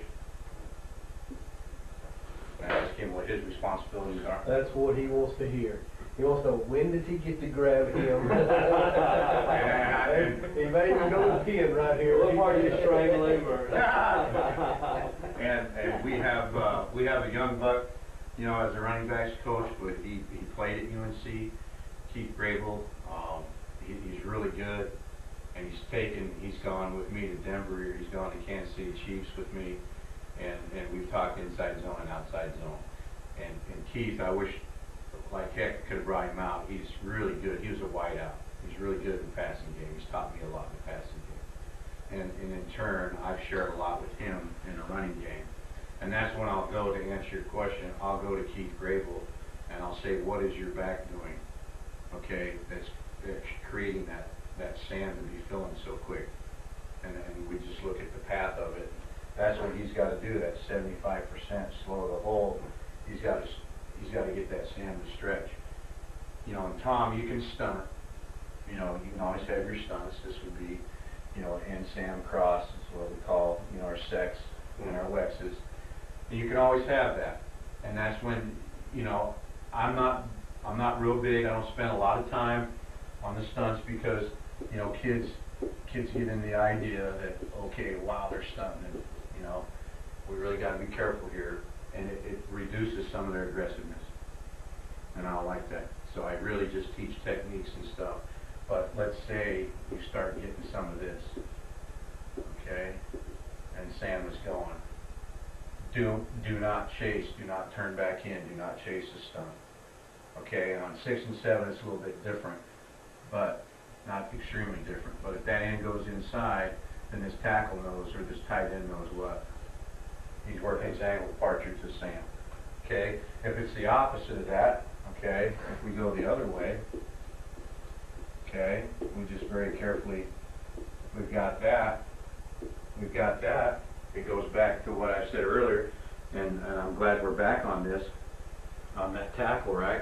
And I ask him what his responsibilities are. That's what he wants to hear. He wants to know, when did he get to grab him? He may even go to the pin right here. What part you strangle him or? And we have a young buck, you know, as a running backs coach, but he played at UNC, Keith Grable. He's really good, and he's gone with me to Denver, or he's gone to Kansas City Chiefs with me, and we've talked inside zone and outside zone. And Keith, I wish, like heck, could have brought him out. He's really good. He was a wideout. He's really good in the passing game. He's taught me a lot in the passing game. And in turn, I've shared a lot with him in the running game. And that's when I'll go to answer your question. I'll go to Keith Grable, and I'll say, what is your back doing? Okay, that's creating that sand to be filling so quick. And we just look at the path of it. That's what he's got to do, that 75% slow the hole. He's got to get that sand to stretch. You know, and Tom, you can stunt it. You know, you can always have your stunts. This would be, you know, and Sam cross is what we call, you know, our sex and our wexes. And you can always have that. And that's when, you know, I'm not real big. I don't spend a lot of time on the stunts because, you know, kids get in the idea that, okay, wow, they're stunting, and, you know, we really got to be careful here, and it reduces some of their aggressiveness, and I don't like that. So I really just teach techniques and stuff. But let's say you start getting some of this, okay, and Sam is going. Do not chase, do not turn back in, do not chase the stunt. Okay, and on 6 and 7 it's a little bit different, but not extremely different. But if that end goes inside, then this tackle knows, or this tight end knows what. He's working his angle departure to Sam. Okay, if it's the opposite of that, okay, if we go the other way, okay, we just very carefully, we've got that, it goes back to what I said earlier, and I'm glad we're back on this, on that tackle, right?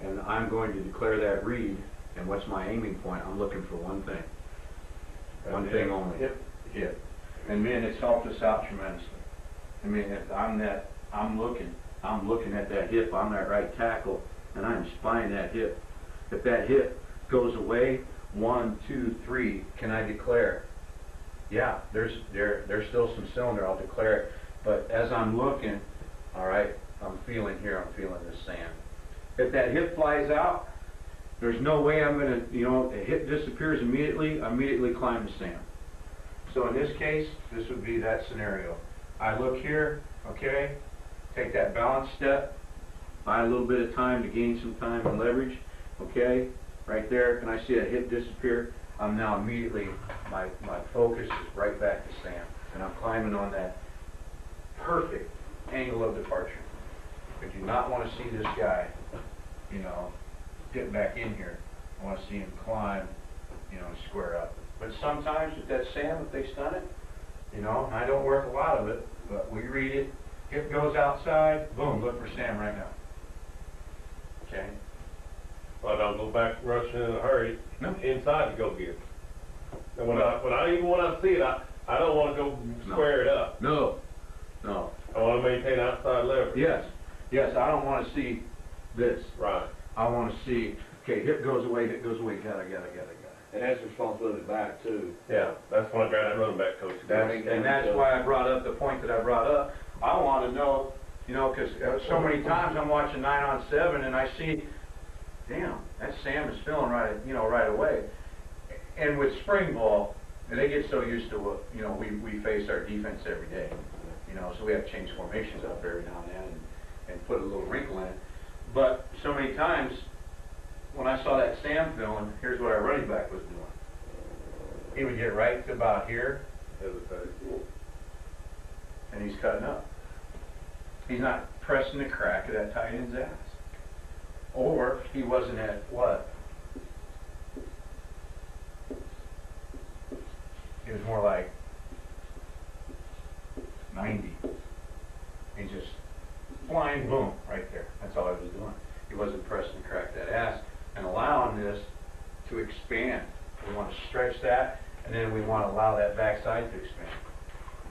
And I'm going to declare that read, and what's my aiming point? I'm looking for one thing. One thing only. Hip. And man, it's helped us out tremendously. I mean, if I'm looking at that hip on that right tackle, and I'm spying that hip. If that hip goes away, 1, 2, 3, can I declare? Yeah, there's still some cylinder, I'll declare it. But as I'm looking, all right, I'm feeling this sand. If that hip flies out, there's no way I'm going to, you know, the hip disappears immediately, I immediately climb the sand. So in this case, this would be that scenario. I look here, okay, take that balance step, buy a little bit of time to gain some time and leverage, okay, right there, and I see that hip disappear, I'm now immediately, my focus is right back to sand, and I'm climbing on that perfect angle of departure. I do not want to see this guy, you know, get back in here. I want to see him climb you know, square up. But sometimes with that sand, if they stun it, you know, and I don't work a lot of it, but we read it, hip goes outside, boom, look for sand right now. Okay? But I don't go back rushing in a hurry, No. inside to go get it. And when I see it, I don't wanna go square it up. No, no. I wanna maintain outside leverage. Yes, I don't wanna see this. Right. I wanna see, okay, hip goes away, got it. And that's responsibility back too. Yeah, that's when I grab that running back coach. And that's why I brought up the point that I brought up. I wanna know, you know, cause so many times I'm watching 9-on-7 and I see, damn, that Sam is feeling right, you know, right away. And with spring ball, and they get so used to what, you know, we face our defense every day. You know, so we have to change formations up every now and then and put a little wrinkle in it. But so many times, when I saw that Sam feeling, here's what our running back was doing. He would get right to about here, and he's cutting up. He's not pressing the crack of that tight end's ass. Or he wasn't at what? It was more like 90. He just flying boom right there. That's all he was doing. He wasn't pressing the crack that ass and allowing this to expand. We want to stretch that, and then we want to allow that backside to expand.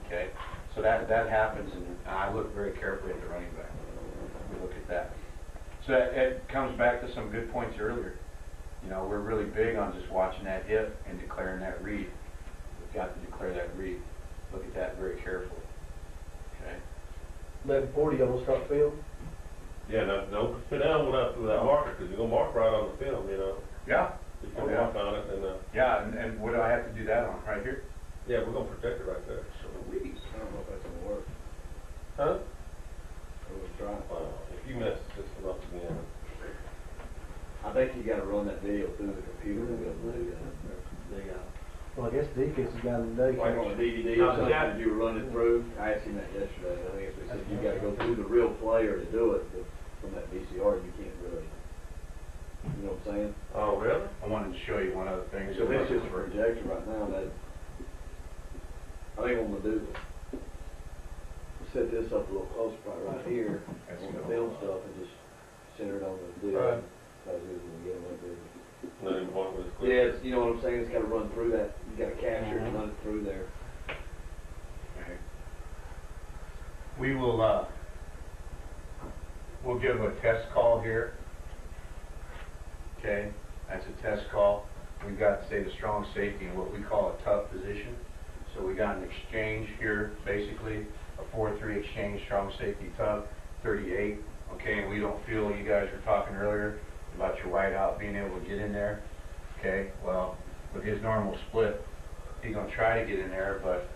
Okay, so that happens, and I look very carefully at the running back. We look at that. So it comes back to some good points earlier. You know, we're really big on just watching that hip and declaring that read. We've got to declare that read. Look at that very carefully. Okay. 11:40, almost start film. Yeah, no, don't sit down without marker, because you're gonna mark right on the film, you know. Yeah. You can mark on it, and Yeah, and what do I have to do that on? Right here? yeah, we're gonna protect it right there. So we. I don't know if that's gonna work. Huh? We'll try. If you mess this one up again. I think you gotta run that video through the computer to be able to do that. Well, I guess defense has got to know. Like on a DVD or something, that you were running through. I asked him that yesterday. I think he said you gotta go through the real player to do it, but from that VCR you can't really. You know what I'm saying? Oh, really? I wanted to show you one other thing. So this is a projector right now that, I think I'm gonna do this. Set this up a little closer, probably right here, That's on the good. film stuff and just center it on the deal. Right. As it is when we get them up there. Not even point with this. Yeah, it's, you know what I'm saying, it's gotta run through that, you gotta capture it and run it through there. Okay. We will, we'll give a test call here. Okay, that's a test call. We've got, say, the strong safety in what we call a tough position. So we got an exchange here, basically, a 4-3 exchange, strong safety tough, 38. Okay, and we don't feel, you guys were talking earlier about your wideout being able to get in there. Okay, well, with his normal split, he's gonna try to get in there, but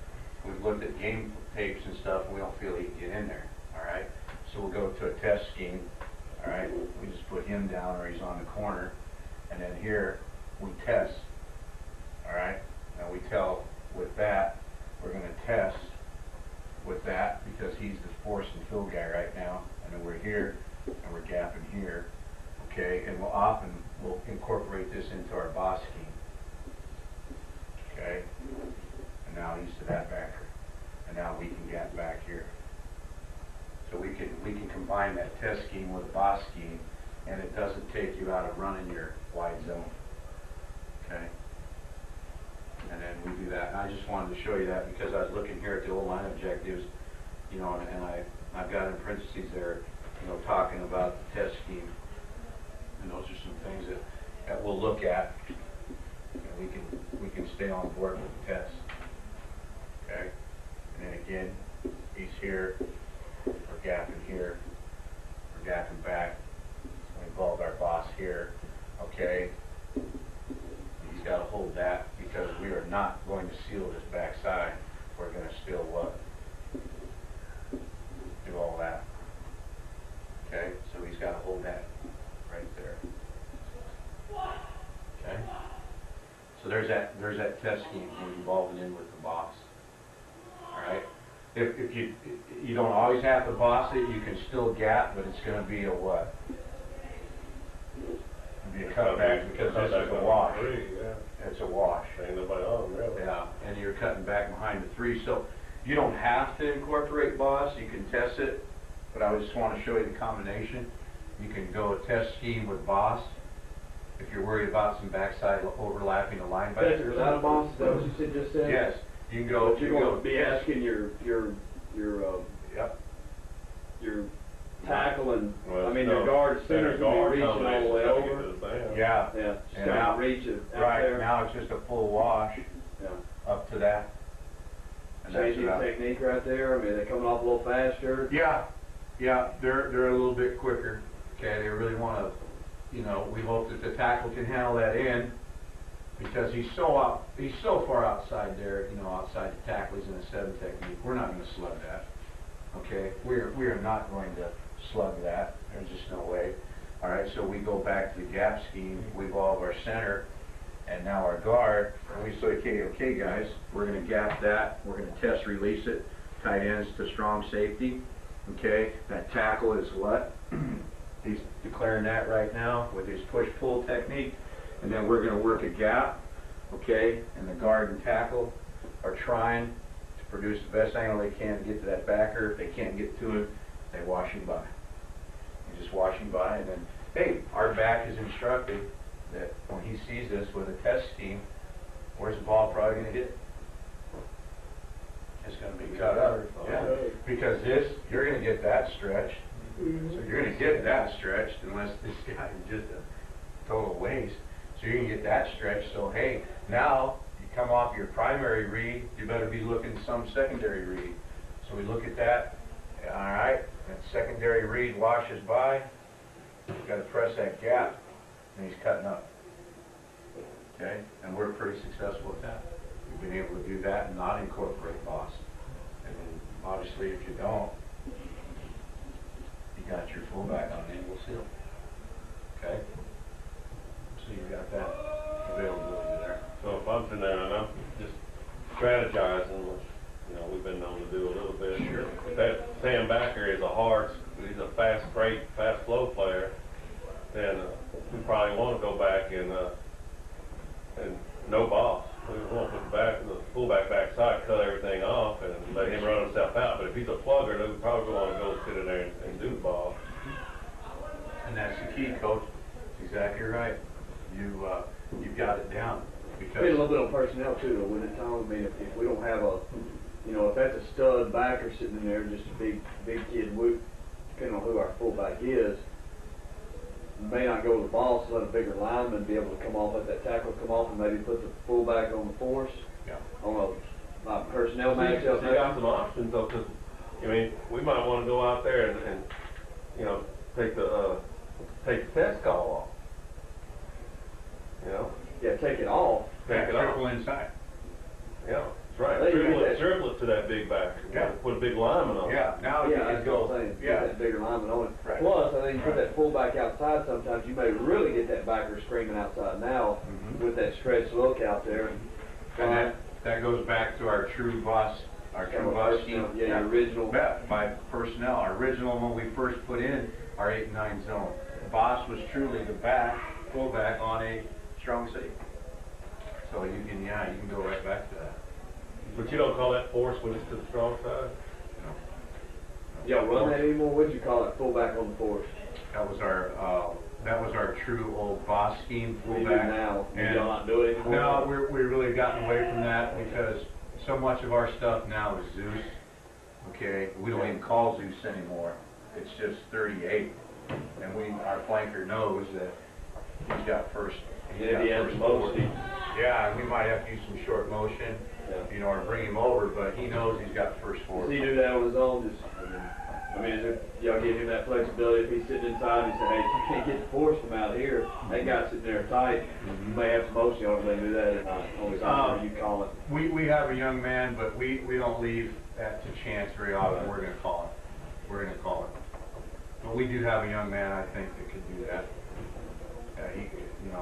we've looked at game tapes and stuff, and we don't feel he can get in there, all right? So we'll go to a test scheme, all right? We just put him down or he's on the corner, and then here, we test, all right? And we tell with that, we're gonna test with that because he's the force and fill guy right now, and then we're here, and we're gapping here, okay? And we'll incorporate this into our boss scheme, okay? And now he's to that backer, and now we can gap back here. So we can combine that test scheme with a boss scheme, and it doesn't take you out of running your wide zone, okay? And then we do that, and I just wanted to show you that because I was looking here at the old line objectives, you know, and I've got in parentheses there, you know, talking about the test scheme. And those are some things that we'll look at, and we can stay on board with the test. Okay? And then again, he's here, we're gapping here, we're gapping back. We involved our boss here, okay? He's got to hold that because we are not going to seal this backside. We're going to still what? Do all that. Okay? So he's got to hold that right there. Okay? So there's that test scheme we're involving in with the boss. Alright? If you don't always have to boss it, you can still gap, but it's going to be a what? It'd be a cutback because this is a wash. Yeah. It's a wash. Ain't nobody on, really. Yeah, and you're cutting back behind the 3, so you don't have to incorporate boss, you can test it, but I just want to show you the combination. You can go a test scheme with boss, if you're worried about some backside overlapping the line back. That's without a boss, is that what you said, just said? Yes, you can go. But you're going to be asking your Yep. your tackle and, Well, I mean, no, your guard center's going to be reaching all the way combination's gotta get over. to the sand. Yeah. Yeah, just And kind now- of reach it out Right, there. now it's just a full wash Yeah. up to that. And that's Changing about- technique right there, I mean, they're coming off a little faster. Yeah, yeah, they're a little bit quicker. Okay, they really want to, you know, we hope that the tackle can handle that in because he's so far outside there, you know, outside the tackle. He's in a 7 technique. We're not going to slug that. Okay, we are not going to slug that. There's just no way. All right, so we go back to the gap scheme. We evolve our center and now our guard. And we say, okay, guys, we're going to gap that. We're going to test release it. Tight ends to strong safety. Okay, that tackle is what? He's declaring that right now with his push-pull technique. And then we're going to work a gap, okay? And the guard and tackle are trying to produce the best angle they can to get to that backer. If they can't get to it, they wash him by. They just wash him by, and then, hey, our back is instructed that when he sees us with a test scheme, where's the ball probably going to hit? It's going to be cut up. Yeah. Because you're going to get that stretched. So you're going to get that stretched unless this guy is just a total waste. So you're going to get that stretched. So hey, now you come off your primary read, you better be looking some secondary read. So we look at that. All right, that secondary read washes by. You've got to press that gap, and he's cutting up. Okay, and we're pretty successful at that. We've been able to do that and not incorporate boss. And then obviously, if you don't, you got your fullback on angle seal. Okay? So you got that availability there. So if I'm sitting there and I'm just strategizing, which, you know, we've been known to do a little bit. Sure. If that Sam Backer is he's a fast flow player, then we probably want to go back and no boss. We want to put the fullback backside, cut everything off, and let him run himself out. But if he's a plugger, then we probably want to go sit in there and do the ball. And that's the key, Coach. That's exactly right. You've got it down. Depends a little bit on personnel too, though, wouldn't it, Tom? I mean, if we don't have if that's a stud backer sitting in there, just a big kid, depending on who our fullback is, may not go to the ball, so let a bigger lineman be able to come off, let that tackle come off, and maybe put the fullback on the force. Yeah. On a personnel matchup. You got some options though, because I mean, we might want to go out there and you know take the test call off. You know. Yeah, take it off. Take it off. Triple inside. Yeah, that's right. There you go. Triple it to that big back. Yeah. Put a big lineman on. Yeah. Now you Yeah, can that's go. what I'm saying. Yeah. Get that bigger lineman on it. Right. Plus, I think you put that fullback outside sometimes, you may really get that backer screaming outside now Mhm. with that stretched look out there. And that goes back to our true boss scheme. Yeah, your original. By personnel. Our original, when we first put in our 8 and 9 zone. Boss was truly the fullback on a strong safety. So you can go right back to that. But you don't call that force when it's to the strong side? Y'all run that anymore? What'd you call it? Fullback on the force. That was our true old boss scheme What do you fullback. do now? And Y'all not do it anymore? no, we've really gotten away from that because so much of our stuff now is Zeus. Okay, we don't even call Zeus anymore. It's just 38, and our flanker knows that he's got first. Yeah, he has first most. forward. Yeah, we might have to use some short motion, Yeah. or bring him over, but he knows he's got first Does forward. he do that on his own? Y'all give him that flexibility if he's sitting inside and say, hey, you can't get the force from out here. That guy's sitting there tight. You may have some motion on him, they do that or not. On his own, or you call it. We have a young man, but we don't leave that to chance very often. We're going to call it. But we do have a young man, I think, that could do that.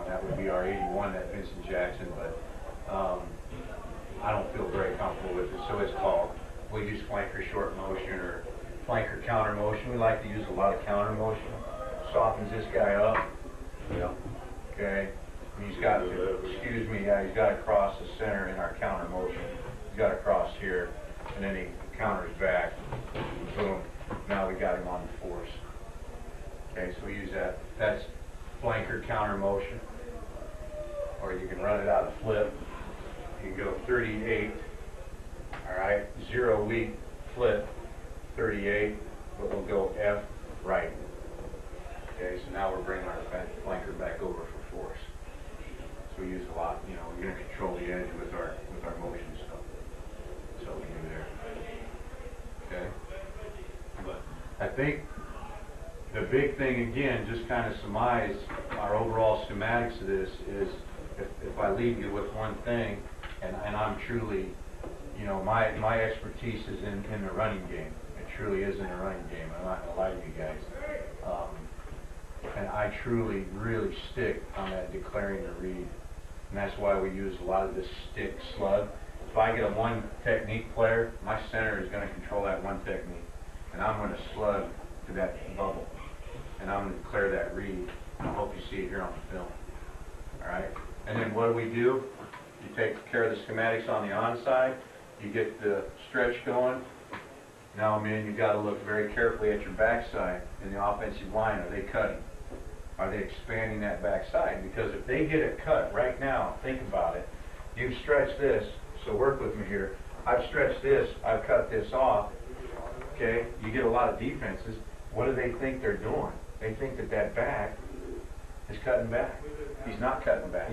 That would be our 81 at Vincent Jackson, but I don't feel very comfortable with it, so it's called. We use flanker short motion or flanker counter motion. We like to use a lot of counter motion. Softens this guy up, okay? And he's got to, excuse me, yeah, he's got to cross the center in our counter motion. He's got to cross here, and then he counters back, boom. Now we got him on the force. Okay, so we use that. That's flanker counter motion. Or you can run it out of flip. You can go 38, all right, 0 weak, flip, 38, but we'll go F, right. Okay, so now we're bringing our flanker back over for force. So we use a lot, you know, we're going to control the edge with our motion stuff. So we do there. Okay? But I think the big thing, again, just kind of surmise our overall schematics of this is, if I leave you with one thing, and I'm truly, you know, my expertise is in the running game. It truly is in the running game. I'm not going to lie to you guys. And I truly, really stick on that declaring the read. And that's why we use a lot of this stick slug. If I get a one technique player, my center is going to control that one technique. And I'm going to slug to that bubble. And I'm going to declare that read. I hope you see it here on the film. All right? And then what do? You take care of the schematics on the onside. You get the stretch going. Now, man, you've got to look very carefully at your backside in the offensive line. Are they cutting? Are they expanding that backside? Because if they get it cut right now, think about it. You've stretched this, so work with me here. I've stretched this. I've cut this off. Okay? You get a lot of defenses. What do they think they're doing? They think that back is cutting back. He's not cutting back.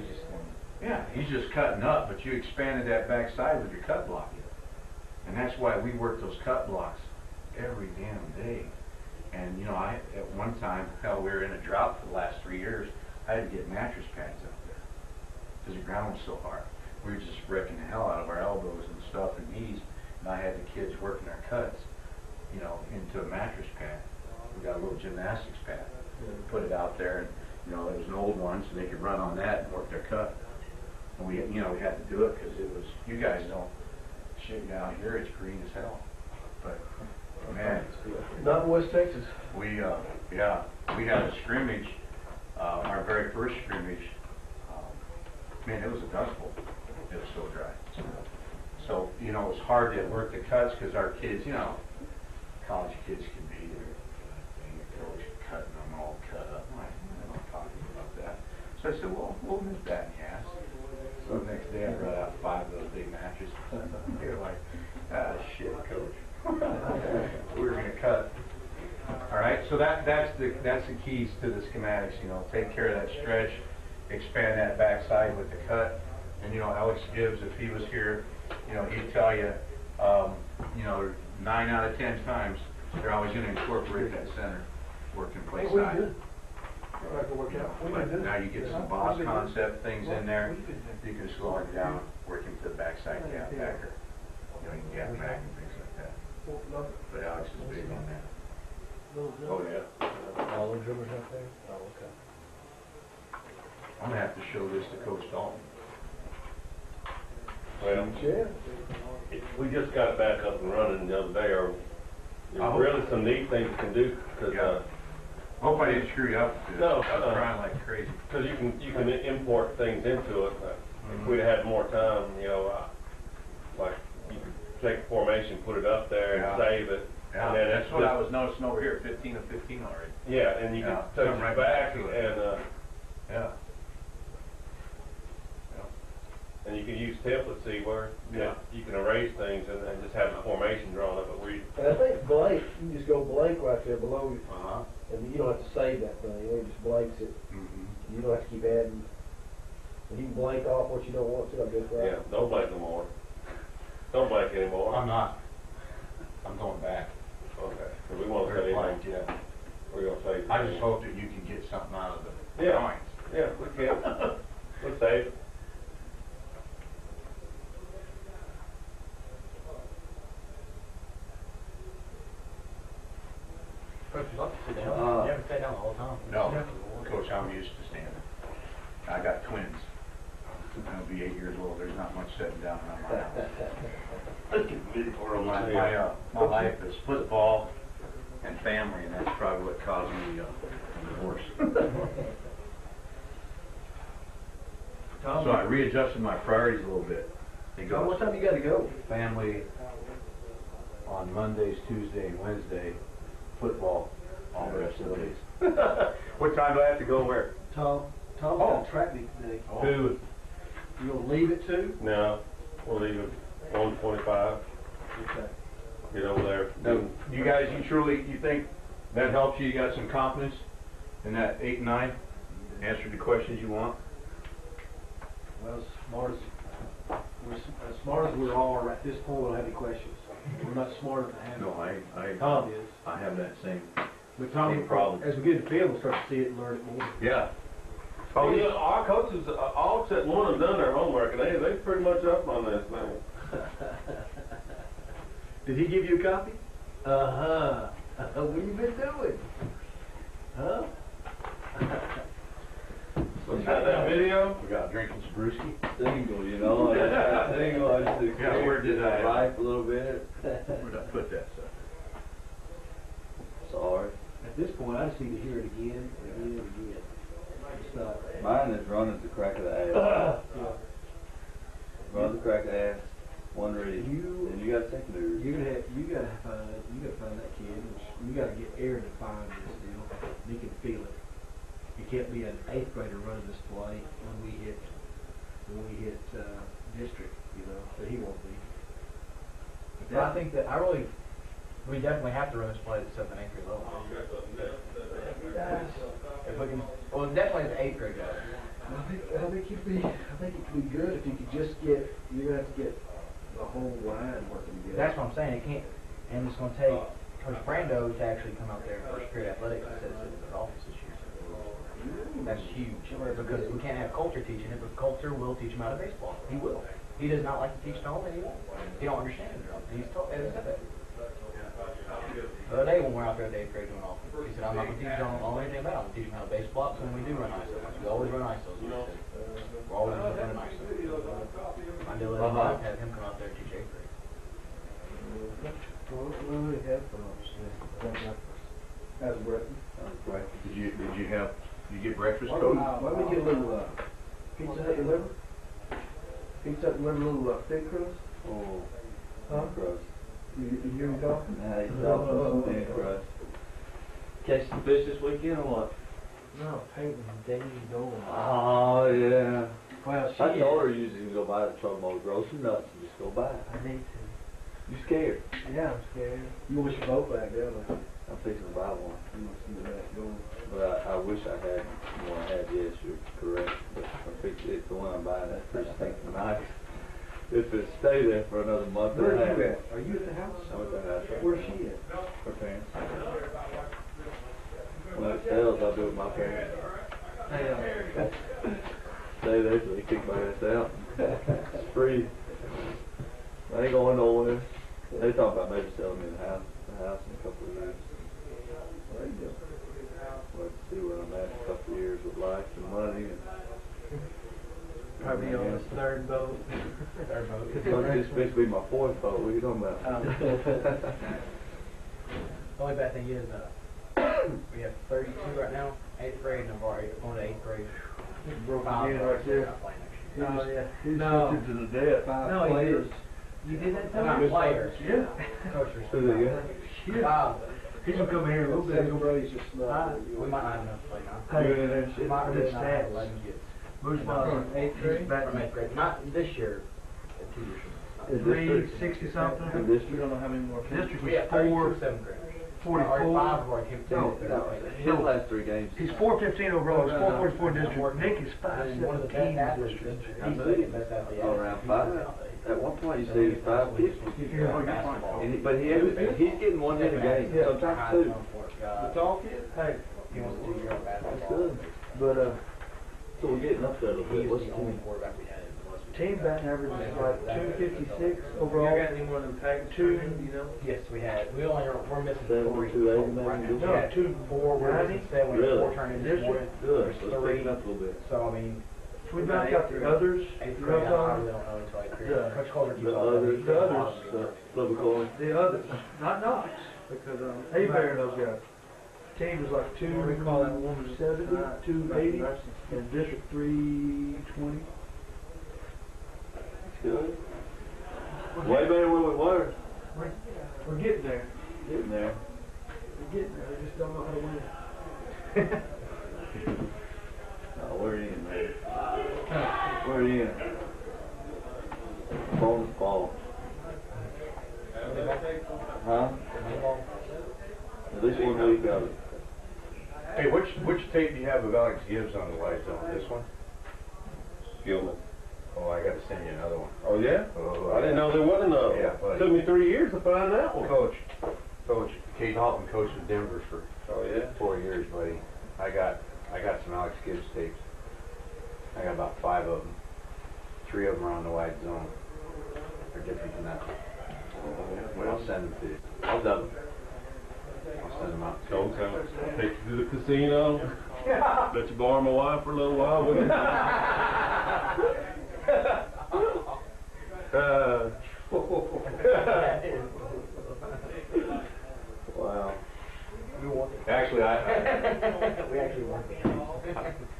Yeah, he's just cutting up, but you expanded that backside with your cut block. And that's why we work those cut blocks every damn day. And, you know, at one time, hell, we were in a drought for the last 3 years. I had to get mattress pads out there because the ground was so hard. We were just wrecking the hell out of our elbows and stuff and knees. And I had the kids working their cuts, you know, into a mattress pad. We got a little gymnastics pad. Put it out there, and, you know, it was an old one, so they could run on that and work their cut. And we, you know, we had to do it because it was, you guys don't, shit down here, it's green as hell. But, man. Not in West Texas. We, yeah, we had a scrimmage, our very first scrimmage, man, it was a dust bowl. It was so dry. So, you know, it was hard to work the cuts because our kids, you know, college kids can be there. They're always cutting them all cut up. I'm not talking about that. So I said, well, we'll nip that in the ass. So the next day I brought out 5 of those big mattresses. They're like, ah, shit, coach. We were going to cut. All right, so that's the keys to the schematics. You know, take care of that stretch, expand that backside with the cut. And you know, Alex Gibbs, if he was here, you know, he'd tell you, you know, 9 out of 10 times they're always going to incorporate that center working play side. But now you get some boss concept things in there. You can slow it down, working to the backside gap backer. You know, you can gap back and things like that. But Alex is big on that. Oh yeah. All the drummers out there? Oh, okay. I'm gonna have to show this to Coach Dalton. Well, Yeah. we just got it back up and running the other day, or there's really some neat things you can do, because Hope I didn't screw you up with this. No, I was trying like crazy. because you can import things into it. If we'd had more time, you know, like you could take formation, put it up there, and save it. Yeah, and then that's what I was noticing over here, 15 of 15 already. Yeah, and you can touch come it right back, back to it. and Yeah. and you can use templates, see where you can erase things and just have the formation drawn up. But And I think blank, you can just go blank right there below you, Uh-huh. and you don't have to save that thing. It just blanks it. Mm-hmm. You don't have to keep adding. And you can blank off what you don't want to, I guess, right? yeah, don't blank no more. Don't blank anymore. I'm not. I'm going back. Okay, so we want to Very say blank, yeah. we're gonna say. I just hope that you can get something out of the Yeah. drawings. Yeah, we can. We'll save. Coach, you like to sit down? Uh, You haven't sat down the whole time. No, Coach, I'm used to standing. I got twins. I'll be 8 years old. There's not much sitting down around my house. My life is football and family, and that's probably what caused me the divorce. So I readjusted my priorities a little bit. He Tom, goes, what time you gotta go? Family on Mondays, Tuesday, and Wednesday, football all the rest of the days. what time do I have to go where? Tom's got a track meet today. Two, You gonna leave at 2? no, we'll leave at 1:25, Okay. get over there. No, you guys, you think that helps you? You got some confidence in that 8 and 9? Answered the questions you want? Well, as smart as we are at this point, we don't have any questions. We're not smart enough to handle it. I Tom is. I have that same. But Tom, Same problem. as we get in the field, we'll start to see it and learn it more. Yeah. Oh, yeah, our coaches, all except one have done their homework, and they pretty much up on this now. Did he give you a copy? Uh-huh. What you been doing? Huh? You got that video? We got drinking some brewski. Single, you know, single, I just Yeah, where did I- life a little bit. Where'd I put that stuff? Sorry. At this point, I just need to hear it again and again and again. It's not. Mine is running at the crack of the ass. Yeah. Run the crack of the ass, one read, You- and you got secondary. You gotta find that kid. You gotta get Aaron to find this deal. He can feel it. You can't be an 8th grader running this play when we hit district, you know. So he won't be. But I think that we definitely have to run this play at the 7th and 8th grade level. If we can, well, definitely at the 8th grade level. I think it could be good if you could just get. You're gonna have to get the whole line working together. That's what I'm saying. It can't, and it's going to take Coach Brando to actually come out there in first period athletics instead of sitting in the office this year. That's huge because we can't have Coulter teaching it, but Coulter will teach him how to baseball. He will. He does not like to teach Tom, and he won't. He don't understand it. And he's told, and he said that. The other day when we're out there at the 8th grade doing offense, he said, I'm not going to teach John anything about it. I'm going to teach him how to base blocks when we do run ISO. We always run ISOs. We're always running ISOs. My deal is I'd have him come out there and teach 8th grade. Well, we have as breakfast. Did you get breakfast, Why Coach? don't we get a little pizza hut and liver? Pizza hut and liver, a little thick crust? Oh, Huh? crust. You hear me talking? Now he's talking thin crust. Catch some fish this weekend or what? No, painting Daisy Dolan. Oh, yeah. Well, I told her usually to go buy the truck motor, grow some nuts, and just go buy it. I need to. You scared? Yeah, I'm scared. You wish your boat back down there. I'm fixing to buy one. You must see that going. But I wish I had the one I had. Yes, you're correct. But I'm fixing it. The one I'm buying, that's pretty stinking nice. If it stay there for another month Where and a are half. you at? Are you at the house? I'm at the house. Where's she at? Her parents. When it sells, I'll do it with my parents. Stay there till they kick my ass out. It's free. I ain't going nowhere. They talk about maybe selling me the house in a couple of years. There you go. We'll have to see where I'm at in a couple of years with life and money. And Probably on his third boat. Third boat. This supposed to be my 4th boat. What are you talking about? The only bad thing is, we have 32 right now, 8th grade, and I've already going to 8th grade. Broke Five again are right there. not playing next year. Oh, yeah. He's No. to the death. No, he players. did. You did that to Not me? Players. Yeah. Coaches. Who they got? Yeah. He's gonna come here a little bit. Brady's just not. We might not have enough to play now. Hey, You in there? We might really Good not have stats. 11 kids. Where's my 8th grade? From 8th grade. Not this year, 2 years from now. In district? 360 something. In district? We don't know how many more. District We have 32 7th graders. 44. Already 5 have already came No, through. His last 3 games. He's 415 overall. He's 444 I'm district. working. Nick is And one of the best athletes. He's the best athlete. Oh, around 5. At one point, you said he was 550. Basketball. But he's getting 1 hit a game. Yeah. Sometimes 2. The tall kid? Hey, He wants to do your basketball. That's good. but So we're getting up there a little bit. He's What's the the only team? quarterback we had. team batting average is like 256 overall. any more than pack 2, you know? Yes, we had. We only we're missing 7, 4 280 maybe? right now. No, We had 2, 4. We're missing 7. We had 4 Really? turning This this morning. Good. So it's 3. picking up a little bit. So I mean, If we knock out the others, 8th you grade. know what I I'm really don't know until 8th grade. Yeah. Coach Calder keeps The all others, that. flip a coin. the others, not Knox, because A-Bear and those guys. Team was like 270, 280, and District 320. Good. Way better than we were. We're getting there. Getting there. We're getting there. We just don't know how to win. Oh, we're in, man. We're in. Bonus ball. Huh? At least 1 week out of it. Hey, which tape do you have of Alex Gibbs on the white zone? This one? Gilman. Oh, I gotta send you another one. Oh, yeah? Oh, I didn't know there wasn't another. Yeah, buddy. Took me 3 years to find that one. Coach, Kate Halton coached in Denver for Oh, yeah? 4 years, buddy. I got some Alex Gibbs tapes. I got about 5 of them. 3 of them are on the white zone. They're different than that one. I'll send them to you. I'll dub them. I'll send them out. Coach, I'll take you to the casino. Let you borrow my wife for a little while, will you? Wow. Actually, We actually won the game.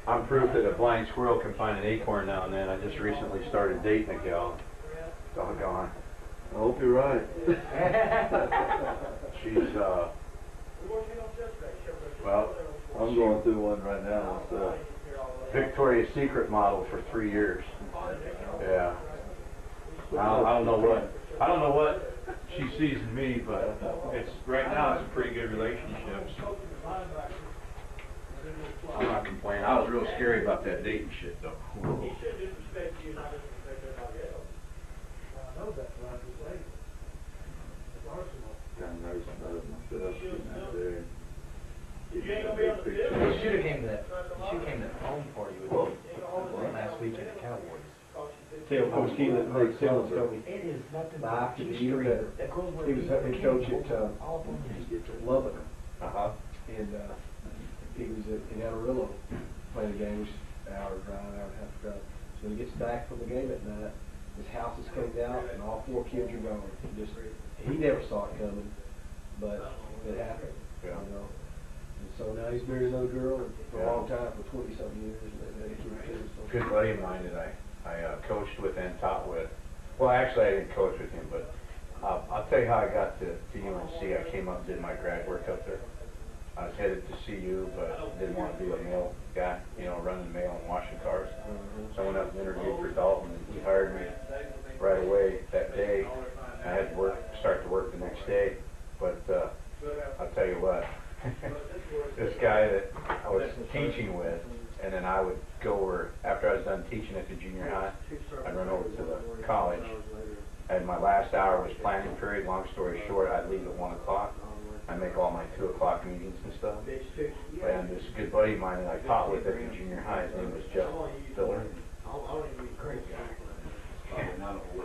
I'm proof that a blind squirrel can find an acorn now and then. I just recently started dating a gal. Doggone. I hope you're right. She's, well, I'm going through one right now myself. Victoria's Secret model for 3 years. Yeah. I don't know what she sees in me, but it's right now it's a pretty good relationship. So I'm not complaining. I was real scary about that dating shit though. Kind of nervous about it myself, getting out there. You should have came to that. You should have came to that home party with me last week at the Cowboys. Tell Coach Keelan, Coach Keelan told me, It is nothing Life but could be King even Street. better. That goes where He was people head can't coach go at all of them. Lubbock, Uh-huh. and he was in Amarillo playing the game, which is an hour drive, hour and a half drive. So when he gets back from the game at night, his house is cleaned out, and all 4 kids are gone. He never saw it coming, but it happened. Yeah. You know. And so now he's married another girl for a long time, for 20-something years, and they've had a kid too. So. Good buddy of mine that I coached with and taught with. Well, actually, I didn't coach with him, but I'll tell you how I got to UNC. I came up and did my grad work up there. I was headed to CU, but didn't want to be a mail guy, running mail and washing cars. So I went up and interviewed for Dalton, and he hired me right away that day. I had to start to work the next day, but I'll tell you what, this guy that I was teaching with, and then I would go over, after I was done teaching at the junior high, I'd run over to the college, and my last hour was planning period. Long story short, I'd leave at 1 o'clock. I make all my 2 o'clock meetings and stuff. And this good buddy of mine that I taught with at the junior high, his name was Jeff Filler.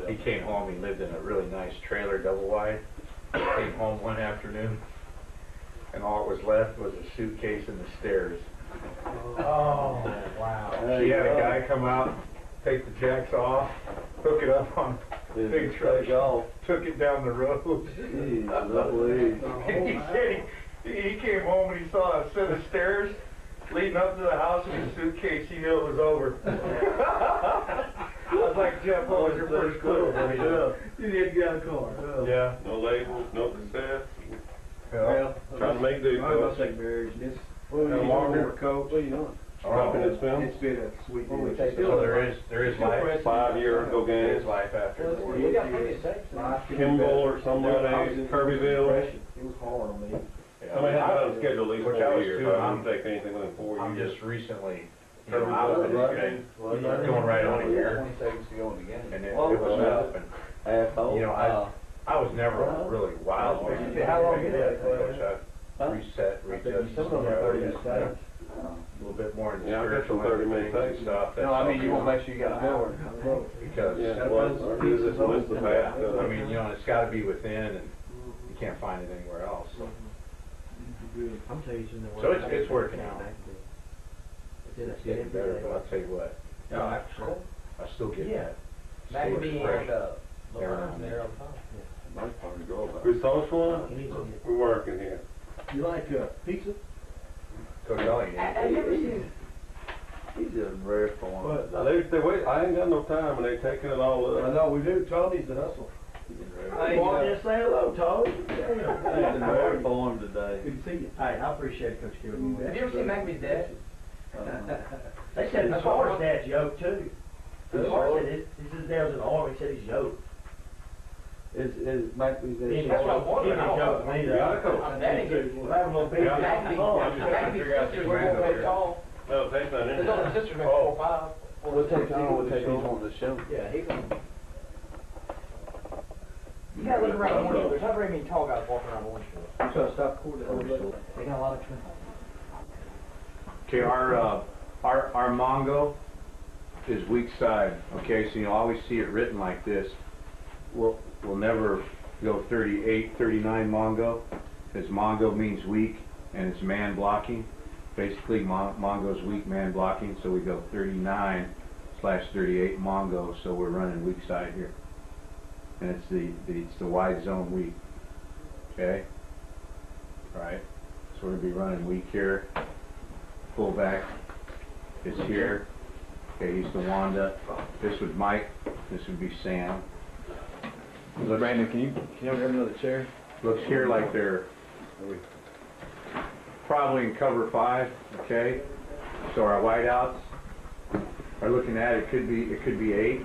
He came home, he lived in a really nice trailer, double wide. He came home one afternoon, and all that was left was a suitcase and the stairs. Oh, wow. She had a guy come out, take the jacks off, hook it up on a big truck, took it down the road. Jeez, lovely. He said he came home and he saw a set of stairs leading up to the house with a suitcase. He knew it was over. I was like, Jeff, what was your first clue? You had to get out of the car. Yeah. No labels, no cassettes. Well, Trying to make do. I'm gonna say marriage. This. No longer. Coach. What are you doing? Dropping his film. It's been a sweet Well, we deal. take So there is life. 5 years ago There is games. life after. Well, we got plenty of tapes. Kimball or somebody, Kirbyville. It was hard on me. I mean, I've been on schedule at least Which I 4 was years. too. I didn't take anything within 4 I'm years. just recently, out of it, going right on a year, 20 seconds to go in the game. and it was up, and Asshole. I was never a really wild man. How long did that? that? Reset, Some of them are 30 minutes. a little bit more into Yeah, I've got some spiritual 30-minute things and tapes. stuff. No, I mean, you want to make sure you got an hour. Because, Yeah, well, this is the past. I mean, it's gotta be within, and you can't find it anywhere else, so. I'm teaching the So it's working out. It's It's getting better, but I'll tell you what, after school? I still get Yeah. that. Back Still to me expression. and, Aaron. there all the time. Nice part to go about. We social? He needs to get. We're working here. You like pizza? Coach Ellie, He's just very formed. But now they wait, I ain't got no time and they taking it all I up. know, we do, Tony's the hustle. Hey, just say hello, Todd. He's very formed today. Good to see you. Hey, I appreciate Coach Gilman. Have you ever seen Maggie's dad? They His said his father- dad's yoked too. His father said his dad was in the army, he said he's yoked. Is Mackey's He there? was yoked me though. Yeah, Coach. I'm daddy. We'll have a little bit. Yeah. Maggie's sisters were going to tall. No, take that in. His older sister's maybe 4 or 5. We'll take he's wanting to show. Yeah, he's on. You gotta look around Orange. There's not very many tall guys walking around Orange. I'm trying to stop recording. They got a lot of twins. Okay, our Mongo is weak side, okay, so you always see it written like this. We'll never go 38, 39 Mongo, because Mongo means weak, and it's man blocking. Basically, Mongo's weak man blocking, so we go 39/38 Mongo, so we're running weak side here. And it's the wide zone weak, okay? Right, so we're gonna be running weak here. Fullback is here. Okay, he's the Wanda. This would Mike. This would be Sam. Brandon, can you grab another chair? Looks here like they're probably in cover 5. Okay, so our wideouts are looking at it could be 8,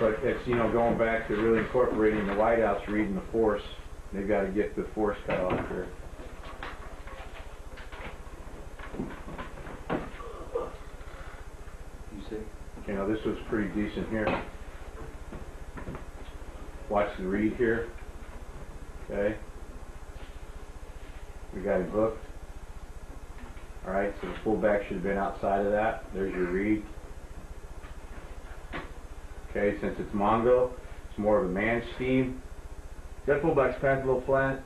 but it's going back to really incorporating the wideouts, reading the force. They've got to get the force cut off here. Okay, now this was pretty decent here. Watch the read here. Okay. We got him hooked. Alright, so the fullback should have been outside of that. There's your read. Okay, since it's Mongo, it's more of a man scheme. That fullback's pass a little flat.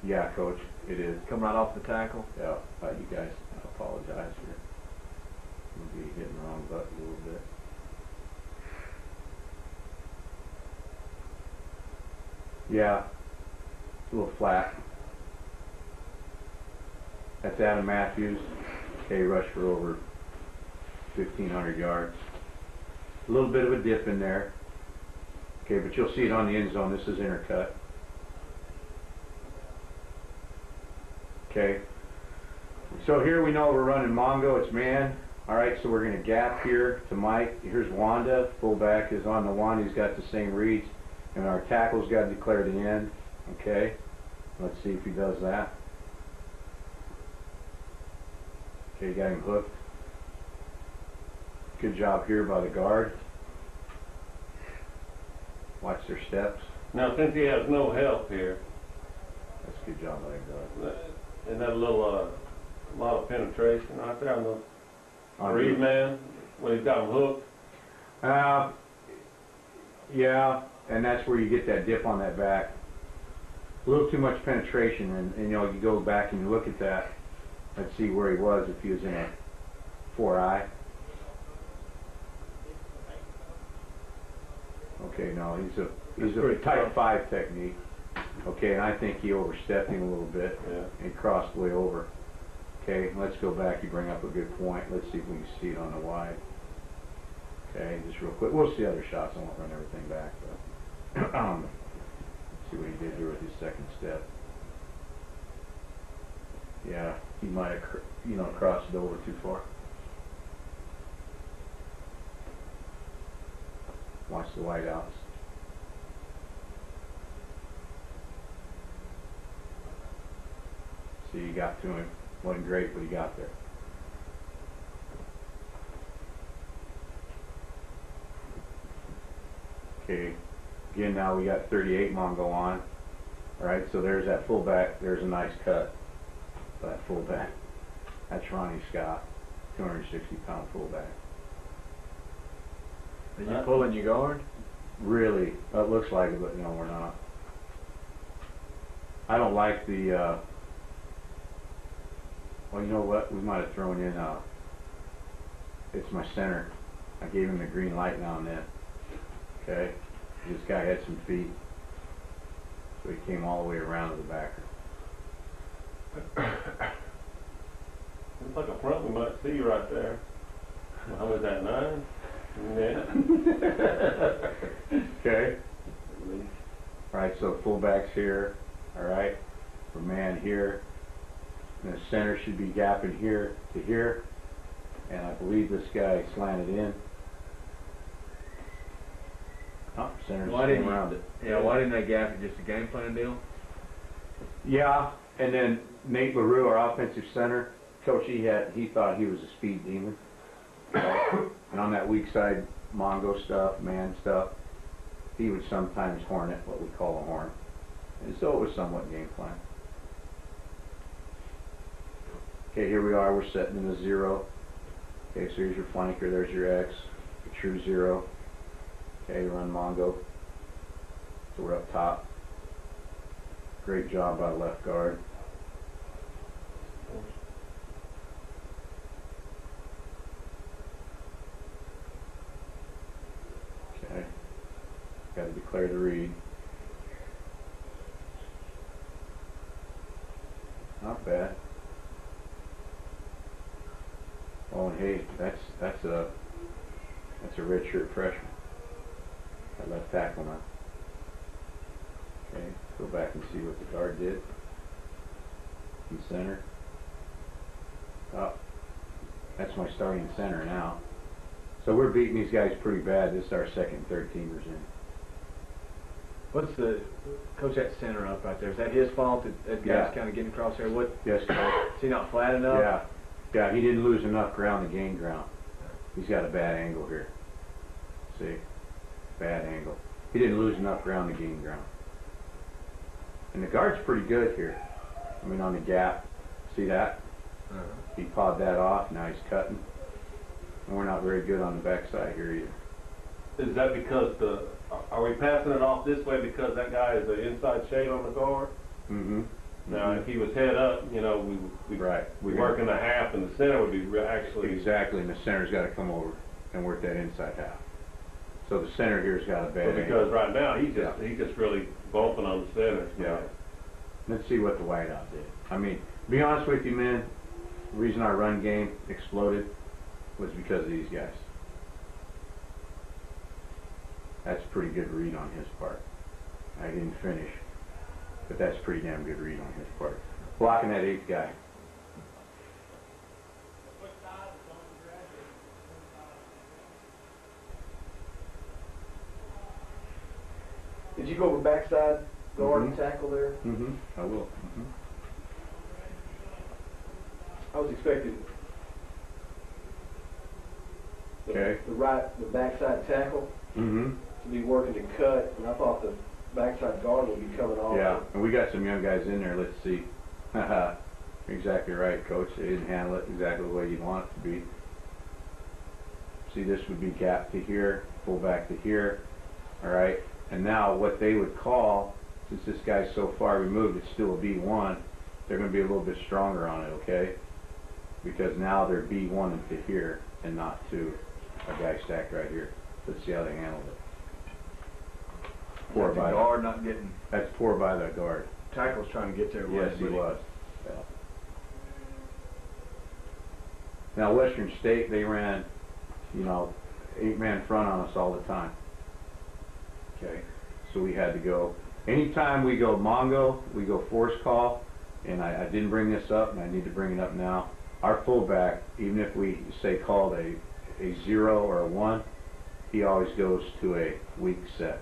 Yeah, coach, it is. Come right off the tackle. Yeah, you guys, I apologize for maybe hitting the wrong button a little bit. Yeah, it's a little flat. That's Adam Matthews. Okay, rushed for over 1,500 yards. A little bit of a dip in there. Okay, but you'll see it on the end zone. This is intercut. Okay. So here we know we're running Mongo. It's man. All right, so we're going to gap here to Mike. Here's Wanda. Fullback is on the one. He's got the same reads. And our tackle's got to declare the end. Okay. Let's see if he does that. Okay, got him hooked. Good job here by the guard. Watch their steps. Now, since he has no help here, That's a good job by the guard. and that little, lot of penetration right there on the On read the- man, when he's got him hooked. Yeah, and that's where you get that dip on that back. A little too much penetration, and you go back and you look at that. Let's see where he was if he was in a 4-eye. Okay, no, he's a type 5 technique. Okay, and I think he overstepped him a little bit and crossed way over. Okay, let's go back. You bring up a good point. Let's see if we can see it on the wide. Okay, just real quick. We'll see other shots. I won't run everything back, but see what he did here with his second step. Yeah, he might have, crossed it over too far. Watch the wideouts. See, he got to him. Wasn't great, but he got there. Okay, again now we got 38 Mongo on. Alright, so there's that fullback. There's a nice cut by that fullback. That's Ronnie Scott, 260-pound fullback. Are you pulling your guard? Really, it looks like it, but no, we're not. I don't like the, well, you know what? We might have thrown in, it's my center. I gave him the green light now and then. Okay? This guy had some feet. So he came all the way around to the backer. Looks like a front we might see right there. How was that, 9? Yeah. Okay. All right, so fullback's here, all right, for man here, and the center should be gapping here to here, and I believe this guy slanted in. Oh, center just came around it. Yeah, why didn't they gap it? Just a game plan deal? Yeah, and then Nate LaRue, our offensive center, coach, he thought he was a speed demon. Right? And on that weak side, Mongo stuff, man stuff, he would sometimes horn it, what we call a horn. And so it was somewhat game plan. Okay, here we are, we're setting in a 0. Okay, so here's your flanker, there's your X, your true 0. Okay, run Mongo. So we're up top. Great job by the left guard. Okay. Got to declare the read. Not bad. Oh, and hey, that's a redshirt freshman. That left tackle now. Okay, go back and see what the guard did. In center. Oh, that's my starting center now. So we're beating these guys pretty bad. This is our second and third teamers in. What's the coach that center up right there? Is that his fault that guy's Yeah. kind of getting across there? What? Yes, coach. Is he not flat enough? Yeah. Yeah, he didn't lose enough ground to gain ground. He's got a bad angle here. See? Bad angle. He didn't lose enough ground to gain ground. And the guard's pretty good here. I mean, on the gap. See that? He pawed that off. Now he's cutting. And we're not very good on the backside here either. Is that because are we passing it off this way because that guy is the inside shade on the guard? Mm-hmm. Now, if he was head up, you know, we work in the half, and the center would be actually Exactly, and the center's got to come over and work that inside half. So the center here's got a bad But because angle. right now he's just really bumping on the center. Yeah. Let's see what the wideout did. I mean, to be honest with you, man, the reason our run game exploded was because of these guys. That's a pretty good read on his part. I didn't finish, but that's a pretty damn good read on his part. Blocking that 8th guy. Did you go over backside guard and Mhm. tackle there? Mm-hmm. I will. Mm-hmm. I was expecting Okay. the backside tackle Mm-hmm. to be working to cut, and I thought the backside guard would be coming off. Yeah, and we got some young guys in there. Let's see. Haha. Exactly right, coach. They didn't handle it exactly the way you'd want it to be. See, this would be gap to here, pull back to here. All right. And now what they would call, since this guy's so far removed, it's still a B1, they're going to be a little bit stronger on it, okay? Because now they're B1 into here and not to a guy stacked right here. Let's see how they handled it. Poor by guard not getting That's poor by the guard. tackles trying to get there. Yes, he was. Yeah. Now, Western State, they ran, 8-man front on us all the time. Okay, so we had to go. Anytime we go Mongo, we go force call, and I didn't bring this up, and I need to bring it up now. Our fullback, even if we say called a 0 or a 1, he always goes to a weak set.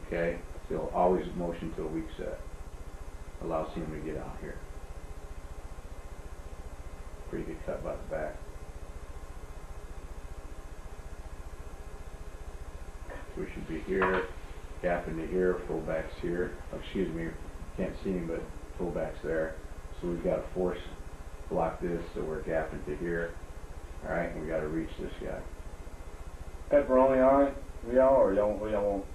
Okay, so he'll always motion to a weak set. Allows him to get out here. Pretty good cut by the back. We should be here, gap into here, fullback's here. Oh, excuse me, can't see him, but fullback's there. So we've got to force block this, so we're gapping to here. All right, and we got to reach this guy. Pepperoni, all right? We all or y'all want?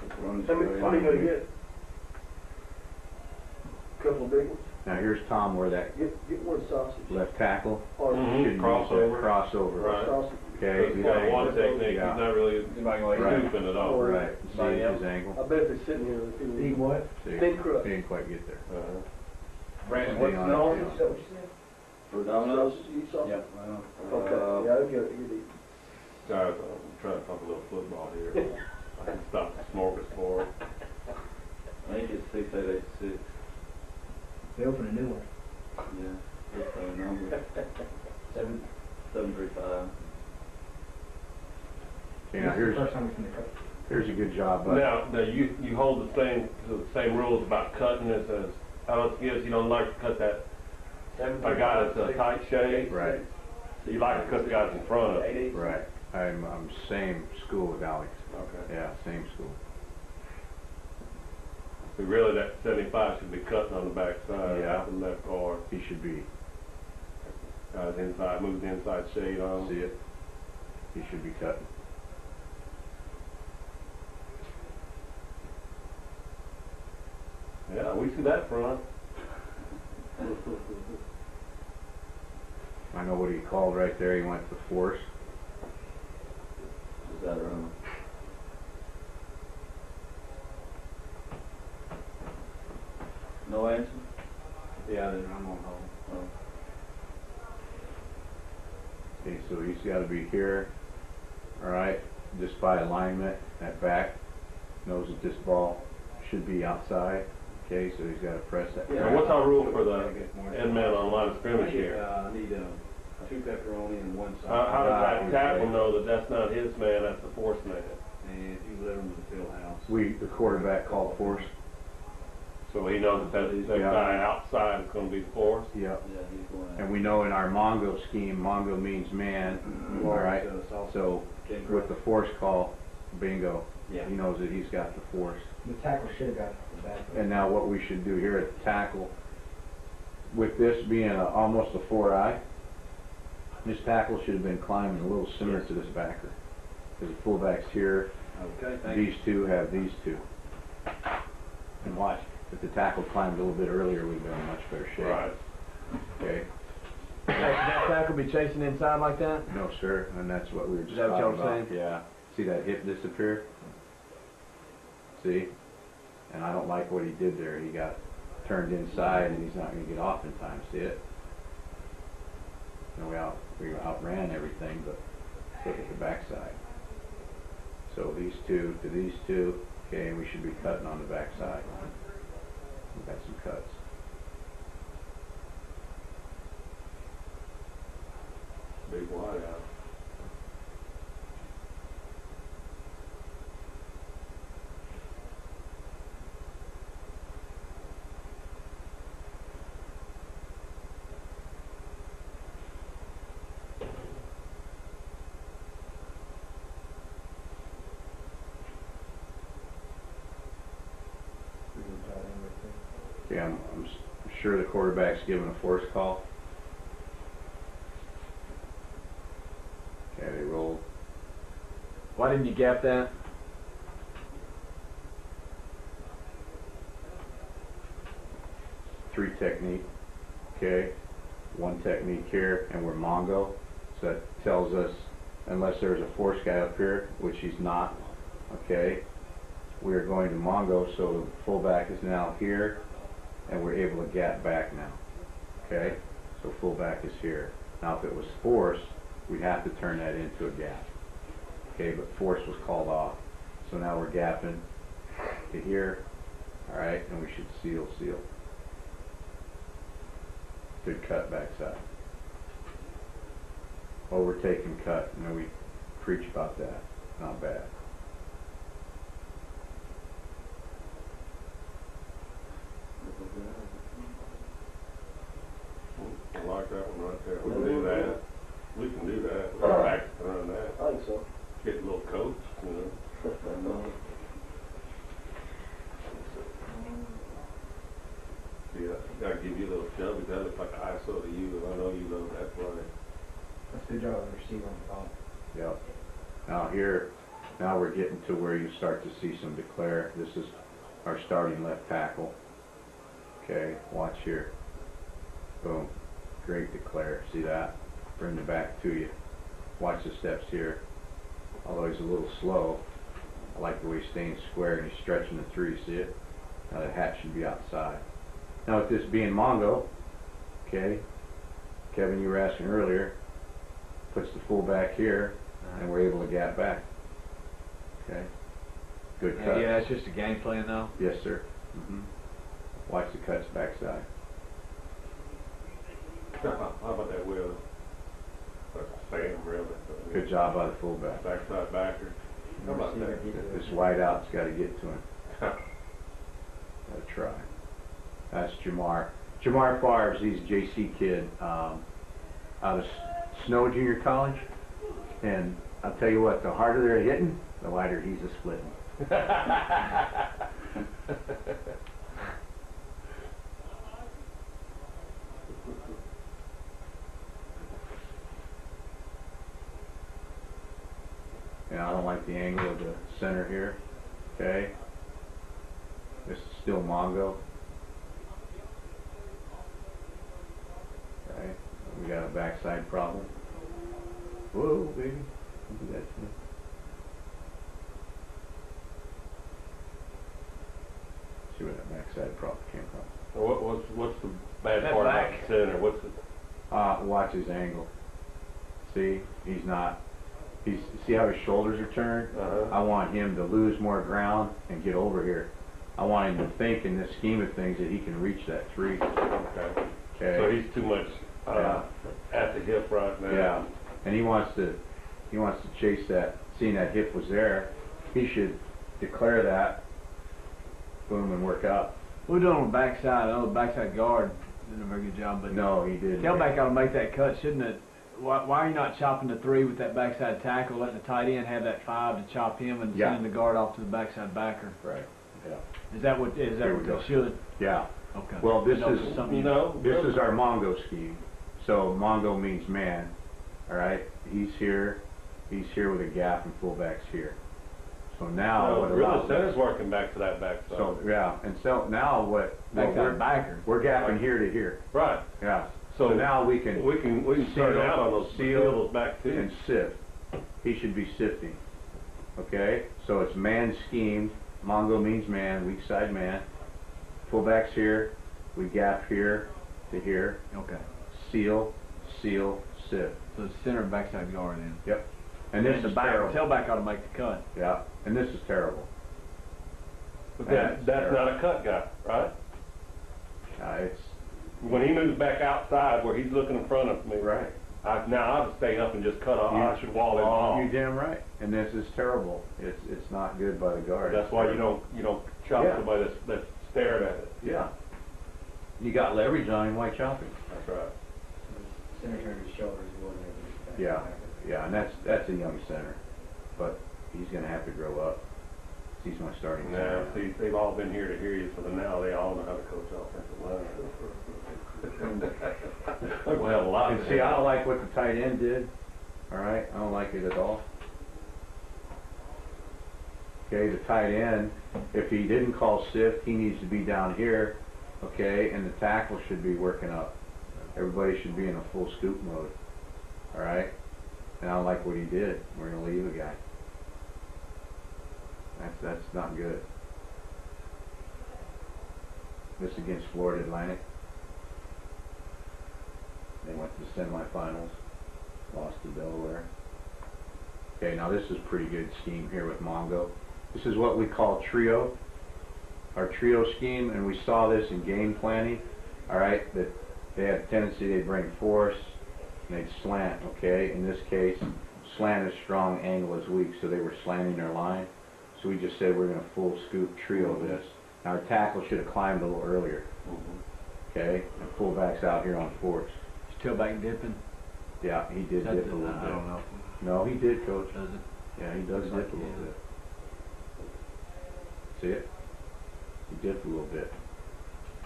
How many gonna get? Couple of big ones. Now here's Tom, where that Get one sausage. left tackle Or should use Crossover. crossover. Right. sausage. Okay, He's got one technique. Yeah. He's not really Anybody gonna eat Right. scooping at all. Right. See Anybody his else? angle. I bet if it's sitting here, it'll Eat what? See, Thin crust. he didn't quite get there. Uh-huh. Brandon, Stay what's on the it, on? yeah. Is that what you said? For Domino's? You saw? Yep. Okay, yeah, good. Guys, I'm trying to talk a little football here. I can stop the smorgasbord. I think it's 6886. They opened a new one. Yeah, that's the number. 735. Yeah, here's, First time from the coach. here's a good job, bud. Now, you hold the same rules about cutting this as Alex gives. You don't like to cut that a guy that's a tight shade. Right, You like to cut the guys in front of. right. I'm same school with Alex. Okay. Yeah, same school. So really, that 75 should be cutting on the back side. Yeah. The left guard. He should be, Guys inside, move the inside shade on. see it? He should be cutting. Yeah, we see that front. I know what he called right there. He went for force. Is that wrong? No answer? Yeah, then I'm on hold. Oh. Okay, so he's got to be here. All right, just by alignment, that back knows that this ball should be outside. Okay, so he's got to press that. Now, what's our rule for the end man on line of scrimmage here? I need 2 pepperoni and 1 sauce. How does that tackle know that that's not his man, that's the force man? And if you let him to the field house. The quarterback called force. So he knows that that Yeah. guy outside is going to be the force? Yep. Yeah, he's going out. And we know in our Mongo scheme, Mongo means man. All right. So with the force call, bingo. Yeah. He knows that he's got the force. The tackle should have got the back. And now what we should do here at the tackle, with this being almost a 4-eye, this tackle should have been climbing a little sooner to this backer. Because the fullback's here, Okay, thank you. these two have these two. And watch, if the tackle climbed a little bit earlier, we'd been in much better shape. Right. Okay? Should that tackle be chasing inside like that? No, sir, and that's what we were just Is that what y'all talking were about. saying? Yeah. See that hip disappear? See? And I don't like what he did there. He got turned inside and he's not going to get off in time. See it? And we outran everything, but look at the backside. So these two to these two, okay, and we should be cutting on the backside. We've got some cuts. Big wide out. Okay, I'm sure the quarterback's giving a force call. Okay, they rolled. Why didn't you gap that? Three technique, okay, one technique here, and we're Mongo, so that tells us, unless there's a force guy up here, which he's not, okay, we are going to Mongo, so the fullback is now here, and we're able to gap back now, okay, so fullback is here. Now if it was force, we'd have to turn that into a gap, okay, but force was called off, so now we're gapping to here, all right, and we should seal. Good cut backside. Overtaken cut, and then we preach about that. Not bad. I like that one right there. We can do that. We can do that. We're back to run that. I think so. Get a little coach, you know. Yeah, gotta give you a little shove. That looks like an ISO to you, and I know you love that play. That's the job of the receiver on the top. Yep. Now here, now we're getting to where you start to see some declare. This is our starting left tackle. Okay, watch here. Boom. Great declare. See that? Bring the back to you. Watch the steps here. Although he's a little slow, I like the way he's staying square and he's stretching the three. See it? Now the hat should be outside. Now with this being Mongo, okay, Kevin, you were asking earlier, puts the fullback here, and we're able to gap back. Okay? Good cut. Yeah, it's just a game plan though. Yes, sir. Watch the cuts backside. How about that wheel? Same really. Good job by the fullback. Backside backer. How about that? This wide out's got to get to him. Gotta try. That's Jamar. Jamar Favre, he's a JC kid out of Snow Junior College. And I'll tell you what, the harder they're hitting, the wider he's a splitting. Yeah, I don't like the angle of the center here. Okay. This is still Mongo. Okay. We got a backside problem. Whoa, baby. Don't do that to me. See where that backside problem came from. So what's the bad That part back. about the center? What's the Watch his angle. See, he's not. See how his shoulders are turned? I want him to lose more ground and get over here. I want him to think in this scheme of things that he can reach that 3. okay? Okay. So he's too much Yeah. at the hip right now. Yeah, and he wants to chase that. Seeing that hip was there, he should declare that. Boom, and work out. We're doing on the backside. I know the backside guard did a very good job, but No, he didn't. tailback ought to make that cut, shouldn't it? Why are you not chopping the 3 with that backside tackle, letting the tight end have that 5 to chop him and Yeah. sending the guard off to the backside backer? Right. Yeah. Is that what Here we go. they should? Yeah. Okay. Well, this No, is something this is our Mongo scheme. So Mongo means man. All right. He's here with a gap, and fullback's here. So now No, what really, allows center's us? working back to that backside. So yeah, and so now what? backside backer. We're gapping here to here. right. Yeah. So So now we can we can start seal, out on those seal, those back two. and sift. He should be sifting. Okay? So it's man scheme. Mongo means man, weak side man. Fullback's here. We gap here to here. Okay. Seal, seal, sift. So it's center and backside guard then. Yep. And this the is back, terrible. tailback ought to make the cut. Yeah. And this is terrible. But That's that's terrible. not a cut guy, right? It's When he moves back outside where he's looking in front of me, right. now I would stay up and just cut off. You- I should wall him Oh, off. you damn right. And this is terrible. It's not good by the guard. That's why you don't chop Yeah. somebody that's staring at it. Yeah. You got leverage on him. Why chop him? That's right. Center turned his shoulders more than everything. Yeah, yeah, and that's a young center, but he's going to have to grow up. He's my starting Now, center. see, they've all been here to hear you, so now they all know how to coach offensive line. We'll have a lot. And see, I don't like what the tight end did. All right, I don't like it at all. Okay, the tight end, if he didn't call sift, he needs to be down here. Okay, and the tackle should be working up. Everybody should be in a full scoop mode. All right, and I don't like what he did. We're going to leave a guy. That's not good. This against Florida Atlantic. They went to the semifinals, lost to Delaware. Okay, now this is pretty good scheme here with Mongo. This is what we call trio, our trio scheme, and we saw this in game planning. All right, that they had a tendency they'd bring force and they'd slant. Okay, in this case, slant is strong, angle is weak, so they were slanting their line. So we just said we're going to full scoop trio this. Now our tackle should have climbed a little earlier. Okay, and fullback's out here on force. Is tailback dipping? Yeah, he did dip a little bit. I don't know. No, he did, Coach. Does it? Yeah, he does Looks dip like a little he bit. See it? He dipped a little bit.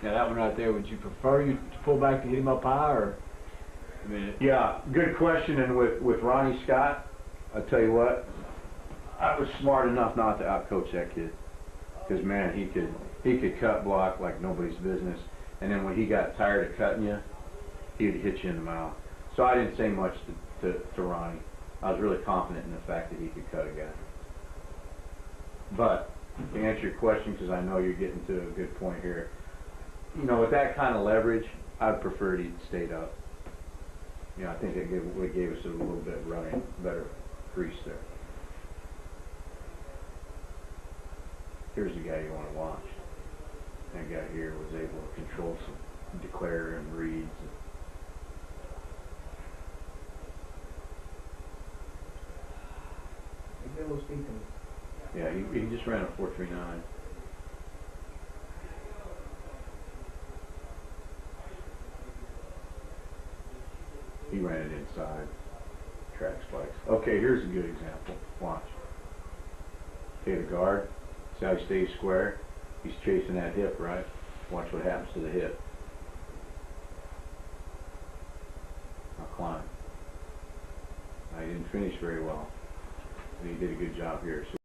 Now that one right there, would you prefer you to pull back to hit him up high, or? I mean, Yeah, good question. And with Ronnie Scott, I'll tell you what, I was smart enough not to outcoach that kid. Because man, he could cut block like nobody's business. And then when he got tired of cutting you, he would hit you in the mouth. So I didn't say much to Ronnie. I was really confident in the fact that he could cut a guy. But to answer your question, because I know you're getting to a good point here, you know, with that kind of leverage, I'd prefer he stayed up. I think it gave us a little bit running, better crease there. Here's the guy you want to watch. That guy here was able to control some declare and reads. He's been a little speed to me. Yeah, he just ran a 4.39. He ran it inside. Track spikes. Okay, here's a good example. Watch. Okay, the guard. See how he stays square? He's chasing that hip, right? Watch what happens to the hip. Now climb. Now, he didn't finish very well. But he did a good job here. So